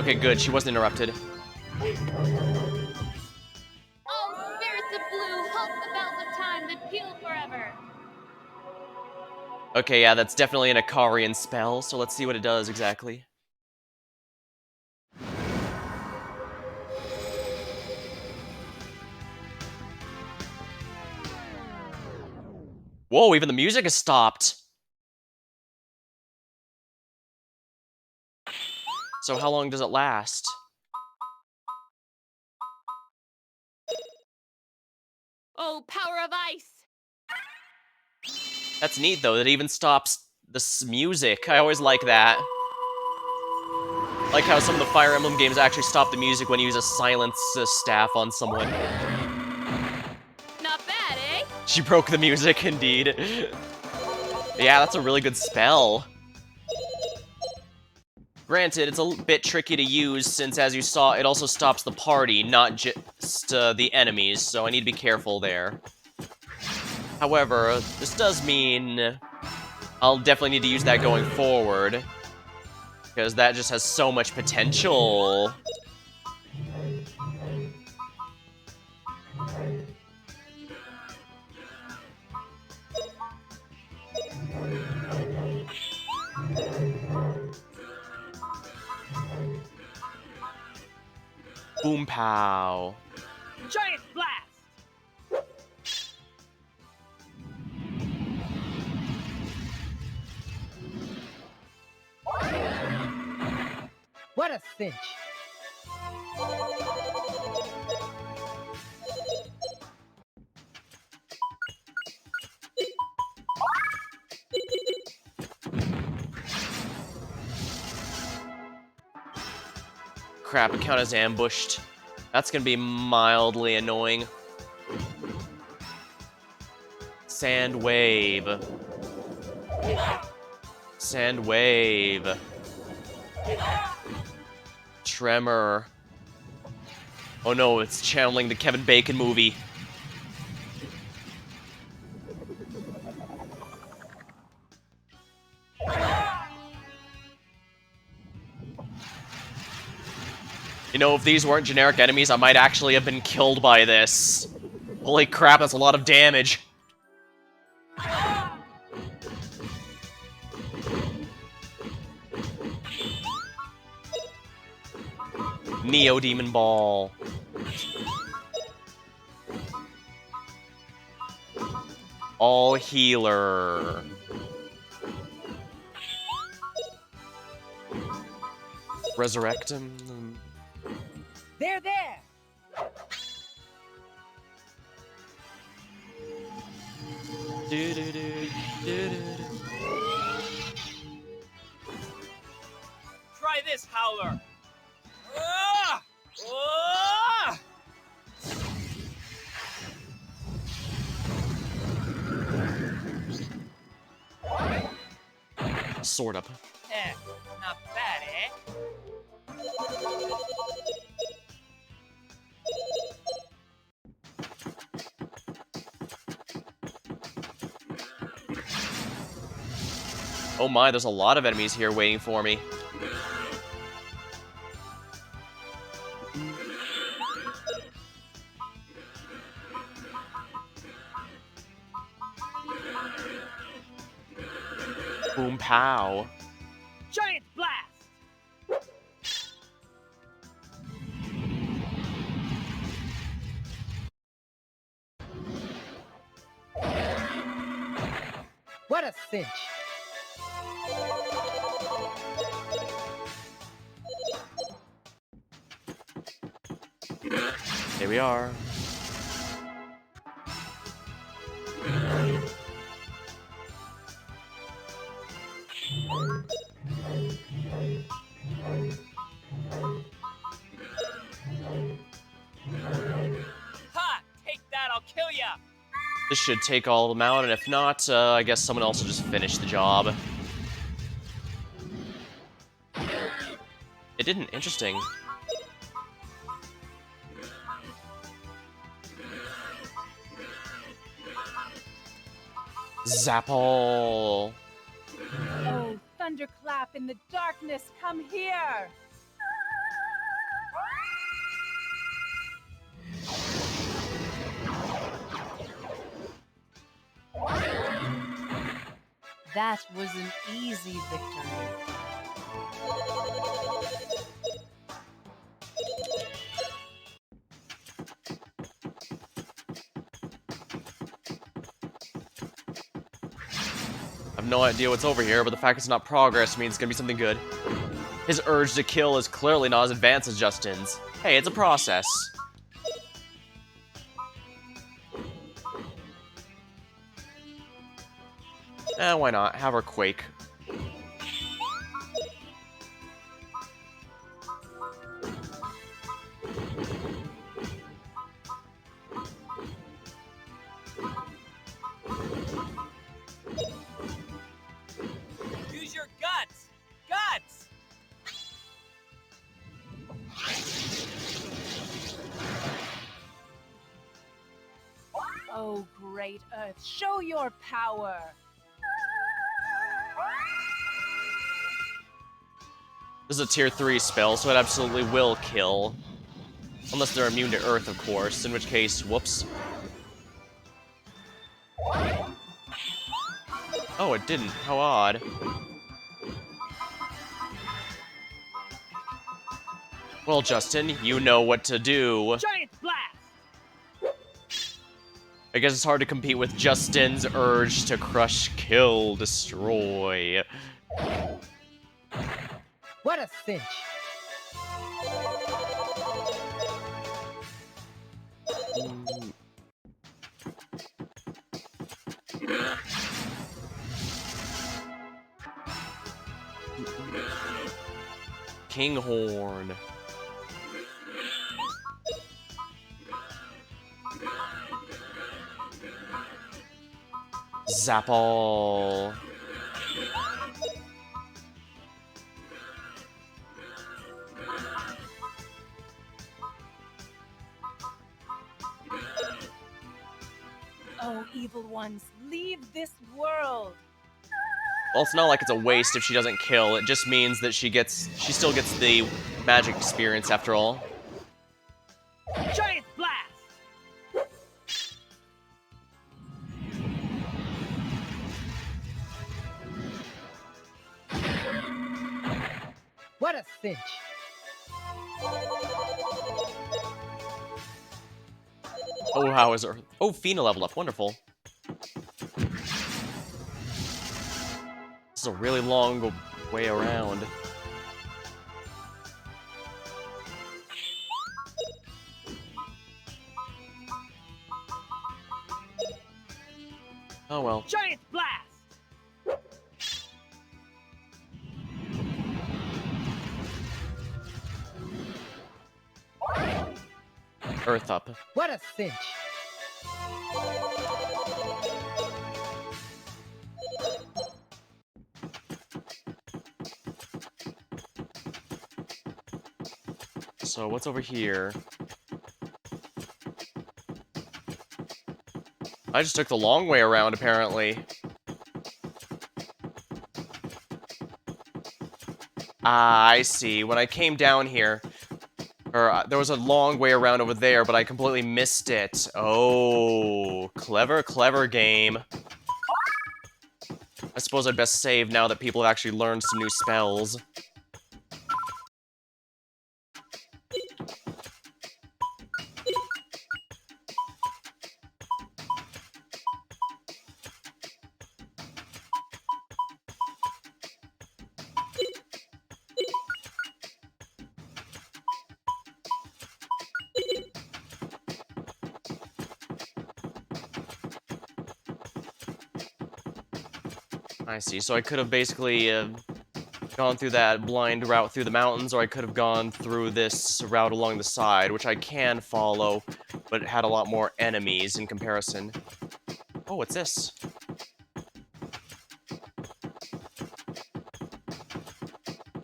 Okay, good. She wasn't interrupted. Oh, spirits of blue, halt the bells of time that peal forever. Okay, yeah, that's definitely an Ikarian spell, so let's see what it does exactly. Whoa, even the music has stopped! So how long does it last? Oh, power of ice! That's neat, though. That even stops the music. I always like that. Like how some of the Fire Emblem games actually stop the music when you use a silence staff on someone. Not bad, eh? She broke the music, indeed. Yeah, that's a really good spell. Granted, it's a bit tricky to use since, as you saw, it also stops the party, not just the enemies, so I need to be careful there. However, this does mean I'll definitely need to use that going forward, because that just has so much potential. Boom pow. Giant blast! What a cinch! Crap, account is ambushed. That's gonna be mildly annoying. Sand wave. Sand wave. Tremor. Oh no, it's channeling the Kevin Bacon movie. You know, if these weren't generic enemies, I might actually have been killed by this. Holy crap, that's a lot of damage. Neo Demon Ball. All healer. Resurrect him. There, there. Try this, Howler. Ah! Ah! Sword up. Not bad, eh? Oh my, there's a lot of enemies here waiting for me. Boom pow. Giant blast. What a cinch. Here we are. Ha! Take that, I'll kill ya! This should take all of them out, and if not, I guess someone else will just finish the job. It didn't. Interesting. Zapple. Oh, thunderclap in the darkness, come here! That was an easy victory. I have no idea what's over here, but the fact it's not progress means it's gonna be something good. His urge to kill is clearly not as advanced as Justin's. Hey, it's a process. Why not? Have her quake. Use your guts! Guts! Oh, great Earth, show your power! This is a tier 3 spell, so it absolutely will kill. Unless they're immune to Earth, of course, in which case, whoops. Oh, it didn't. How odd. Well, Justin, you know what to do. Giant blast. I guess it's hard to compete with Justin's urge to crush, kill, destroy. What a cinch. Kinghorn. Zapple. Oh, evil ones, leave this world! Well, it's not like it's a waste if she doesn't kill. It just means that she still gets the magic experience after all. Giant blast. What a cinch. Oh, how is Earth? Oh, Fina level up. Wonderful. This is a really long way around. Oh well. Giant blast! Earth up. What a cinch! So what's over here? I just took the long way around, apparently. Ah, I see. When I came down here, there was a long way around over there, but I completely missed it. Oh, clever, clever game. I suppose I'd best save now that people have actually learned some new spells. I see. So I could have basically gone through that blind route through the mountains, or I could have gone through this route along the side, which I can follow, but it had a lot more enemies in comparison. Oh, what's this?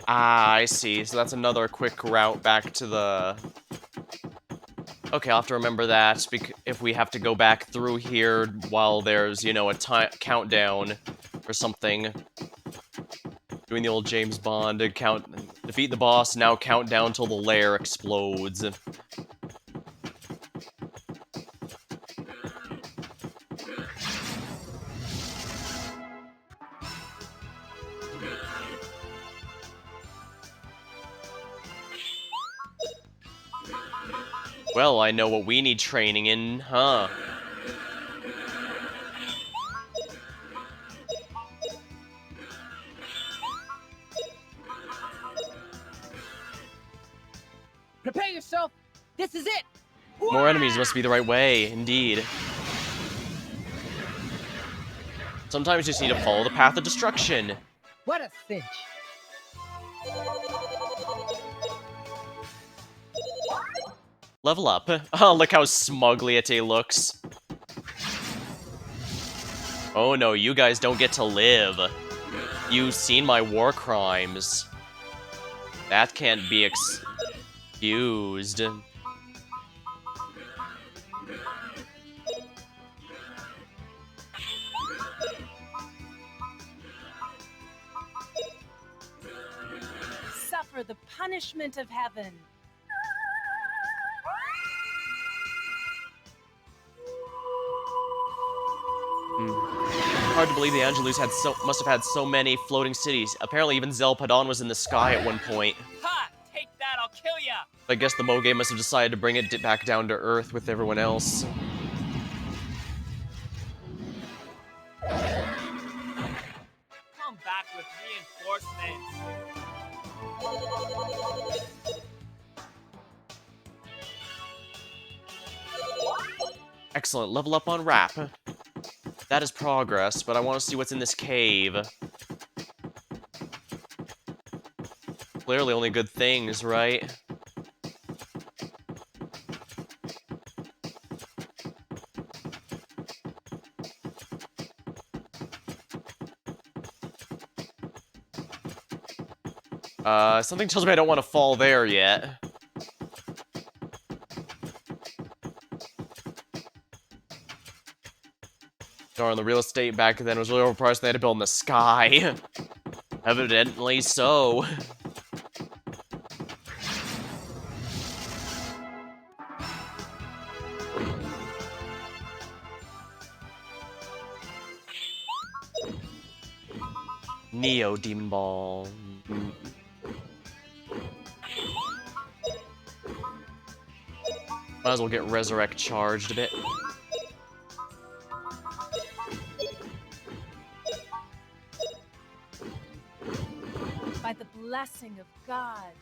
Ah, I see. So that's another quick route back to the... Okay, I'll have to remember that if we have to go back through here while there's, you know, a countdown or something. Doing the old James Bond to defeat the boss, now count down till the lair explodes. Well, I know what we need training in, huh? Prepare yourself! This is it! More enemies must be the right way, indeed. Sometimes you just need to follow the path of destruction. What a cinch! Level up. Oh, look how smugly Ate looks. Oh no, you guys don't get to live. You've seen my war crimes. That can't be excused. Suffer the punishment of heaven. Hard to believe the Angelus must have had so many floating cities. Apparently even Zelpadon was in the sky at one point. Ha! Take that, I'll kill ya! I guess the Moge must have decided to bring it back down to Earth with everyone else. Come back with reinforcements. Excellent, level up on Rap. That is progress, but I want to see what's in this cave. Clearly only good things, right? Something tells me I don't want to fall there yet. Darn, the real estate back then was really overpriced. They had to build in the sky. Evidently so. Neo Demon Ball. Might as well get Resurrect charged a bit. By the blessing of God.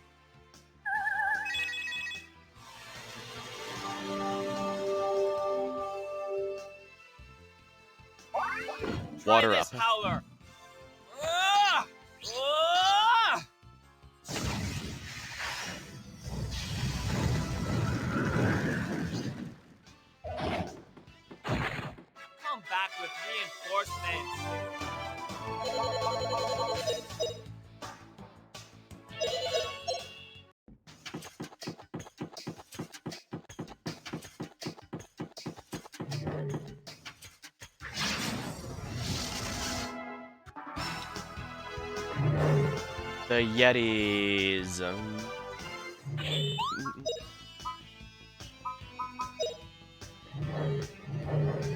Water Try up. this, Howler. Ah! Come back with reinforcements. The Yetis.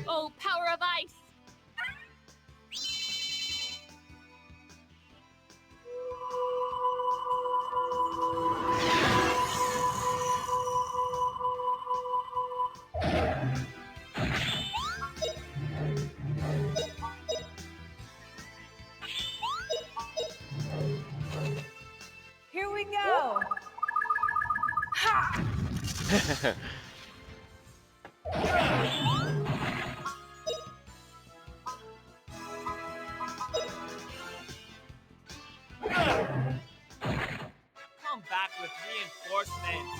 Oh, power of ice! Here we go. Ha! Come back with reinforcements.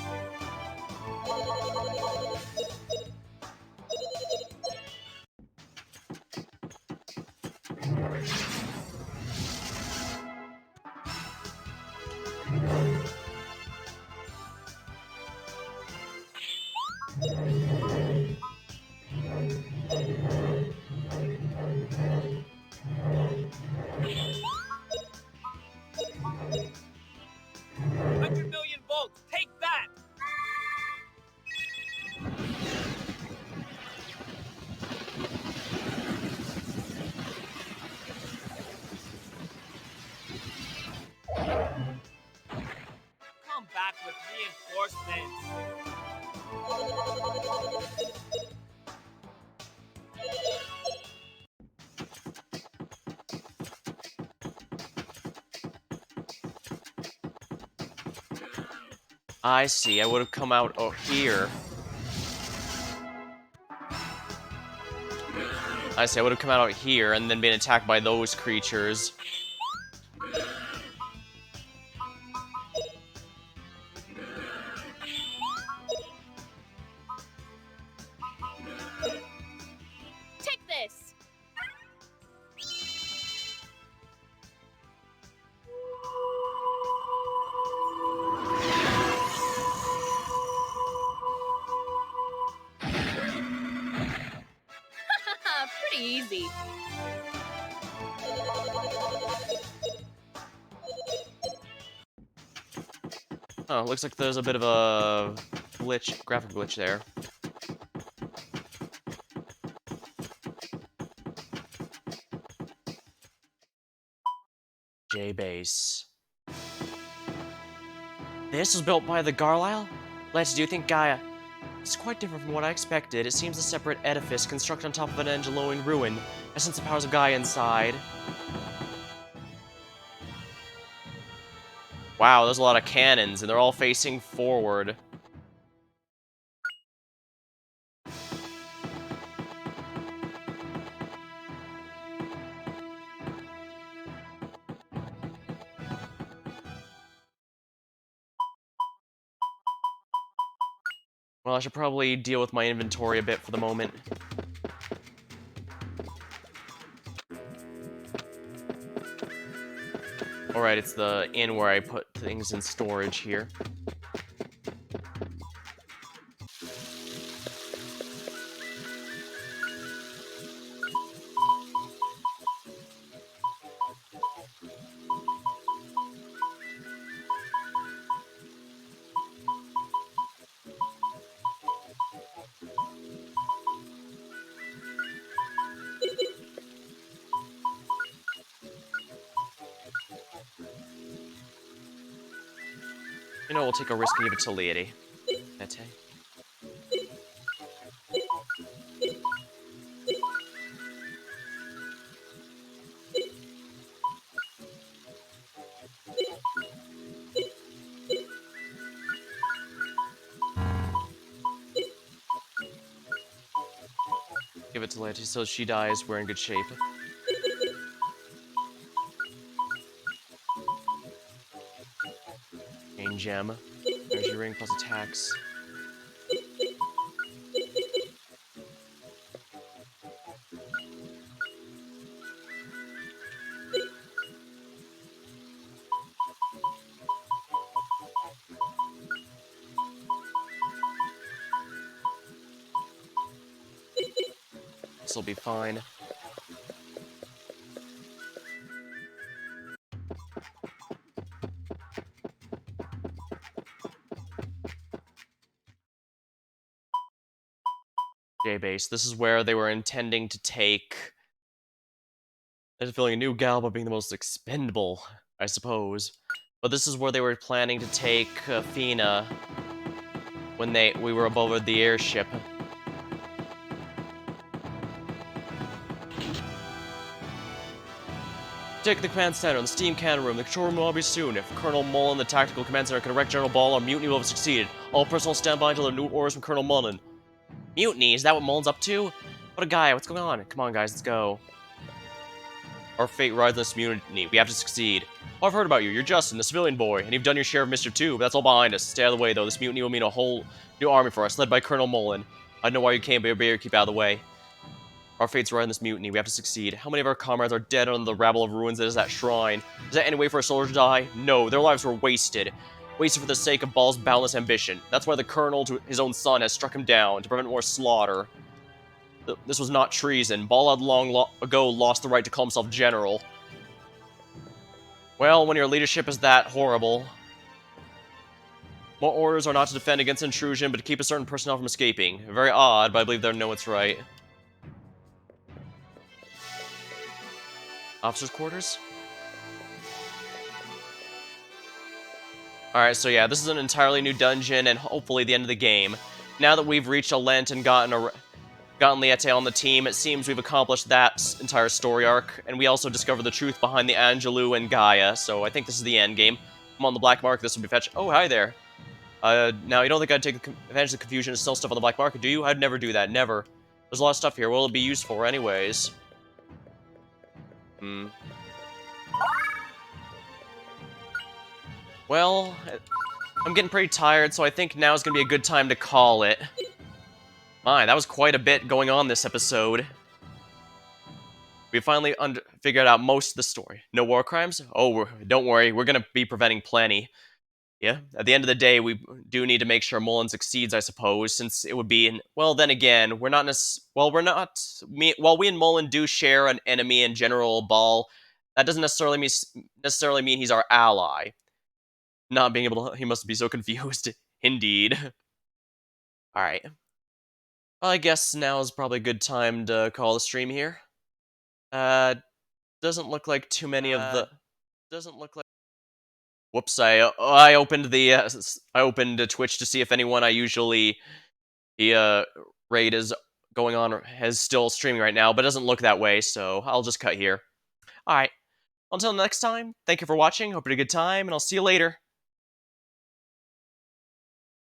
$100,000,000 volts. Take that. Come back with reinforcements. I see. I would have come out here. I see. I would have come out here and then been attacked by those creatures. Take this! Pretty easy. Oh, looks like there's a bit of a glitch, graphic glitch there. J-Base. This was built by the Garlisle? Let's do you think Gaia? It's quite different from what I expected. It seems a separate edifice constructed on top of an Angeloan ruin. I sense the powers of Gaia inside. Wow, there's a lot of cannons, and they're all facing forward. Well, I should probably deal with my inventory a bit for the moment. Alright, it's the inn where I put things in storage here. You know, we'll take a risk and give it to Lady. Mete. Give it to Leti so she dies, we're in good shape. Gain gem. Energy ring plus attacks. This'll be fine. J-Base. This is where they were intending to take... There's feeling a new Galba being the most expendable, I suppose. But this is where they were planning to take Fina when we were above the airship. Take the command center in the steam cannon room. The control room will be soon. If Colonel Mullen, the tactical command center, can direct General Ball, our mutiny will have succeeded. All personnel stand by until there are new orders from Colonel Mullen. Mutiny? Is that what Mullen's up to? What a guy. What's going on? Come on, guys. Let's go. Our fate rides on this mutiny. We have to succeed. Oh, I've heard about you. You're Justin, the civilian boy, and you've done your share of mischief too, but that's all behind us. Stay out of the way, though. This mutiny will mean a whole new army for us, led by Colonel Mullen. I don't know why you came, but you better keep out of the way. Our fate's right in this mutiny. We have to succeed. How many of our comrades are dead under the rabble of ruins that is that shrine? Is that any way for a soldier to die? No, their lives were wasted. Wasted for the sake of Ball's boundless ambition. That's why the colonel, to his own son, has struck him down, to prevent more slaughter. This was not treason. Ball had long ago lost the right to call himself general. Well, when your leadership is that horrible... More orders are not to defend against intrusion, but to keep a certain personnel from escaping. Very odd, but I believe they know it's right. Officers' quarters? Alright, so yeah, this is an entirely new dungeon, and hopefully the end of the game. Now that we've reached Alent and gotten Liete on the team, it seems we've accomplished that entire story arc, and we also discovered the truth behind the Angelou and Gaia, so I think this is the end game. I'm on the black market, this will be fetched. Oh, hi there. Now, you don't think I'd take advantage of the confusion and sell stuff on the black market, do you? I'd never do that, never. There's a lot of stuff here. What will it be used for, anyways? Well, I'm getting pretty tired, so I think now's gonna be a good time to call it. My, that was quite a bit going on this episode. We finally figured out most of the story. No war crimes? Oh, don't worry, we're gonna be preventing plenty. Yeah, at the end of the day, we do need to make sure Mullen succeeds, I suppose, since it would be well, then again, we're not while we and Mullen do share an enemy in General Ball, that doesn't necessarily mean he's our ally. Not being able to, he must be so confused. Indeed. Alright. Well, I guess now is probably a good time to call the stream here. Doesn't look like too many of the... Doesn't look like... Whoops, I opened the, I opened Twitch to see if anyone I usually, raid is going on, is still streaming right now, but it doesn't look that way, so I'll just cut here. Alright, until next time, thank you for watching, hope you had a good time, and I'll see you later.